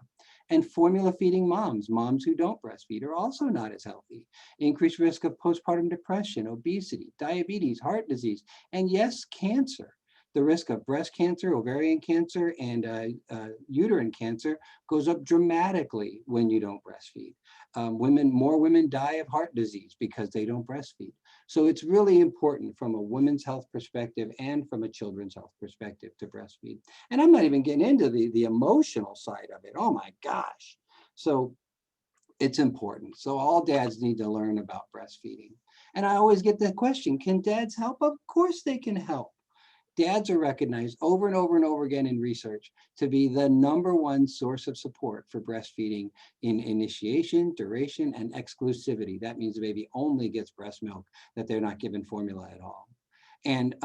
And formula-feeding moms who don't breastfeed, are also not as healthy. Increased risk of postpartum depression, obesity, diabetes, heart disease, and yes, cancer. The risk of breast cancer, ovarian cancer, and uterine cancer goes up dramatically when you don't breastfeed. More women die of heart disease because they don't breastfeed. So it's really important from a women's health perspective and from a children's health perspective to breastfeed. And I'm not even getting into the emotional side of it. Oh my gosh. So it's important. So all dads need to learn about breastfeeding. And I always get the question, can dads help? Of course they can help. Dads are recognized over and over and over again in research to be the #1 source of support for breastfeeding in initiation, duration, and exclusivity. That means the baby only gets breast milk, that they're not given formula at all. And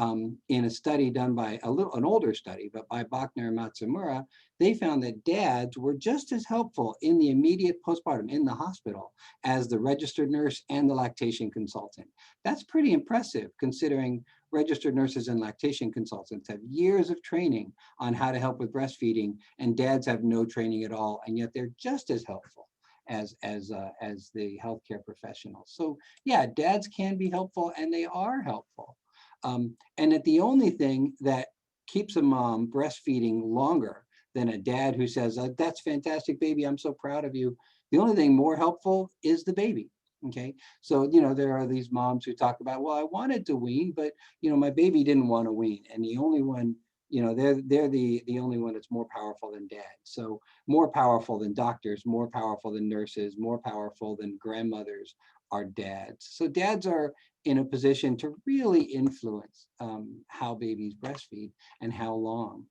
in a study done by an older study, but by Bachner and Matsumura, they found that dads were just as helpful in the immediate postpartum in the hospital as the registered nurse and the lactation consultant. That's pretty impressive, considering registered nurses and lactation consultants have years of training on how to help with breastfeeding, and dads have no training at all, and yet they're just as helpful as the healthcare professionals. So yeah, dads can be helpful, and they are helpful. And that the only thing that keeps a mom breastfeeding longer than a dad who says, that's fantastic, baby, I'm so proud of you. The only thing more helpful is the baby. Okay, so, there are these moms who talk about, well, I wanted to wean, but, my baby didn't want to wean. And the only one You know, they're the only one that's more powerful than dad. So more powerful than doctors, more powerful than nurses, more powerful than grandmothers are dads. So dads are in a position to really influence how babies breastfeed and how long.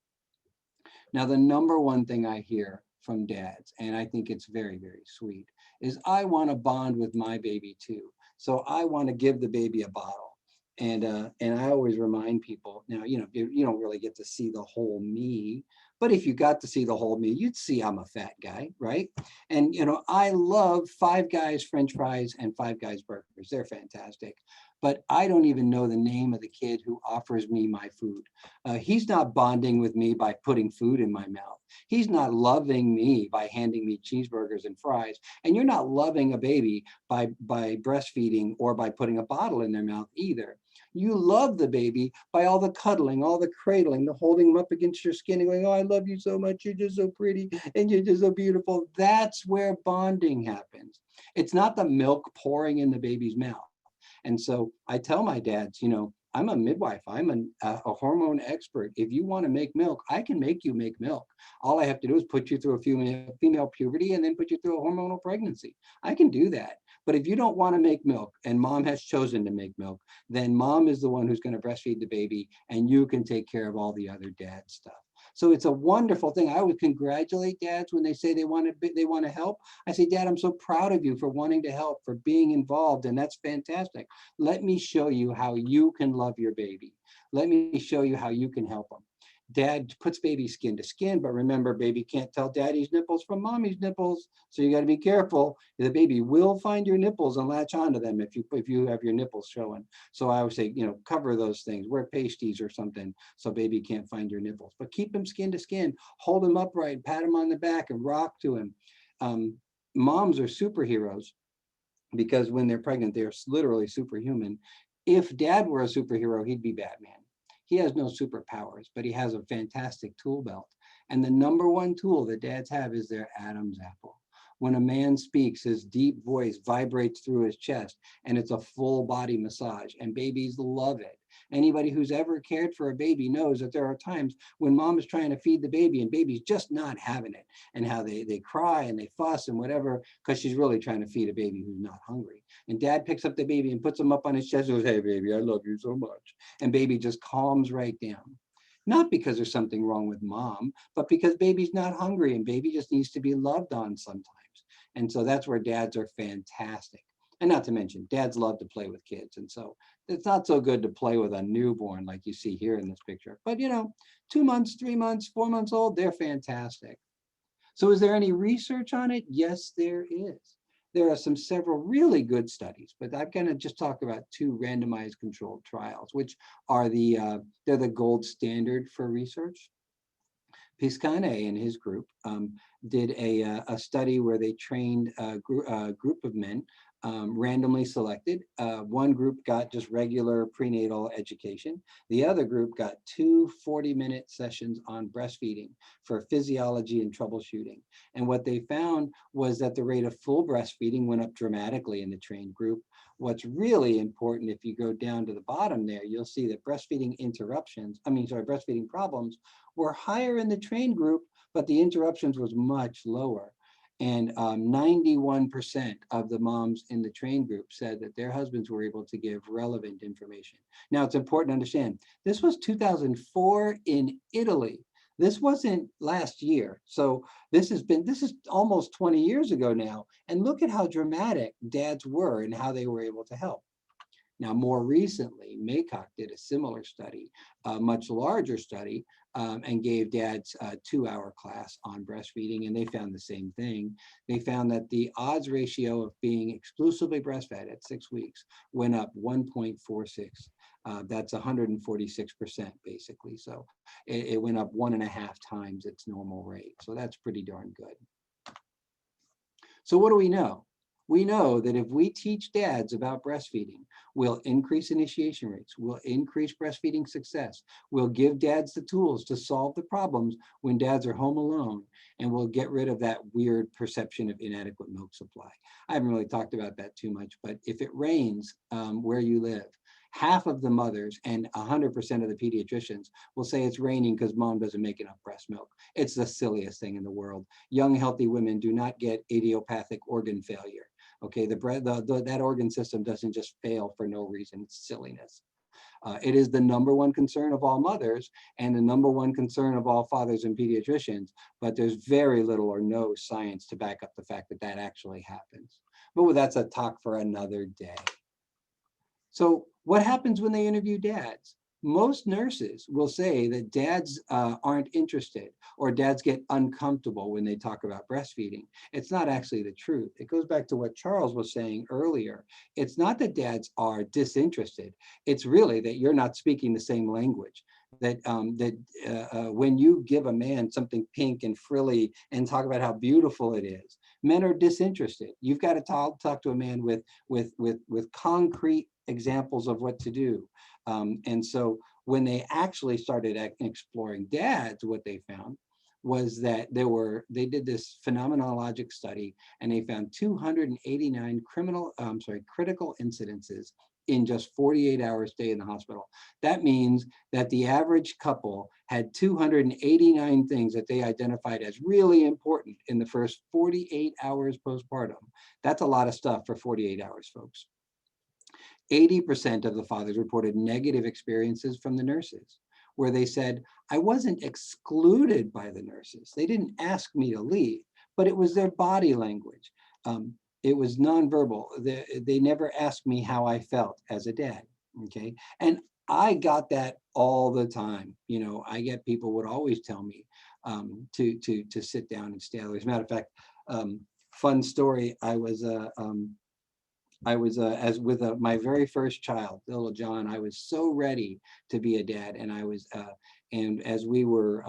Now, the number one thing I hear from dads, and I think it's very, very sweet, is I want to bond with my baby too. So I want to give the baby a bottle. And I always remind people, now, you know, you don't really get to see the whole me, but if you got to see the whole me, you'd see I'm a fat guy, right? And, you know, I love Five Guys French fries and Five Guys burgers. They're fantastic. But I don't even know the name of the kid who offers me my food. He's not bonding with me by putting food in my mouth. He's not loving me by handing me cheeseburgers and fries. And you're not loving a baby by breastfeeding or by putting a bottle in their mouth either. You love the baby by all the cuddling, all the cradling, the holding them up against your skin and going, oh, I love you so much. You're just so pretty and you're just so beautiful. That's where bonding happens. It's not the milk pouring in the baby's mouth. And so I tell my dads, you know, I'm a midwife. I'm a hormone expert. If you want to make milk, I can make you make milk. All I have to do is put you through a female puberty and then put you through a hormonal pregnancy. I can do that. But if you don't want to make milk and mom has chosen to make milk, then mom is the one who's going to breastfeed the baby and you can take care of all the other dad stuff. So it's a wonderful thing. I would congratulate dads when they say they want to help. I say, Dad, I'm so proud of you for wanting to help, for being involved, and that's fantastic. Let me show you how you can love your baby. Let me show you how you can help them. Dad puts baby skin to skin, but remember, baby can't tell daddy's nipples from mommy's nipples. So you got to be careful. The baby will find your nipples and latch onto them if you have your nipples showing. So I would say, you know, cover those things, wear pasties or something so baby can't find your nipples. But keep him skin to skin, hold him upright, pat him on the back and rock to him. Moms are superheroes because when they're pregnant, they're literally superhuman. If dad were a superhero, he'd be Batman. He has no superpowers, but he has a fantastic tool belt. And the number one tool that dads have is their Adam's apple. When a man speaks, his deep voice vibrates through his chest and it's a full body massage and babies love it. Anybody who's ever cared for a baby knows that there are times when mom is trying to feed the baby and baby's just not having it, and how they cry and they fuss and whatever, because she's really trying to feed a baby who's not hungry. And dad picks up the baby and puts him up on his chest and goes, hey baby, I love you so much. And baby just calms right down. Not because there's something wrong with mom, but because baby's not hungry and baby just needs to be loved on sometimes. And so that's where dads are fantastic. And not to mention, dads love to play with kids. And so it's not so good to play with a newborn like you see here in this picture. But, you know, 2 months, 3 months, 4 months old, they're fantastic. So is there any research on it? Yes, there is. There are several really good studies, but I'm going to just talk about 2 randomized controlled trials, which are they're the gold standard for research. Piscane and his group did a study where they trained a group of men, randomly selected. One group got just regular prenatal education. The other group got 2 40-minute sessions on breastfeeding for physiology and troubleshooting. And what they found was that the rate of full breastfeeding went up dramatically in the trained group. What's really important, if you go down to the bottom there, you'll see that breastfeeding problems were higher in the trained group, but the interruptions was much lower. And 91% of the moms in the trained group said that their husbands were able to give relevant information. Now, it's important to understand, this was 2004 in Italy. This wasn't last year. So this is almost 20 years ago now. And look at how dramatic dads were and how they were able to help. Now, more recently, Maycock did a similar study, a much larger study, and gave dads a 2-hour class on breastfeeding, and they found the same thing. They found that the odds ratio of being exclusively breastfed at 6 weeks went up 1.46. That's 146% basically. So it went up 1.5 times its normal rate. So that's pretty darn good. So what do we know? We know that if we teach dads about breastfeeding, we'll increase initiation rates, we'll increase breastfeeding success, we'll give dads the tools to solve the problems when dads are home alone, and we'll get rid of that weird perception of inadequate milk supply. I haven't really talked about that too much, but if it rains where you live, half of the mothers and 100% of the pediatricians will say it's raining because mom doesn't make enough breast milk. It's the silliest thing in the world. Young, healthy women do not get idiopathic organ failure. Okay, that organ system doesn't just fail for no reason. It's silliness. It is the #1 concern of all mothers and the #1 concern of all fathers and pediatricians, but there's very little or no science to back up the fact that that actually happens. But that's a talk for another day. So what happens when they interview dads? Most nurses will say that dads aren't interested or dads get uncomfortable when they talk about breastfeeding. It's not actually the truth. It goes back to what Charles was saying earlier. It's not that dads are disinterested. It's really that you're not speaking the same language. That when you give a man something pink and frilly and talk about how beautiful it is, men are disinterested. You've got to talk to a man with concrete examples of what to do. And so when they actually started exploring dads, what they found was that they did this phenomenologic study and they found 289 critical incidences in just 48 hours stay in the hospital. That means that the average couple had 289 things that they identified as really important in the first 48 hours postpartum. That's a lot of stuff for 48 hours, folks. 80% of the fathers reported negative experiences from the nurses, where they said, I wasn't excluded by the nurses. They didn't ask me to leave, but it was their body language. It was nonverbal. They never asked me how I felt as a dad, okay? And I got that all the time. You know, I get people would always tell me to sit down and stay. As a matter of fact, fun story, I was with my very first child, little John. I was so ready to be a dad, and and as we were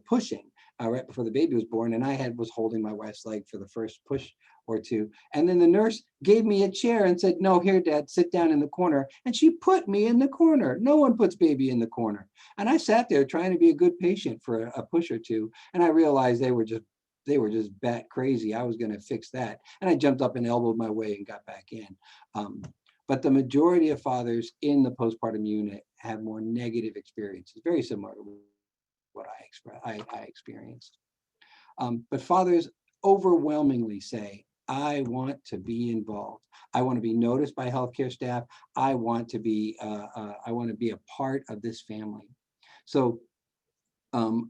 pushing right before the baby was born, and I was holding my wife's leg for the first push or two, and then the nurse gave me a chair and said, "No, here, Dad, sit down in the corner." And she put me in the corner. No one puts baby in the corner. And I sat there trying to be a good patient for a push or two, and I realized they were just bat crazy. I was going to fix that. And I jumped up and elbowed my way and got back in. But the majority of fathers in the postpartum unit have more negative experiences, very similar to what I experienced. But fathers overwhelmingly say, I want to be involved. I want to be noticed by healthcare staff. I want to be a part of this family. So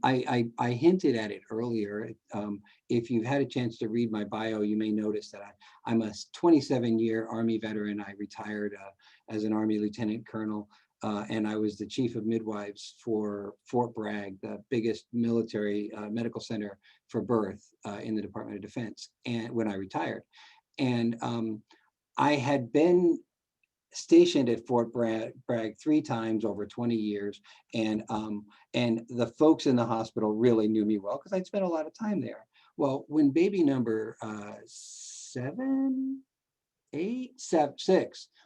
I hinted at it earlier. If you've had a chance to read my bio, you may notice that I'm a 27-year Army veteran. I retired as an Army Lieutenant Colonel, and I was the chief of midwives for Fort Bragg, the biggest military medical center for birth in the Department of Defense, and when I retired. And I had been stationed at Fort Bragg 3 times over 20 years. And the folks in the hospital really knew me well because I'd spent a lot of time there. Well, when baby number 6,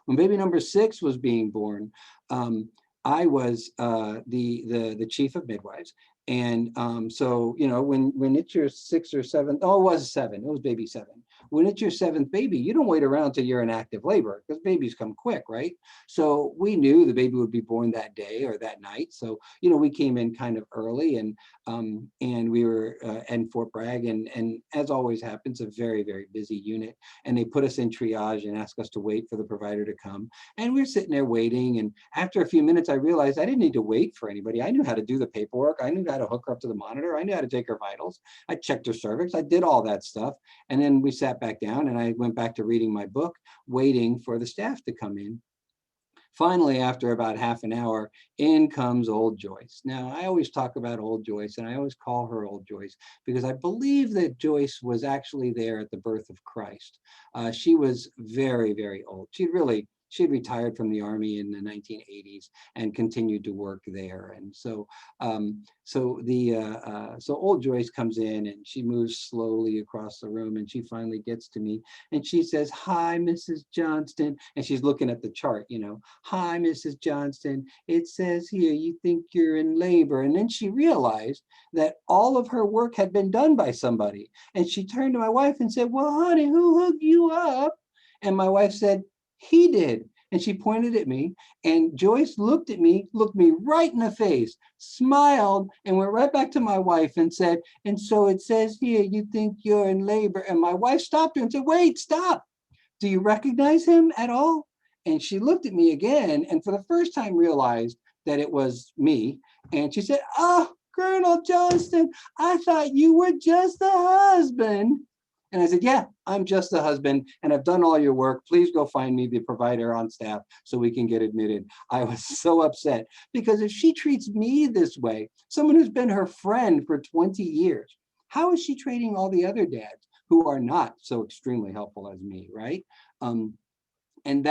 when baby number 6 was being born, I was the chief of midwives. And so, you know, when it's your 6th or 7th, oh, it was 7, it was baby 7. When it's your 7th baby, you don't wait around till you're in active labor because babies come quick, right? So we knew the baby would be born that day or that night. So, you know, we came in kind of early and we were in Fort Bragg and as always happens, a very, very busy unit. And they put us in triage and asked us to wait for the provider to come. And we were sitting there waiting. And after a few minutes, I realized I didn't need to wait for anybody. I knew how to do the paperwork. I knew how to hook her up to the monitor. I knew how to take her vitals. I checked her cervix. I did all that stuff. And then we sat back down and I went back to reading my book, waiting for the staff to come in. Finally, after about half an hour, in comes old Joyce. Now, I always talk about old Joyce and I always call her old Joyce because I believe that Joyce was actually there at the birth of Christ. She was very, very old. She had retired from the Army in the 1980s and continued to work there. And so, so old Joyce comes in and she moves slowly across the room and she finally gets to me and she says, "Hi, Mrs. Johnston." And she's looking at the chart, you know, "Hi, Mrs. Johnston. It says here, you think you're in labor." And then she realized that all of her work had been done by somebody. And she turned to my wife and said, "Well, honey, who hooked you up?" And my wife said, "He did." And she pointed at me, and Joyce looked at me, looked me right in the face, smiled, and went right back to my wife and said, and so it says here, you think you're in labor. And my wife stopped her and said, wait, stop. Do you recognize him at all? And she looked at me again, and for the first time realized that it was me. And she said, oh, Colonel Johnston, I thought you were just the husband. And I said, yeah, I'm just the husband, and I've done all your work. Please go find me the provider on staff so we can get admitted. I was so upset because if she treats me this way, someone who's been her friend for 20 years, how is she treating all the other dads who are not so extremely helpful as me, right? And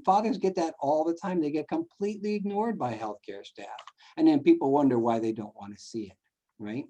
fathers get that all the time. They get completely ignored by healthcare staff. And then people wonder why they don't want to see it, right?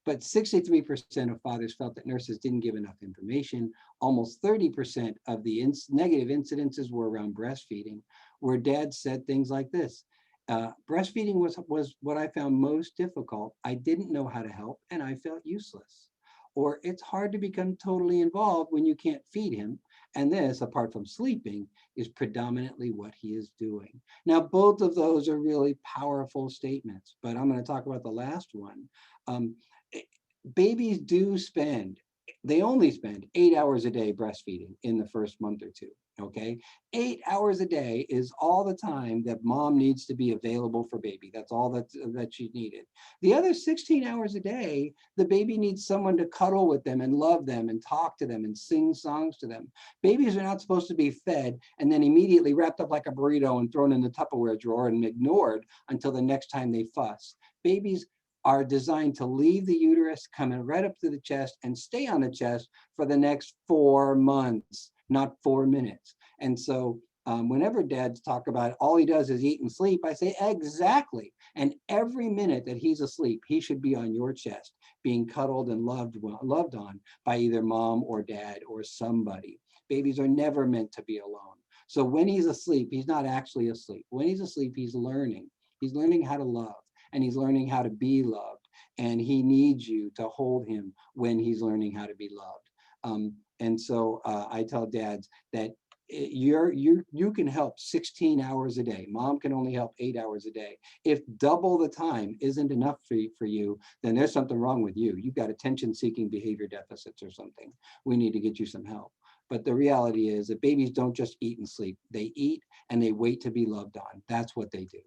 But 63% of fathers felt that nurses didn't give enough information. Almost 30% of the negative incidences were around breastfeeding, where dads said things like this. Breastfeeding was what I found most difficult. I didn't know how to help, and I felt useless. Or it's hard to become totally involved when you can't feed him. And this, apart from sleeping, is predominantly what he is doing. Now, both of those are really powerful statements, but I'm going to talk about the last one. Babies they only spend 8 hours a day breastfeeding in the first month or two, okay? 8 hours a day is all the time that mom needs to be available for baby. That's all that she needed. The other 16 hours a day, the baby needs someone to cuddle with them and love them and talk to them and sing songs to them. Babies are not supposed to be fed and then immediately wrapped up like a burrito and thrown in the Tupperware drawer and ignored until the next time they fuss. Babies are designed to leave the uterus, come in right up to the chest and stay on the chest for the next 4 months, not 4 minutes. And so whenever dads talk about all he does is eat and sleep, I say exactly. And every minute that he's asleep, he should be on your chest, being cuddled and loved on by either mom or dad or somebody. Babies are never meant to be alone. So when he's asleep, he's not actually asleep. When he's asleep, he's learning. He's learning how to love. And he's learning how to be loved. And he needs you to hold him when he's learning how to be loved. And so I tell dads that you can help 16 hours a day. Mom can only help 8 hours a day. If double the time isn't enough for you, then there's something wrong with you. You've got attention-seeking behavior deficits or something. We need to get you some help. But the reality is that babies don't just eat and sleep. They eat and they wait to be loved on. That's what they do.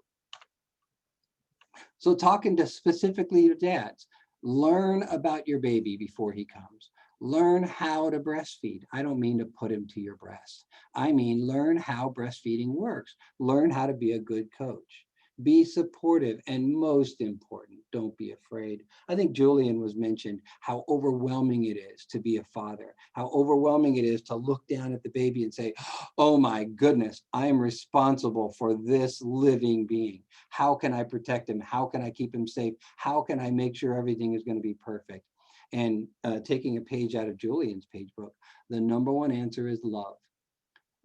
So talking to specifically to dads, learn about your baby before he comes. Learn how to breastfeed. I don't mean to put him to your breast. I mean, learn how breastfeeding works. Learn how to be a good coach. Be supportive, and most important, don't be afraid. I think Julian was mentioned how overwhelming it is to be a father, how overwhelming it is to look down at the baby and say, oh my goodness, I am responsible for this living being. How can I protect him? How can I keep him safe? How can I make sure everything is going to be perfect? And taking a page out of Julian's page book, the number one answer is love.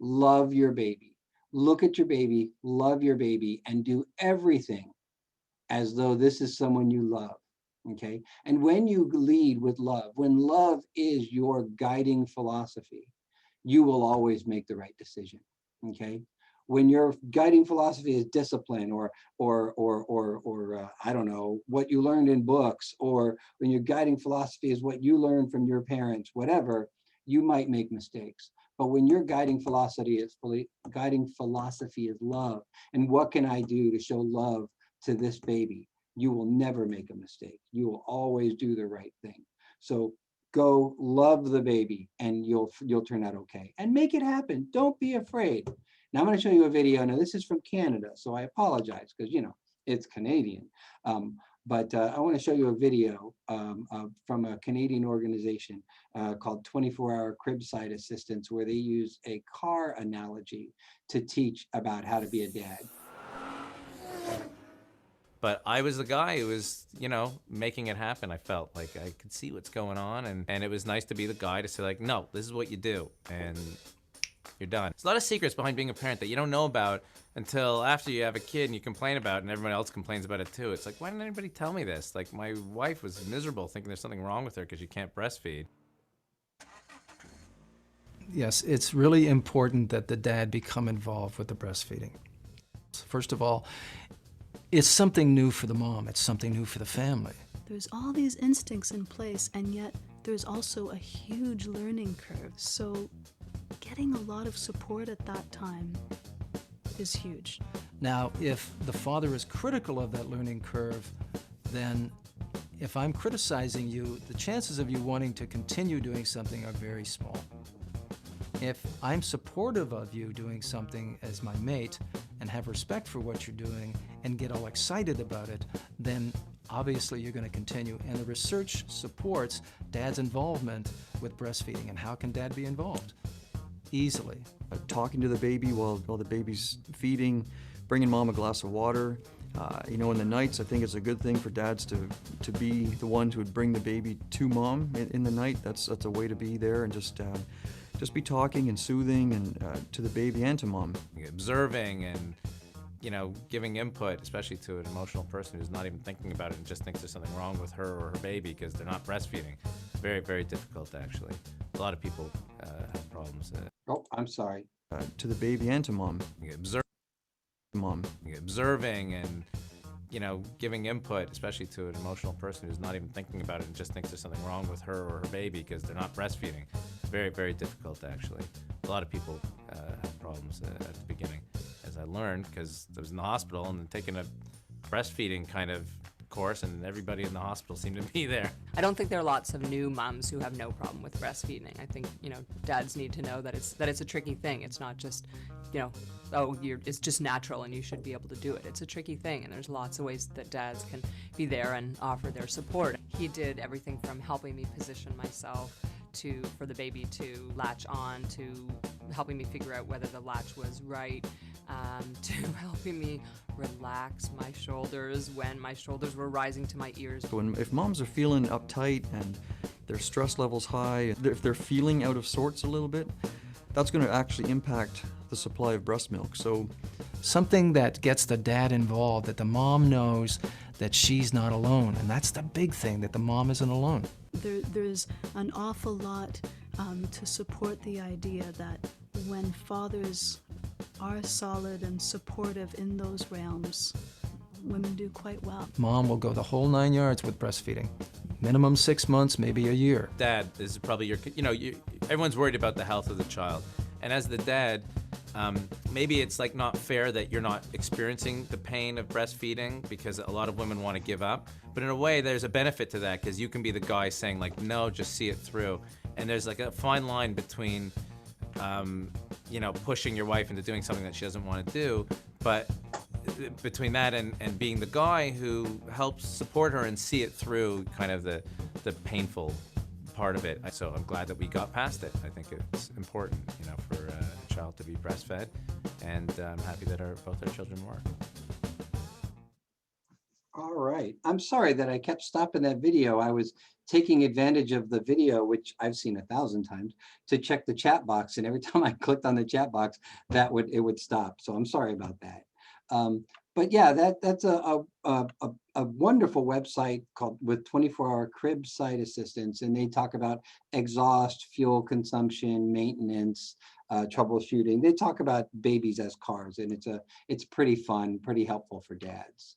Love your baby. Look at your baby, love your baby, and do everything as though this is someone you love, okay? And when you lead with love, when love is your guiding philosophy, you will always make the right decision, okay? When your guiding philosophy is discipline or I don't know, what you learned in books, or when your guiding philosophy is what you learned from your parents, whatever, you might make mistakes. But when your guiding philosophy is love, and what can I do to show love to this baby, you will never make a mistake. You will always do the right thing. So go love the baby, and you'll turn out okay. And make it happen. Don't be afraid. Now I'm going to show you a video. Now this is from Canada, so I apologize because it's Canadian. But I want to show you a video from a Canadian organization called 24-Hour Cribside Assistance, where they use a car analogy to teach about how to be a dad. But I was the guy who was, making it happen. I felt like I could see what's going on, and it was nice to be the guy to say like, no, this is what you do, and you're done. There's a lot of secrets behind being a parent that you don't know about until after you have a kid and you complain about it and everyone else complains about it too. It's like, why didn't anybody tell me this? Like, my wife was miserable thinking there's something wrong with her because she can't breastfeed. Yes, it's really important that the dad become involved with the breastfeeding. First of all, it's something new for the mom. It's something new for the family. There's all these instincts in place, and yet there's also a huge learning curve. So getting a lot of support at that time is huge. Now, if the father is critical of that learning curve, then if I'm criticizing you, the chances of you wanting to continue doing something are very small. If I'm supportive of you doing something as my mate and have respect for what you're doing and get all excited about it, then obviously you're going to continue. And the research supports dad's involvement with breastfeeding. And how can dad be involved? Easily. Talking to the baby while the baby's feeding, bringing mom a glass of water. You know, in the nights, I think it's a good thing for dads to be the one who would bring the baby to mom in the night. That's a way to be there and just be talking and soothing and to the baby and to mom. Observing and, you know, giving input, especially to an emotional person who's not even thinking about it and just thinks there's something wrong with her or her baby because they're not breastfeeding. Very, very difficult, actually. A lot of people have problems. Oh, I'm sorry. To the baby and to mom. Observing and, you know, giving input, especially to an emotional person who's not even thinking about it and just thinks there's something wrong with her or her baby because they're not breastfeeding. Very, very difficult, actually. A lot of people have problems at the beginning, as I learned, because I was in the hospital and then taking a breastfeeding kind of course, and everybody in the hospital seemed to be there. I don't think there are lots of new moms who have no problem with breastfeeding. I think, you know, dads need to know that it's a tricky thing. It's not just, you know, oh, it's just natural and you should be able to do it. It's a tricky thing, and there's lots of ways that dads can be there and offer their support. He did everything from helping me position myself for the baby to latch on, to helping me figure out whether the latch was right, to helping me relax my shoulders when my shoulders were rising to my ears. If moms are feeling uptight and their stress level's high, if they're feeling out of sorts a little bit, that's going to actually impact the supply of breast milk. So something that gets the dad involved, that the mom knows that she's not alone. And that's the big thing, that the mom isn't alone. There's an awful lot to support the idea that when fathers are solid and supportive in those realms, women do quite well. Mom will go the whole 9 yards with breastfeeding. Minimum 6 months, maybe a year. Dad, this is probably your, you know, everyone's worried about the health of the child. And as the dad, maybe it's like not fair that you're not experiencing the pain of breastfeeding because a lot of women want to give up. But in a way, there's a benefit to that because you can be the guy saying like, no, just see it through. And there's like a fine line between, you know, pushing your wife into doing something that she doesn't want to do, but between that and being the guy who helps support her and see it through kind of the painful part of it. So I'm glad that we got past it. I think it's important, you know, for a child to be breastfed, and I'm happy that both our children were. All right. I'm sorry that I kept stopping that video. I was taking advantage of the video, which I've seen 1,000 times, to check the chat box. And every time I clicked on the chat box, it would stop. So I'm sorry about that. But yeah, that's a wonderful website called with 24-hour crib site assistance. And they talk about exhaust, fuel consumption, maintenance, troubleshooting. They talk about babies as cars, and it's pretty fun, pretty helpful for dads.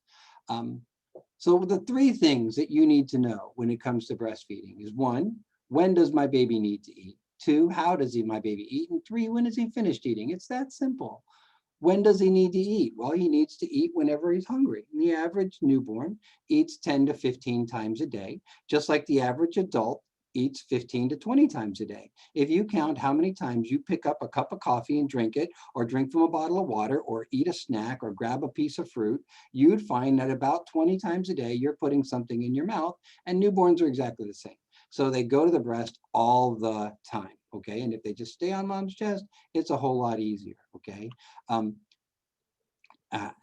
So the 3 things that you need to know when it comes to breastfeeding is 1, when does my baby need to eat? 2, how does my baby eat? And 3, when is he finished eating? It's that simple. When does he need to eat? Well, he needs to eat whenever he's hungry. And the average newborn eats 10 to 15 times a day, just like the average adult eats 15 to 20 times a day. If you count how many times you pick up a cup of coffee and drink it, or drink from a bottle of water, or eat a snack, or grab a piece of fruit, you'd find that about 20 times a day you're putting something in your mouth, and newborns are exactly the same. So they go to the breast all the time, okay? And if they just stay on mom's chest, it's a whole lot easier, okay?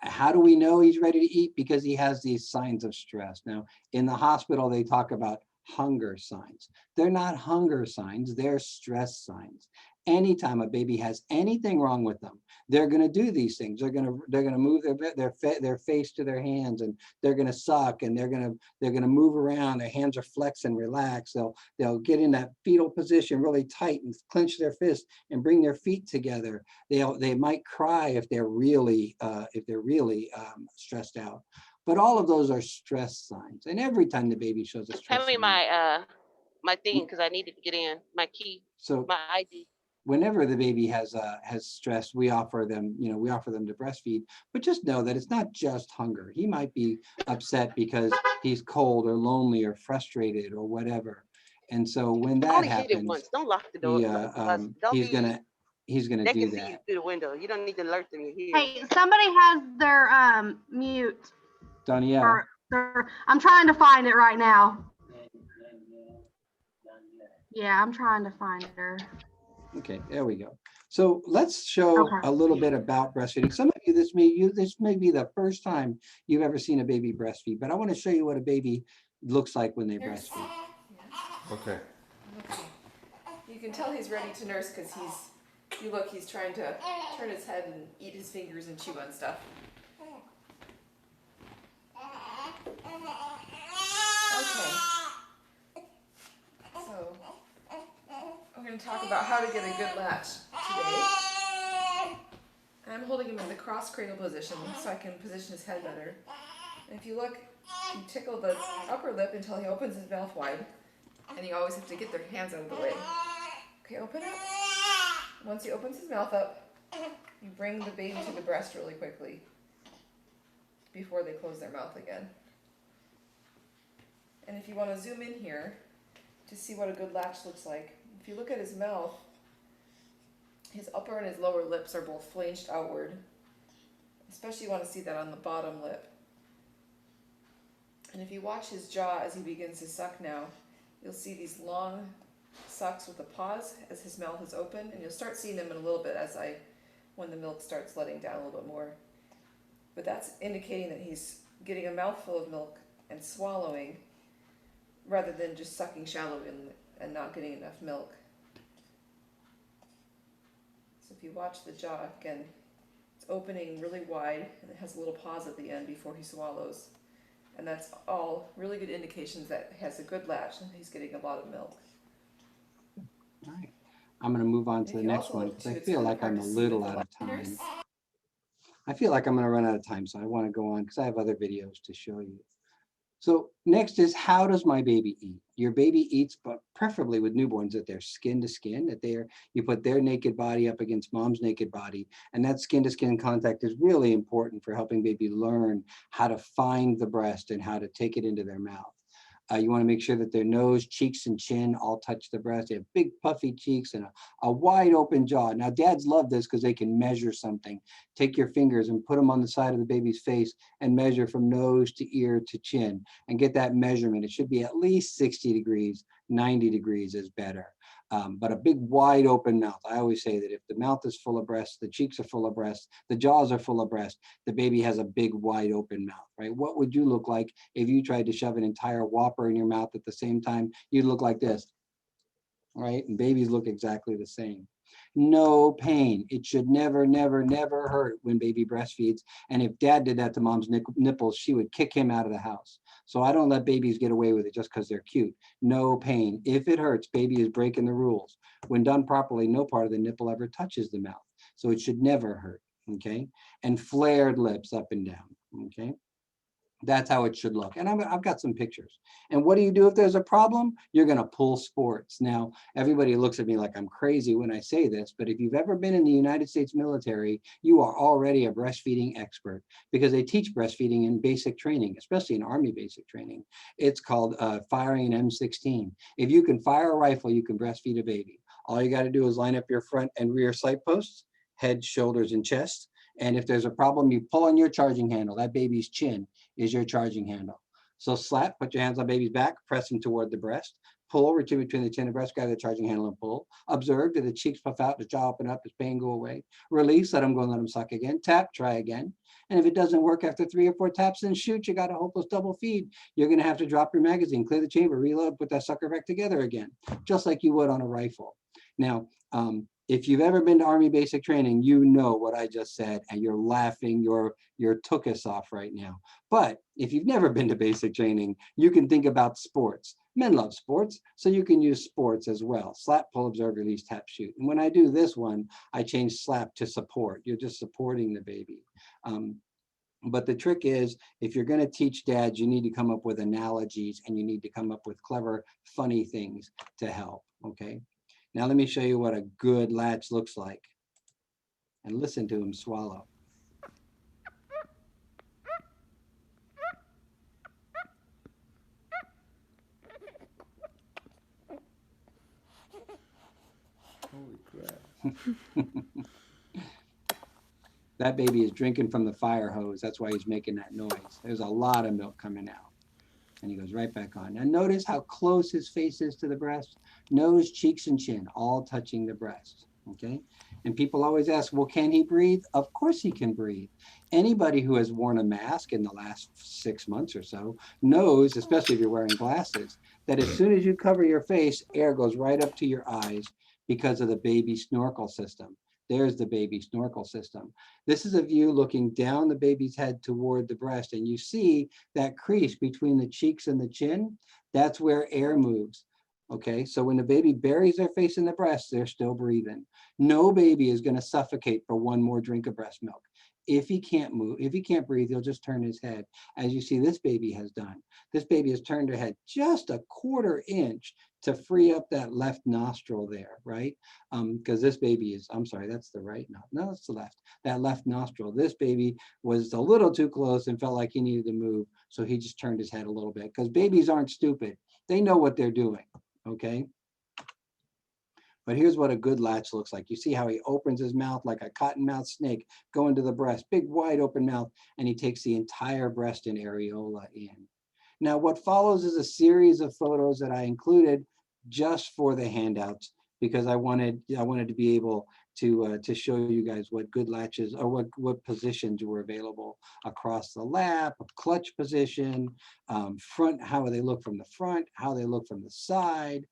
How do we know he's ready to eat? Because he has these signs of stress. Now, in the hospital, they talk about hunger signs. They're not hunger signs, they're stress signs. Anytime a baby has anything wrong with them, they're going to do these things. They're going to move their face to their hands, and they're going to suck, and they're going to move around. Their hands are flex and relax. They'll get in that fetal position really tight and clench their fist and bring their feet together. They might cry if they're really stressed out. But all of those are stress signs. And every time the baby shows a stress Tell me sign, my thing, because I needed to get in, my key, so my ID. whenever the baby has stress, we offer them to breastfeed. But just know that it's not just hunger. He might be upset because he's cold or lonely or frustrated or whatever. And so when that Only hit it happens, once. Don't lock the door. he's gonna They do can see that. you through the window. You don't need to alert them. You're here. Hey, somebody has their mute. Danielle. I'm trying to find it right now. Yeah, I'm trying to find her. Okay, there we go. So let's show a little bit about breastfeeding. Some of you, this may be the first time you've ever seen a baby breastfeed, but I want to show you what a baby looks like when they breastfeed. Okay. You can tell he's ready to nurse because he's trying to turn his head and eat his fingers and chew on stuff. Okay. So we're going to talk about how to get a good latch today. I'm holding him in the cross cradle position so I can position his head better. And if you look, you tickle the upper lip until he opens his mouth wide. And you always have to get their hands out of the way. Okay, open up. Once he opens his mouth up, you bring the baby to the breast really quickly before they close their mouth again. And if you want to zoom in here to see what a good latch looks like, if you look at his mouth, his upper and his lower lips are both flanged outward. Especially you want to see that on the bottom lip. And if you watch his jaw as he begins to suck now, you'll see these long sucks with a pause as his mouth is open, and you'll start seeing them in a little bit when the milk starts letting down a little bit more. But that's indicating that he's getting a mouthful of milk and swallowing rather than just sucking shallow and not getting enough milk. So if you watch the jaw, again, it's opening really wide and it has a little pause at the end before he swallows. And that's all really good indications that he has a good latch and he's getting a lot of milk. All right. I'm going to move on to the next one because I feel like I'm a little out of time. I feel like I'm going to run out of time, so I want to go on because I have other videos to show you. So next is, how does my baby eat? Your baby eats, but preferably with newborns, that they're skin to skin, that you put their naked body up against mom's naked body. And that skin to skin contact is really important for helping baby learn how to find the breast and how to take it into their mouth. You want to make sure that their nose, cheeks, and chin all touch the breast. They have big puffy cheeks and a wide open jaw. Now, dads love this because they can measure something. Take your fingers and put them on the side of the baby's face and measure from nose to ear to chin and get that measurement. It should be at least 60 degrees, 90 degrees is better. But a big wide open mouth. I always say that if the mouth is full of breast, the cheeks are full of breast, the jaws are full of breast, the baby has a big wide open mouth, right? What would you look like if you tried to shove an entire Whopper in your mouth at the same time? You'd look like this, right? And babies look exactly the same. No pain. It should never, never, never hurt when baby breastfeeds. And if dad did that to mom's nipples, she would kick him out of the house. So I don't let babies get away with it just because they're cute. No pain. If it hurts, baby is breaking the rules. When done properly, no part of the nipple ever touches the mouth. So it should never hurt, okay? And flared lips up and down, okay? That's how it should look. And I've got some pictures. And what do you do if there's a problem? You're going to pull sports. Now, everybody looks at me like I'm crazy when I say this, but if you've ever been in the United States military, you are already a breastfeeding expert because they teach breastfeeding in basic training, especially in Army basic training. It's called firing an M16. If you can fire a rifle, you can breastfeed a baby. All you got to do is line up your front and rear sight posts, head, shoulders, and chest. And if there's a problem, you pull on your charging handle. That baby's chin is your charging handle. So slap, put your hands on baby's back, press them toward the breast. Pull, reach between the chin and breast, grab the charging handle and pull. Observe, do the cheeks puff out, the jaw open up, does pain go away? Release, let them go and let them suck again. Tap, try again. And if it doesn't work after 3 or 4 taps, then shoot, you got a hopeless double feed. You're gonna have to drop your magazine, clear the chamber, reload, put that sucker back together again, just like you would on a rifle. Now, If you've ever been to Army basic training, you know what I just said, and you're laughing your took us off right now. But if you've never been to basic training, you can think about sports. Men love sports, so you can use sports as well. Slap, pull, observe, release, tap, shoot. And when I do this one, I change slap to support. You're just supporting the baby. But the trick is, if you're going to teach dads, you need to come up with analogies, and you need to come up with clever, funny things to help, okay? Now let me show you what a good latch looks like. And listen to him swallow. Holy crap. That baby is drinking from the fire hose. That's why he's making that noise. There's a lot of milk coming out. And he goes right back on. Now notice how close his face is to the breast. Nose, cheeks, and chin, all touching the breast, okay? And people always ask, well, can he breathe? Of course he can breathe. Anybody who has worn a mask in the last 6 months or so knows, especially if you're wearing glasses, that as soon as you cover your face, air goes right up to your eyes because of the baby snorkel system. There's the baby snorkel system. This is a view looking down the baby's head toward the breast, and you see that crease between the cheeks and the chin. That's where air moves. Okay, so when the baby buries their face in the breast, they're still breathing. No baby is going to suffocate for one more drink of breast milk. If he can't move, if he can't breathe, he'll just turn his head, as you see this baby has done. This baby has turned her head just a 1/4 inch to free up that left nostril there, right? Because this baby is, I'm sorry, that's the right nostril. No, it's the left. That left nostril. This baby was a little too close and felt like he needed to move, so he just turned his head a little bit. Because babies aren't stupid. They know what they're doing, okay? But here's what a good latch looks like. You see how he opens his mouth like a cottonmouth snake going to the breast, big wide open mouth, and he takes the entire breast and areola in. Now what follows is a series of photos that I included just for the handouts, because I wanted to be able to show you guys what good latches, or what positions were available across the lap, clutch position, front, how they look from the front, how they look from the side,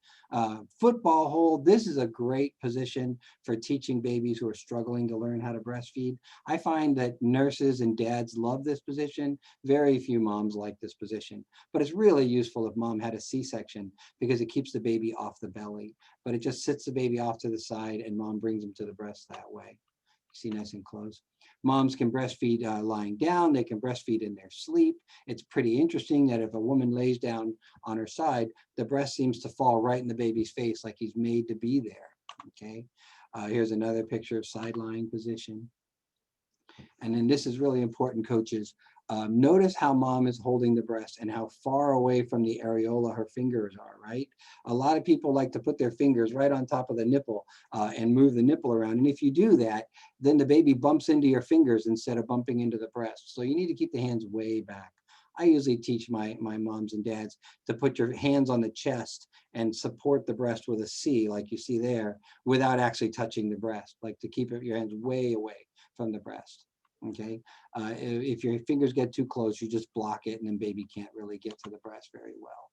football hold. This is a great position for teaching babies who are struggling to learn how to breastfeed. I find that nurses and dads love this position. Very few moms like this position, but it's really useful if mom had a C-section, because it keeps the baby off the belly, but it just sits the baby off to the side and mom brings him to the breast that way. You see, nice and close. Moms can breastfeed lying down. They can breastfeed in their sleep. It's pretty interesting that if a woman lays down on her side, the breast seems to fall right in the baby's face, like he's made to be there, okay? Here's another picture of side lying position. And then this is really important, coaches. Notice how mom is holding the breast and how far away from the areola her fingers are, right? A lot of people like to put their fingers right on top of the nipple and move the nipple around. And if you do that, then the baby bumps into your fingers instead of bumping into the breast. So you need to keep the hands way back. I usually teach my moms and dads to put your hands on the chest and support the breast with a C, like you see there, without actually touching the breast, like to keep your hands way away from the breast. Okay, if your fingers get too close, you just block it, and then baby can't really get to the breast very well.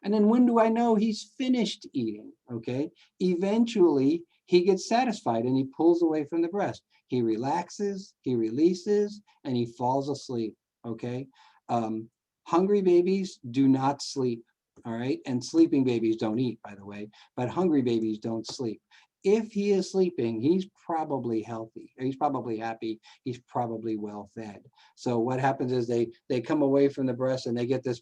And then when do I know he's finished eating? Okay, eventually he gets satisfied and he pulls away from the breast. He relaxes, he releases, and he falls asleep. Okay, hungry babies do not sleep. All right, and sleeping babies don't eat, by the way, but hungry babies don't sleep. If he is sleeping, he's probably healthy, he's probably happy, he's probably well fed. So what happens is they come away from the breast and they get this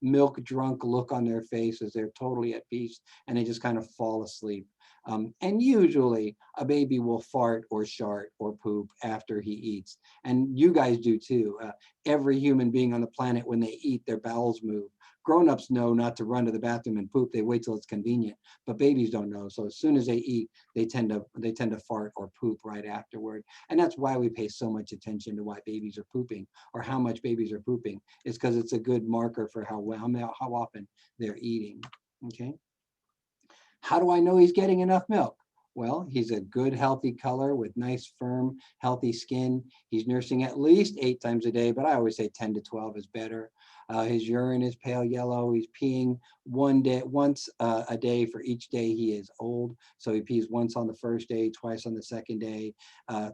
milk drunk look on their face as they're totally at peace, and they just kind of fall asleep. And usually a baby will fart or shart or poop after he eats. And you guys do too. Every human being on the planet, when they eat, their bowels move. Grown-ups know not to run to the bathroom and poop. They wait till it's convenient, but babies don't know. So as soon as they eat, they tend to fart or poop right afterward. And that's why we pay so much attention to why babies are pooping or how much babies are pooping. It's because it's a good marker for how often they're eating. Okay. How do I know he's getting enough milk? Well, he's a good, healthy color with nice, firm, healthy skin. He's nursing at least 8 times a day, but I always say 10 to 12 is better. His urine is pale yellow. He's peeing once a day for each day he is old. So he pees once on the first day, twice on the second day,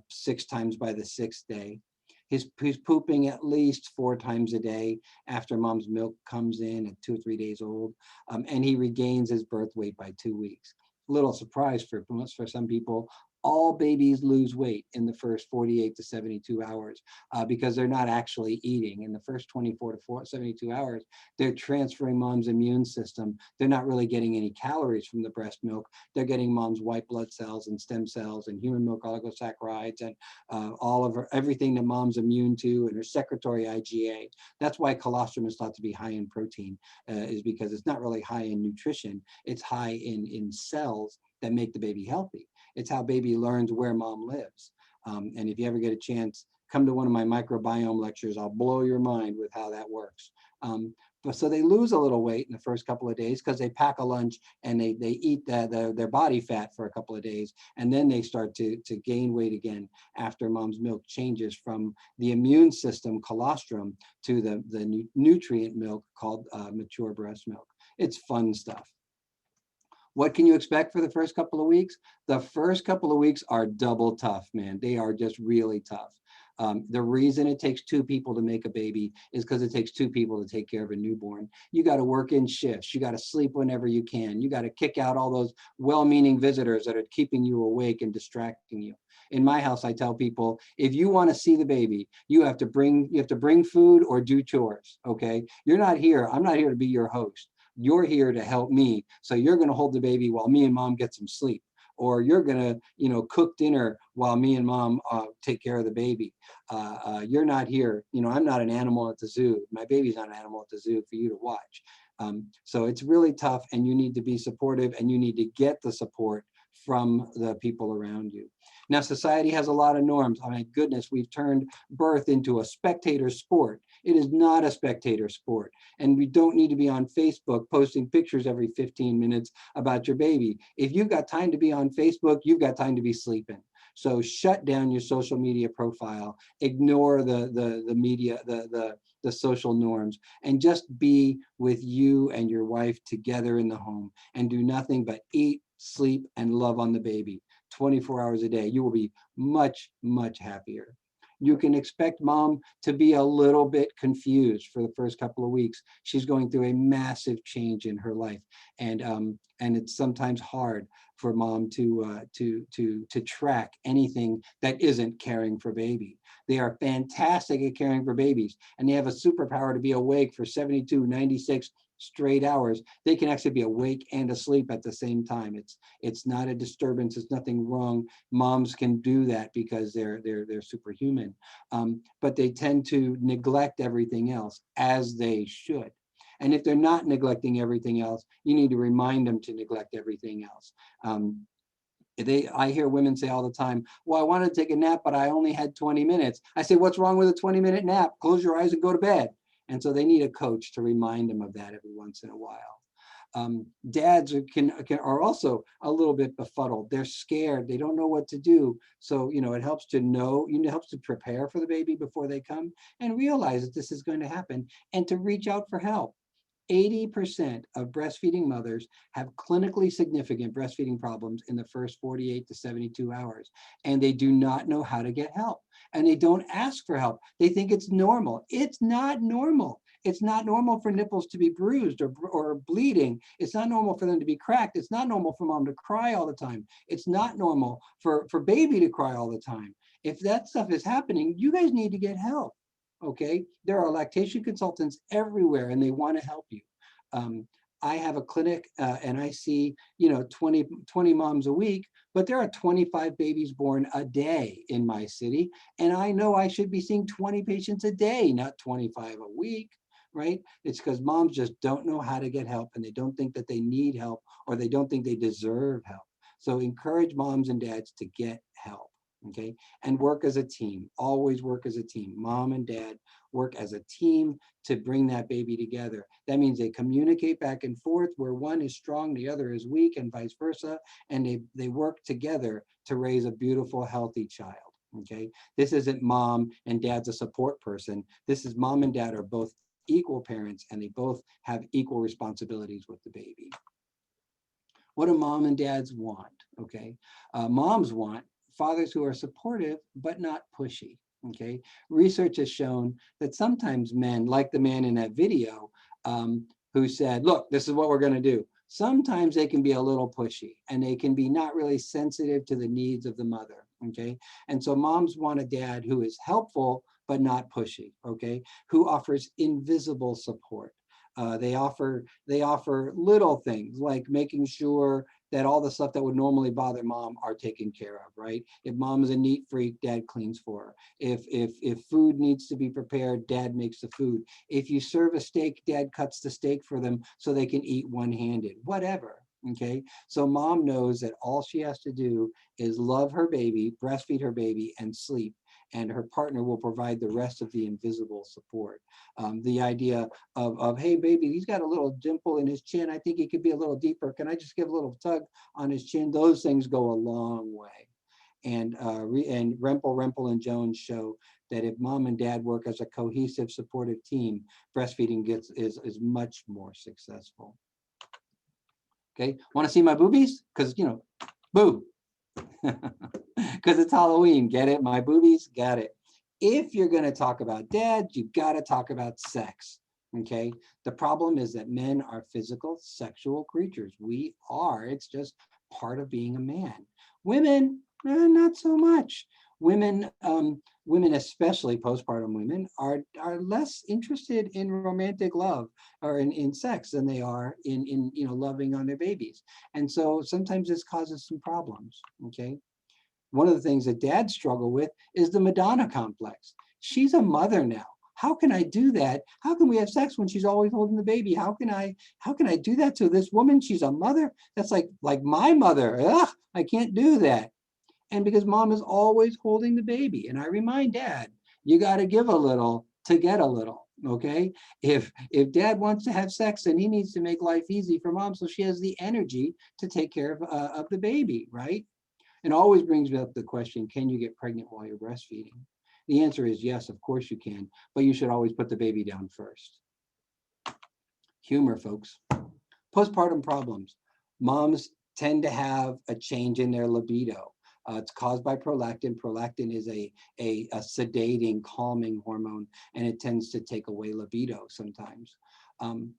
6 times by the 6th day. He's pooping at least 4 times a day after mom's milk comes in at 2 or 3 days old. And he regains his birth weight by 2 weeks. Little surprise for some people, all babies lose weight in the first 48 to 72 hours because they're not actually eating. In the first 24 to 72 hours, they're transferring mom's immune system. They're not really getting any calories from the breast milk. They're getting mom's white blood cells and stem cells and human milk oligosaccharides and everything that mom's immune to, and her secretory IgA. That's why colostrum is thought to be high in protein, is because it's not really high in nutrition. It's high in cells that make the baby healthy. It's how baby learns where mom lives. And if you ever get a chance, come to one of my microbiome lectures. I'll blow your mind with how that works. But so they lose a little weight in the first couple of days because they pack a lunch and they eat their body fat for a couple of days. And then they start to gain weight again after mom's milk changes from the immune system colostrum to the nutrient milk called mature breast milk. It's fun stuff. What can you expect for the first couple of weeks? The first couple of weeks are double tough, man. They are just really tough. The reason it takes 2 people to make a baby is because it takes 2 people to take care of a newborn. You got to work in shifts. You got to sleep whenever you can. You got to kick out all those well-meaning visitors that are keeping you awake and distracting you. In my house, I tell people, if you want to see the baby, you have to bring food or do chores. Okay, you're not here. I'm not here to be your host. You're here to help me. So you're going to hold the baby while me and mom get some sleep, or you're going to, cook dinner while me and mom take care of the baby. You're not here. I'm not an animal at the zoo. My baby's not an animal at the zoo for you to watch. So it's really tough, and you need to be supportive, and you need to get the support from the people around you. Now, society has a lot of norms. Oh my goodness, we've turned birth into a spectator sport. It is not a spectator sport. And we don't need to be on Facebook posting pictures every 15 minutes about your baby. If you've got time to be on Facebook, you've got time to be sleeping. So shut down your social media profile, ignore the media, the social norms, and just be with you and your wife together in the home and do nothing but eat, sleep, and love on the baby 24 hours a day. You will be much, much happier. You can expect mom to be a little bit confused for the first couple of weeks. She's going through a massive change in her life, and it's sometimes hard for mom to track anything that isn't caring for baby. They are fantastic at caring for babies, and they have a superpower to be awake for 72, 96 straight hours. They can actually be awake and asleep at the same time. It's not a disturbance. It's nothing wrong. Moms can do that because they're superhuman, but they tend to neglect everything else, as they should. And if they're not neglecting everything else, you need to remind them to neglect everything else. I hear women say all the time, well, I wanted to take a nap, but I only had 20 minutes. I say, what's wrong with a 20-minute nap? Close your eyes and go to bed. And so they need a coach to remind them of that every once in a while. Dads are also a little bit befuddled. They're scared. They don't know what to do. So, it helps to know, it helps to prepare for the baby before they come and realize that this is going to happen and to reach out for help. 80% of breastfeeding mothers have clinically significant breastfeeding problems in the first 48 to 72 hours, and they do not know how to get help. And they don't ask for help. They think it's normal. It's not normal. It's not normal for nipples to be bruised or bleeding. It's not normal for them to be cracked. It's not normal for mom to cry all the time. It's not normal for baby to cry all the time. If that stuff is happening, you guys need to get help. Okay, there are lactation consultants everywhere, and they want to help you. I have a clinic and I see 20 moms a week, but there are 25 babies born a day in my city, and I know I should be seeing 20 patients a day, not 25 a week, right? It's because moms just don't know how to get help, and they don't think that they need help, or they don't think they deserve help. So encourage moms and dads to get help. okay? And work as a team, always work as a team. Mom and dad work as a team to bring that baby together. That means they communicate back and forth where one is strong, the other is weak, and vice versa. And they work together to raise a beautiful, healthy child. Okay, this isn't mom and dad's a support person. This is mom and dad are both equal parents, and they both have equal responsibilities with the baby. What do mom and dads want? Okay, moms want fathers who are supportive but not pushy. Okay, research has shown that sometimes men, like the man in that video, who said, "Look, this is what we're going to do." Sometimes they can be a little pushy, and they can be not really sensitive to the needs of the mother. Okay, and so moms want a dad who is helpful but not pushy. Okay, who offers invisible support. They offer little things like making sure that all the stuff that would normally bother mom are taken care of, right? If mom is a neat freak, dad cleans for her. If food needs to be prepared, dad makes the food. If you serve a steak, dad cuts the steak for them so they can eat one-handed, whatever. Okay, so mom knows that all she has to do is love her baby, breastfeed her baby, and sleep, and her partner will provide the rest of the invisible support. The idea of, hey baby, he's got a little dimple in his chin, I think he could be a little deeper, can I just give a little tug on his chin? Those things go a long way. And Rempel and Jones show that if mom and dad work as a cohesive, supportive team, breastfeeding is much more successful. Okay, want to see my boobies? Because, you know, boo. Because it's Halloween, get it? My boobies, got it. If you're going to talk about dad, you've got to talk about sex. Okay, the problem is that men are physical, sexual creatures. We are. It's just part of being a man. Women, not so much. Women, especially postpartum women, are less interested in romantic love or in sex than they are in loving on their babies. And so sometimes this causes some problems. Okay. One of the things that dads struggle with is the Madonna complex. She's a mother now. How can I do that? How can we have sex when she's always holding the baby? How can I do that to this woman? She's a mother. That's like my mother. Ugh, I can't do that. And because mom is always holding the baby. And I remind dad, you got to give a little to get a little. Okay. If dad wants to have sex, then he needs to make life easy for mom so she has the energy to take care of the baby, right? And always brings up the question, can you get pregnant while you're breastfeeding? The answer is yes, of course you can, but you should always put the baby down first. Humor, folks. Postpartum problems. Moms tend to have a change in their libido. It's caused by prolactin. Prolactin is a sedating, calming hormone, and it tends to take away libido sometimes. And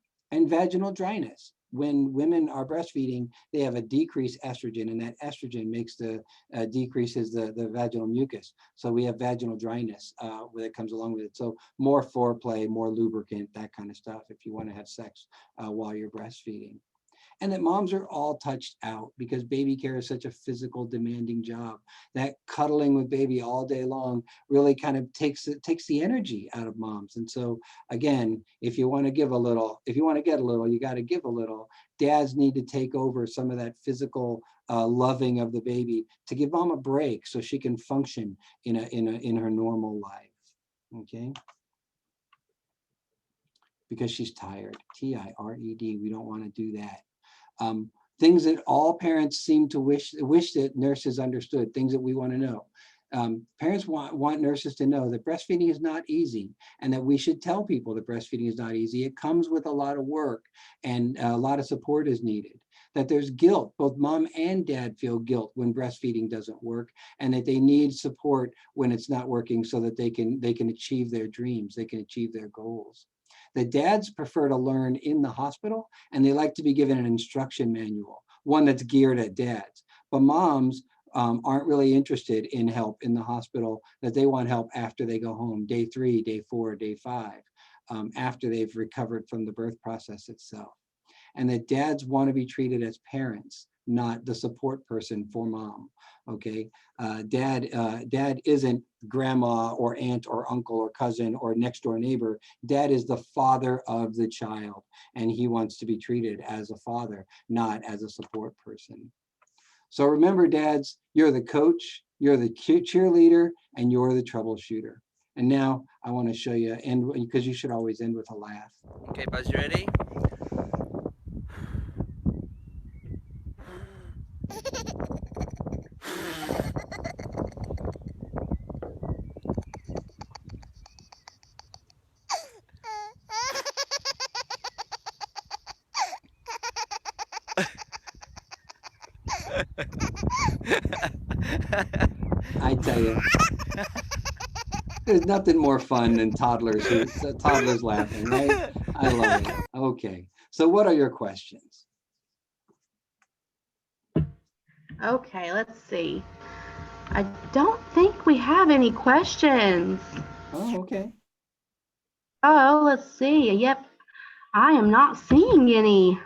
vaginal dryness. When women are breastfeeding, they have a decreased estrogen, and that estrogen makes decreases the vaginal mucus. So we have vaginal dryness that comes along with it. So more foreplay, more lubricant, that kind of stuff if you want to have sex while you're breastfeeding. And that moms are all touched out because baby care is such a physical, demanding job that cuddling with baby all day long really kind of takes the energy out of moms. And so again, if you want to give a little, if you want to get a little, you got to give a little. Dads need to take over some of that physical loving of the baby to give mom a break so she can function in her normal life. Okay. Because she's tired. T-I-R-E-D. We don't want to do that. Things that all parents seem to wish that nurses understood, things that we want to know. Parents want nurses to know that breastfeeding is not easy, and that we should tell people that breastfeeding is not easy. It comes with a lot of work, and a lot of support is needed. That there's guilt, both mom and dad feel guilt when breastfeeding doesn't work, and that they need support when it's not working so that they can achieve their dreams, they can achieve their goals. The dads prefer to learn in the hospital, and they like to be given an instruction manual, one that's geared at dads. But moms aren't really interested in help in the hospital, that they want help after they go home, day 3, day 4, day 5, after they've recovered from the birth process itself. And that dads want to be treated as parents, not the support person for mom. Okay, dad isn't grandma or aunt or uncle or cousin or next door neighbor. Dad is the father of the child, and he wants to be treated as a father, not as a support person. So remember, dads, you're the coach, You're the cheerleader and you're the troubleshooter. And now I want to show you, and because you should always end with a laugh. Okay, Buzz, you ready? I tell you, there's nothing more fun than toddlers laughing, right? I love it. Okay, so what are your questions? Okay, let's see. I don't think we have any questions. Oh, okay. Oh, let's see. Yep, I am not seeing any.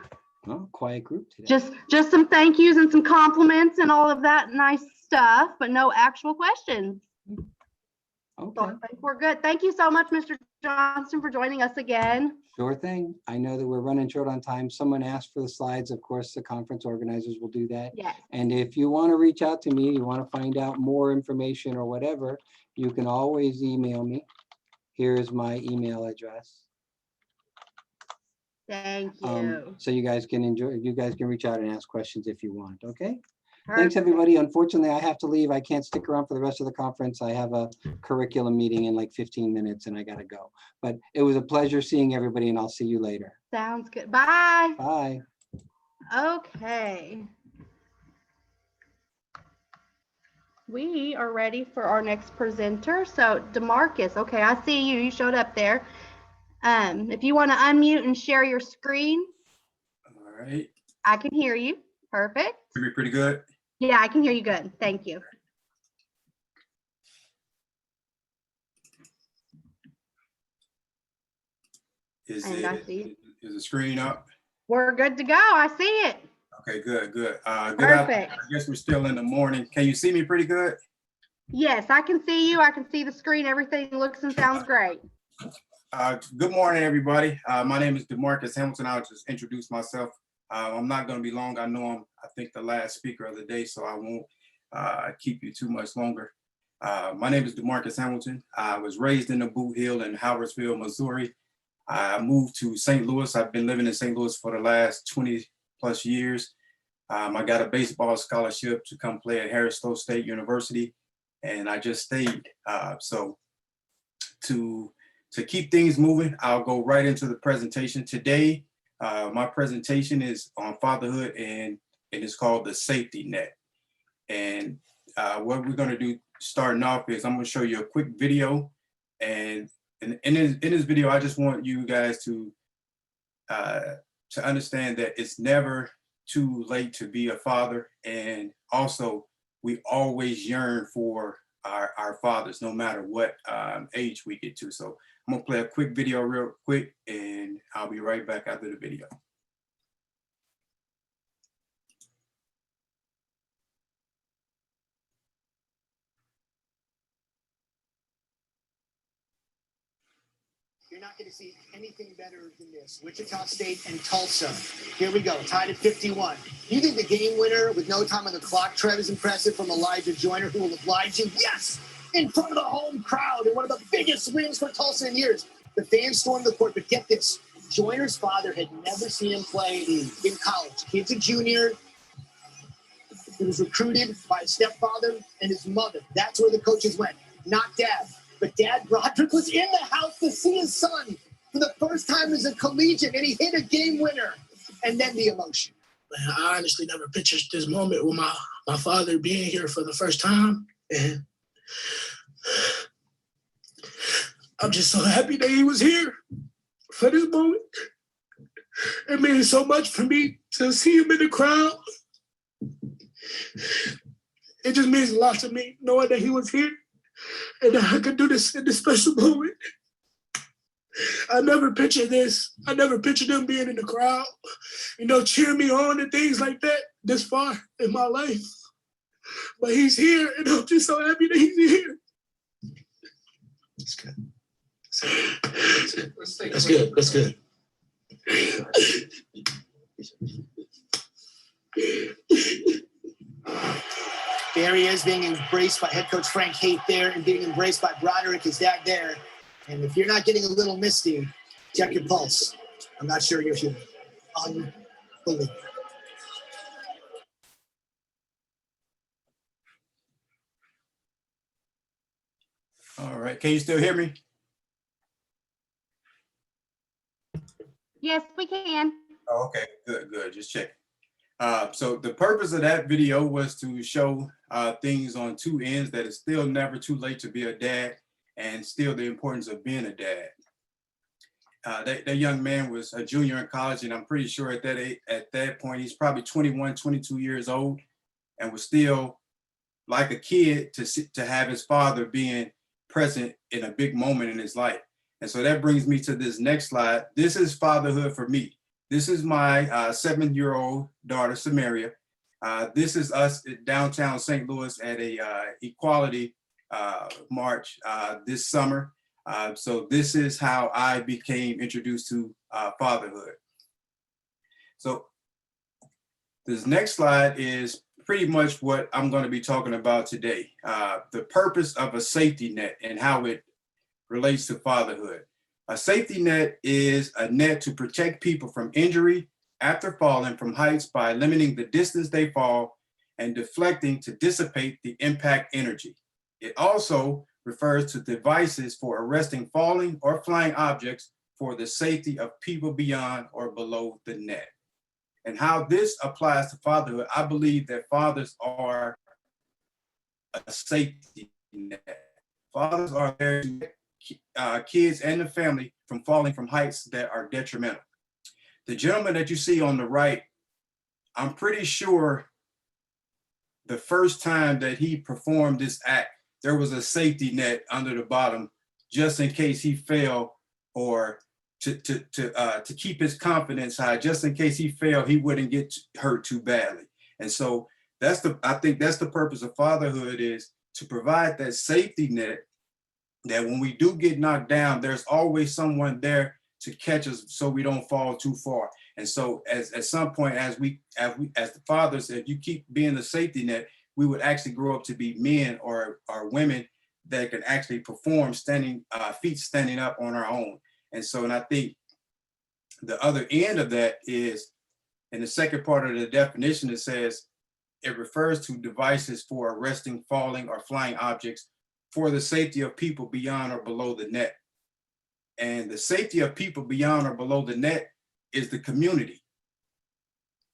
Oh, quiet group today. Just some thank yous and some compliments and all of that nice stuff, but no actual questions. Okay. So I think we're good. Thank you so much, Mr. Johnston, for joining us again. Sure thing. I know that we're running short on time. Someone asked for the slides. Of course, the conference organizers will do that. Yes. And if you want to reach out to me, you want to find out more information or whatever, you can always email me. Here's my email address. Thank you. So you guys can reach out and ask questions if you want. Okay. Perfect. Thanks, everybody. Unfortunately, I have to leave. I can't stick around for the rest of the conference. I have a curriculum meeting in like 15 minutes and I got to go. But it was a pleasure seeing everybody and I'll see you later. Sounds good. Bye. Bye. Okay. We are ready for our next presenter. So DeMarcus, okay, I see you. You showed up there. If you want to unmute and share your screen. All right. I can hear you. Perfect. Hear me pretty good? Yeah, I can hear you good. Thank you. Is the screen up? We're good to go. I see it. Okay, good. Good Perfect. I guess we're still in the morning. Can you see me pretty good? Yes, I can see you. I can see the screen. Everything looks and sounds great. Good morning, everybody. My name is DeMarcus Hamilton. I'll just introduce myself. I'm not going to be long. I know I think the last speaker of the day, so I won't keep you too much longer. My name is DeMarcus Hamilton. I was raised in the Boot Hill in Howardsville, Missouri. I moved to St. Louis. I've been living in St. Louis for the last 20 plus years. I got a baseball scholarship to come play at Harris-Stowe State University, and I just stayed. So to keep things moving, I'll go right into the presentation today. My presentation is on fatherhood and it's called the safety net. And what we're going to do starting off is I'm going to show you a quick video. And in this video, I just want you guys to understand that it's never too late to be a father. And also, we always yearn for our fathers, no matter what age we get to. So I'm gonna play a quick video real quick and I'll be right back after the video. You're not going to see anything better than this. Wichita State and Tulsa. Here we go, tied at 51. You think the game winner with no time on the clock, Trev, is impressive from Elijah Joyner, who will oblige you? Yes! In front of the home crowd in one of the biggest wins for Tulsa in years. The fans stormed the court, but get this. Joyner's father had never seen him play in college. Kid's a junior. He was recruited by his stepfather and his mother. That's where the coaches went, not dad. But Dad Broderick was in the house to see his son for the first time as a collegiate, and he hit a game winner. And then the emotion. Man, I honestly never pictured this moment with my father being here for the first time. And I'm just so happy that he was here for this moment. It means so much for me to see him in the crowd. It just means a lot to me knowing that he was here. And I could do this in this special moment. I never pictured this. I never pictured him being in the crowd, cheering me on and things like that this far in my life. But he's here, and I'm just so happy that he's here. That's good. That's good. That's good. There he is being embraced by head coach Frank Haight there and being embraced by Broderick, his dad there. And if you're not getting a little misty, check your pulse. I'm not sure you're human. Unbelievable. All right, can you still hear me? Yes, we can. Oh, okay, good, just checking. So the purpose of that video was to show things on two ends, that it's still never too late to be a dad, and still the importance of being a dad. That young man was a junior in college, and I'm pretty sure at that point, he's probably 21, 22 years old, and was still like a kid to have his father being present in a big moment in his life. And so that brings me to this next slide. This is fatherhood for me. This is my 7-year-old daughter, Samaria. This is us at downtown St. Louis at a equality march this summer. So this is how I became introduced to fatherhood. So this next slide is pretty much what I'm going to be talking about today. The purpose of a safety net and how it relates to fatherhood. A safety net is a net to protect people from injury after falling from heights by limiting the distance they fall and deflecting to dissipate the impact energy. It also refers to devices for arresting falling or flying objects for the safety of people beyond or below the net. And how this applies to fatherhood, I believe that fathers are a safety net. Fathers are there to kids and the family from falling from heights that are detrimental. The gentleman that you see on the right, I'm pretty sure the first time that he performed this act, there was a safety net under the bottom just in case he fell, or to keep his confidence high, just in case he fell, he wouldn't get hurt too badly. And so I think that's the purpose of fatherhood, is to provide that safety net, that when we do get knocked down, there's always someone there to catch us so we don't fall too far. And so at some point, as the fathers, if you keep being the safety net, we would actually grow up to be men or women that can actually perform feet standing up on our own. And so, and I think the other end of that is, in the second part of the definition, it says it refers to devices for arresting falling or flying objects for the safety of people beyond or below the net. And the safety of people beyond or below the net is the community.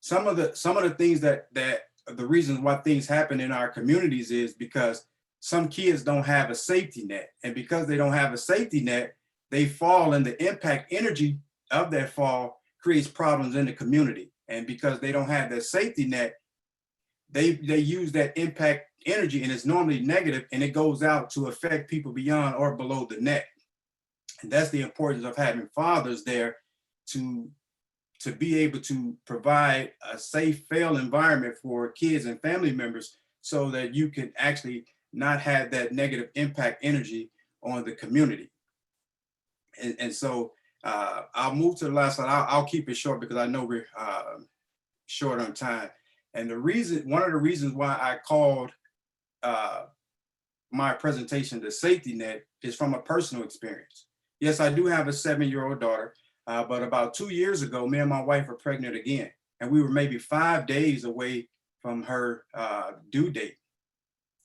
Some of the things that the reasons why things happen in our communities is because some kids don't have a safety net. And because they don't have a safety net, they fall, and the impact energy of that fall creates problems in the community. And because they don't have that safety net, they use that impact energy, and it's normally negative, and it goes out to affect people beyond or below the net. And that's the importance of having fathers there to be able to provide a safe, fail environment for kids and family members, so that you can actually not have that negative impact energy on the community. And so I'll move to the last slide. I'll keep it short because I know we're short on time. And one of the reasons why I called my presentation the safety net is from a personal experience. Yes, I do have a 7-year-old daughter, but about 2 years ago, me and my wife were pregnant again, and we were maybe 5 days away from her due date.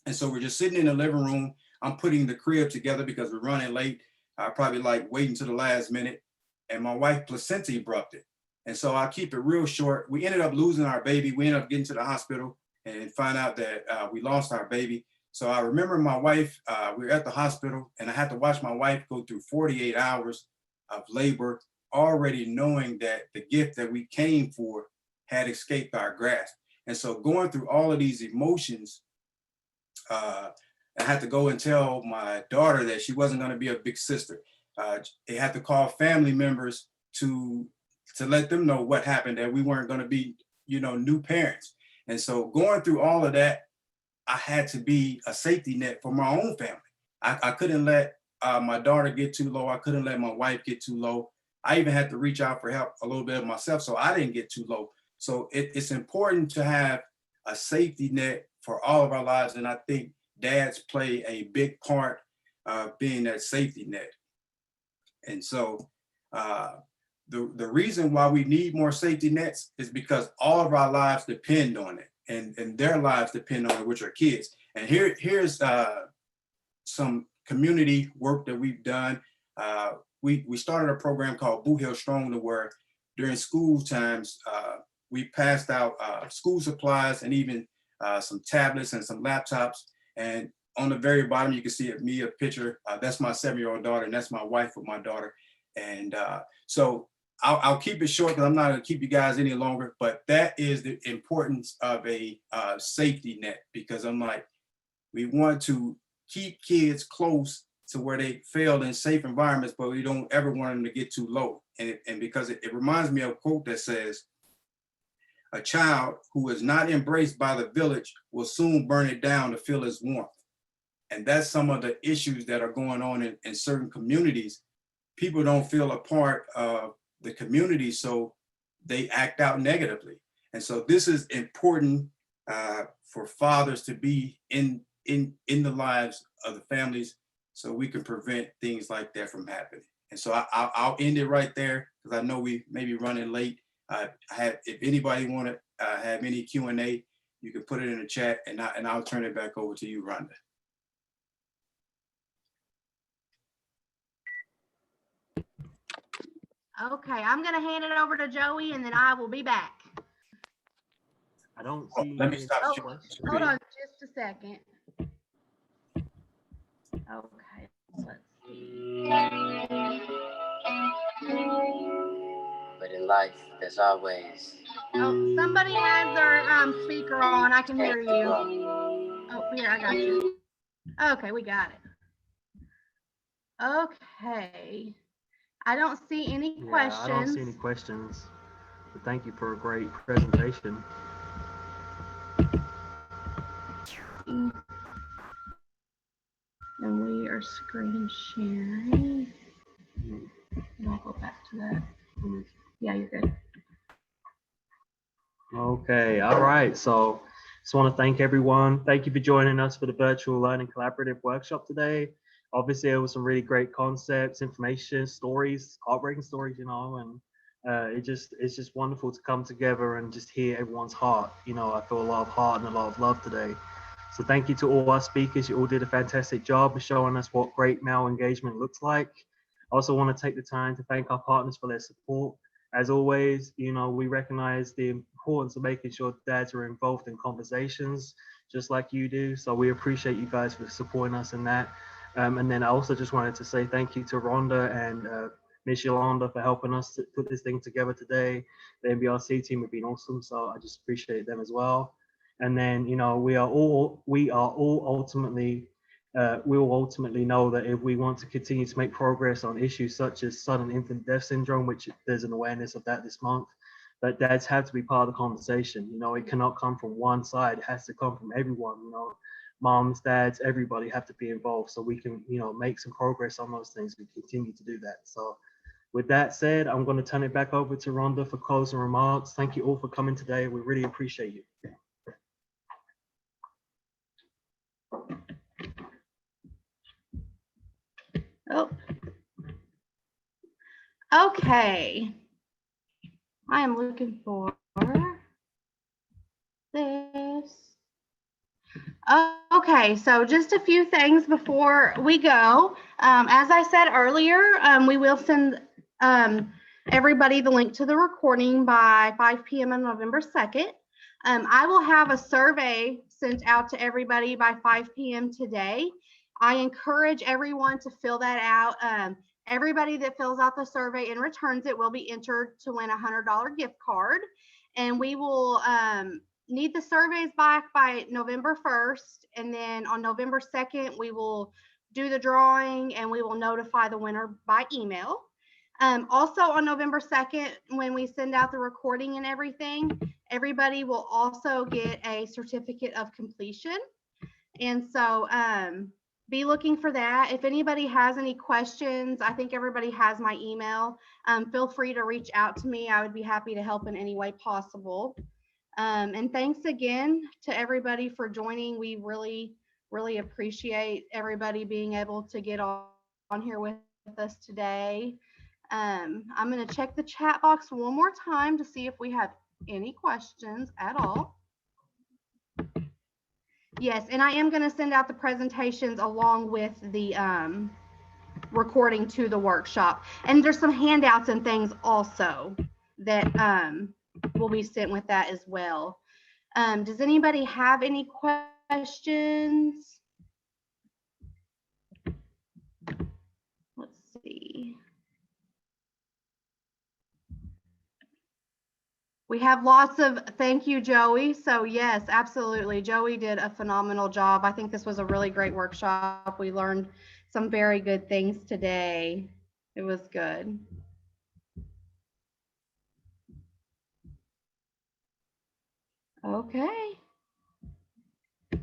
And so we're just sitting in the living room. I'm putting the crib together because we're running late. I probably like waiting to the last minute, and my wife placenta abrupted. And so I'll keep it real short. We ended up losing our baby. We ended up getting to the hospital and find out that we lost our baby. So I remember my wife, we were at the hospital, and I had to watch my wife go through 48 hours of labor, already knowing that the gift that we came for had escaped our grasp. And so going through all of these emotions, I had to go and tell my daughter that she wasn't going to be a big sister. They had to call family members to let them know what happened, that we weren't going to be, new parents. And so going through all of that, I had to be a safety net for my own family. I couldn't let my daughter get too low. I couldn't let my wife get too low. I even had to reach out for help a little bit of myself so I didn't get too low. So it's important to have a safety net for all of our lives. And I think dads play a big part of being that safety net. And so the reason why we need more safety nets is because all of our lives depend on it, and their lives depend on it, which are kids. And here's some community work that we've done. We started a program called Boot Hill Strong, to where during school times, we passed out school supplies and even some tablets and some laptops. And on the very bottom, you can see a picture. That's my 7-year-old daughter, and that's my wife with my daughter. And so I'll keep it short because I'm not going to keep you guys any longer. But that is the importance of a safety net, because I'm like, we want to keep kids close to where they fail in safe environments, but we don't ever want them to get too low. And because it reminds me of a quote that says, a child who is not embraced by the village will soon burn it down to feel its warmth. And that's some of the issues that are going on in certain communities. People don't feel a part of the community, so they act out negatively. And so this is important for fathers to be in the lives of the families, so we can prevent things like that from happening. And so I'll end it right there, because I know we may be running late. If anybody want to have any Q&A, you can put it in the chat, and I'll turn it back over to you, Rhonda. Okay, I'm gonna hand it over to Joey, and then I will be back. I don't see. Let me stop. Hold on just a second. Okay, let's see. But in life, there's always. Oh, somebody has their speaker on. I can hear you. Oh, here, I got you. Okay, we got it. Okay. I don't see any questions. I don't see any questions. But thank you for a great presentation. And we are screen sharing. And I'll go back to that. Yeah, you're good. Okay, all right. So just want to thank everyone. Thank you for joining us for the Virtual Learning Collaborative Workshop today. Obviously, there was some really great concepts, information, stories, heartbreaking stories, you know, and it's just wonderful to come together and just hear everyone's heart. You know, I feel a lot of heart and a lot of love today. So thank you to all our speakers. You all did a fantastic job of showing us what great male engagement looks like. I also want to take the time to thank our partners for their support. As always, you know, we recognize the importance of making sure dads are involved in conversations, just like you do. So we appreciate you guys for supporting us in that. And then I also just wanted to say thank you to Rhonda and Miss Yolanda for helping us to put this thing together today. The MBRC team have been awesome, so I just appreciate them as well. And then, you know, we will ultimately know that if we want to continue to make progress on issues such as sudden infant death syndrome, which there's an awareness of that this month, that dads have to be part of the conversation. You know, it cannot come from one side. It has to come from everyone, you know. Moms, dads, everybody have to be involved so we can, you know, make some progress on those things. We continue to do that. So with that said, I'm going to turn it back over to Rhonda for closing remarks. Thank you all for coming today. We really appreciate you. Oh. Okay. I am looking for this. Okay, so just a few things before we go. As I said earlier, we will send everybody the link to the recording by 5 p.m. on November 2nd. I will have a survey sent out to everybody by 5 p.m. today. I encourage everyone to fill that out. Everybody that fills out the survey and returns it will be entered to win a $100 gift card. And we will need the surveys back by November 1st. And then on November 2nd, we will do the drawing and we will notify the winner by email. Also on November 2nd, when we send out the recording and everything, everybody will also get a certificate of completion. And so be looking for that. If anybody has any questions, I think everybody has my email. Feel free to reach out to me. I would be happy to help in any way possible. And thanks again to everybody for joining. We really appreciate everybody being able to get on here with us today. I'm going to check the chat box one more time to see if we have any questions at all. Yes, and I am going to send out the presentations along with the recording to the workshop. And there's some handouts and things also that will be sent with that as well. Does anybody have any questions? Let's see. We have lots of, thank you, Joey. So yes, absolutely. Joey did a phenomenal job. I think this was a really great workshop. We learned some very good things today. It was good. Okay. I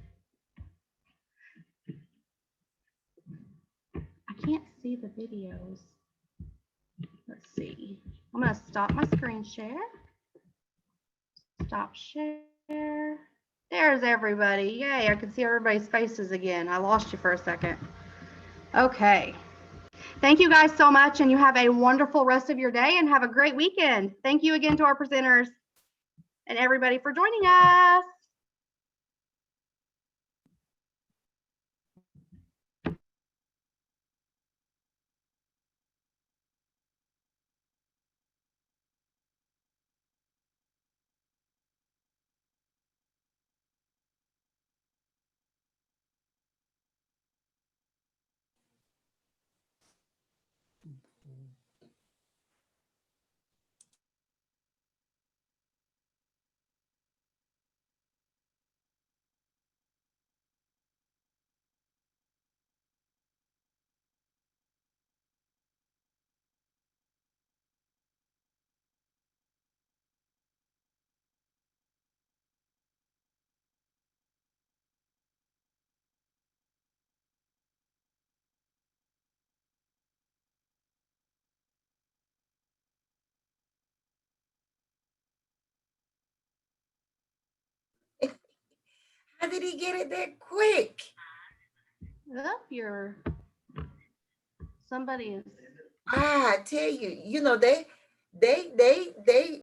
can't see the videos. Let's see. I'm going to stop my screen share. Stop share. There's everybody. Yay, I can see everybody's faces again. I lost you for a second. Okay. Thank you guys so much, and you have a wonderful rest of your day and have a great weekend. Thank you again to our presenters and everybody for joining us. How did he get it that quick? Up, somebody is. I tell you, you know, they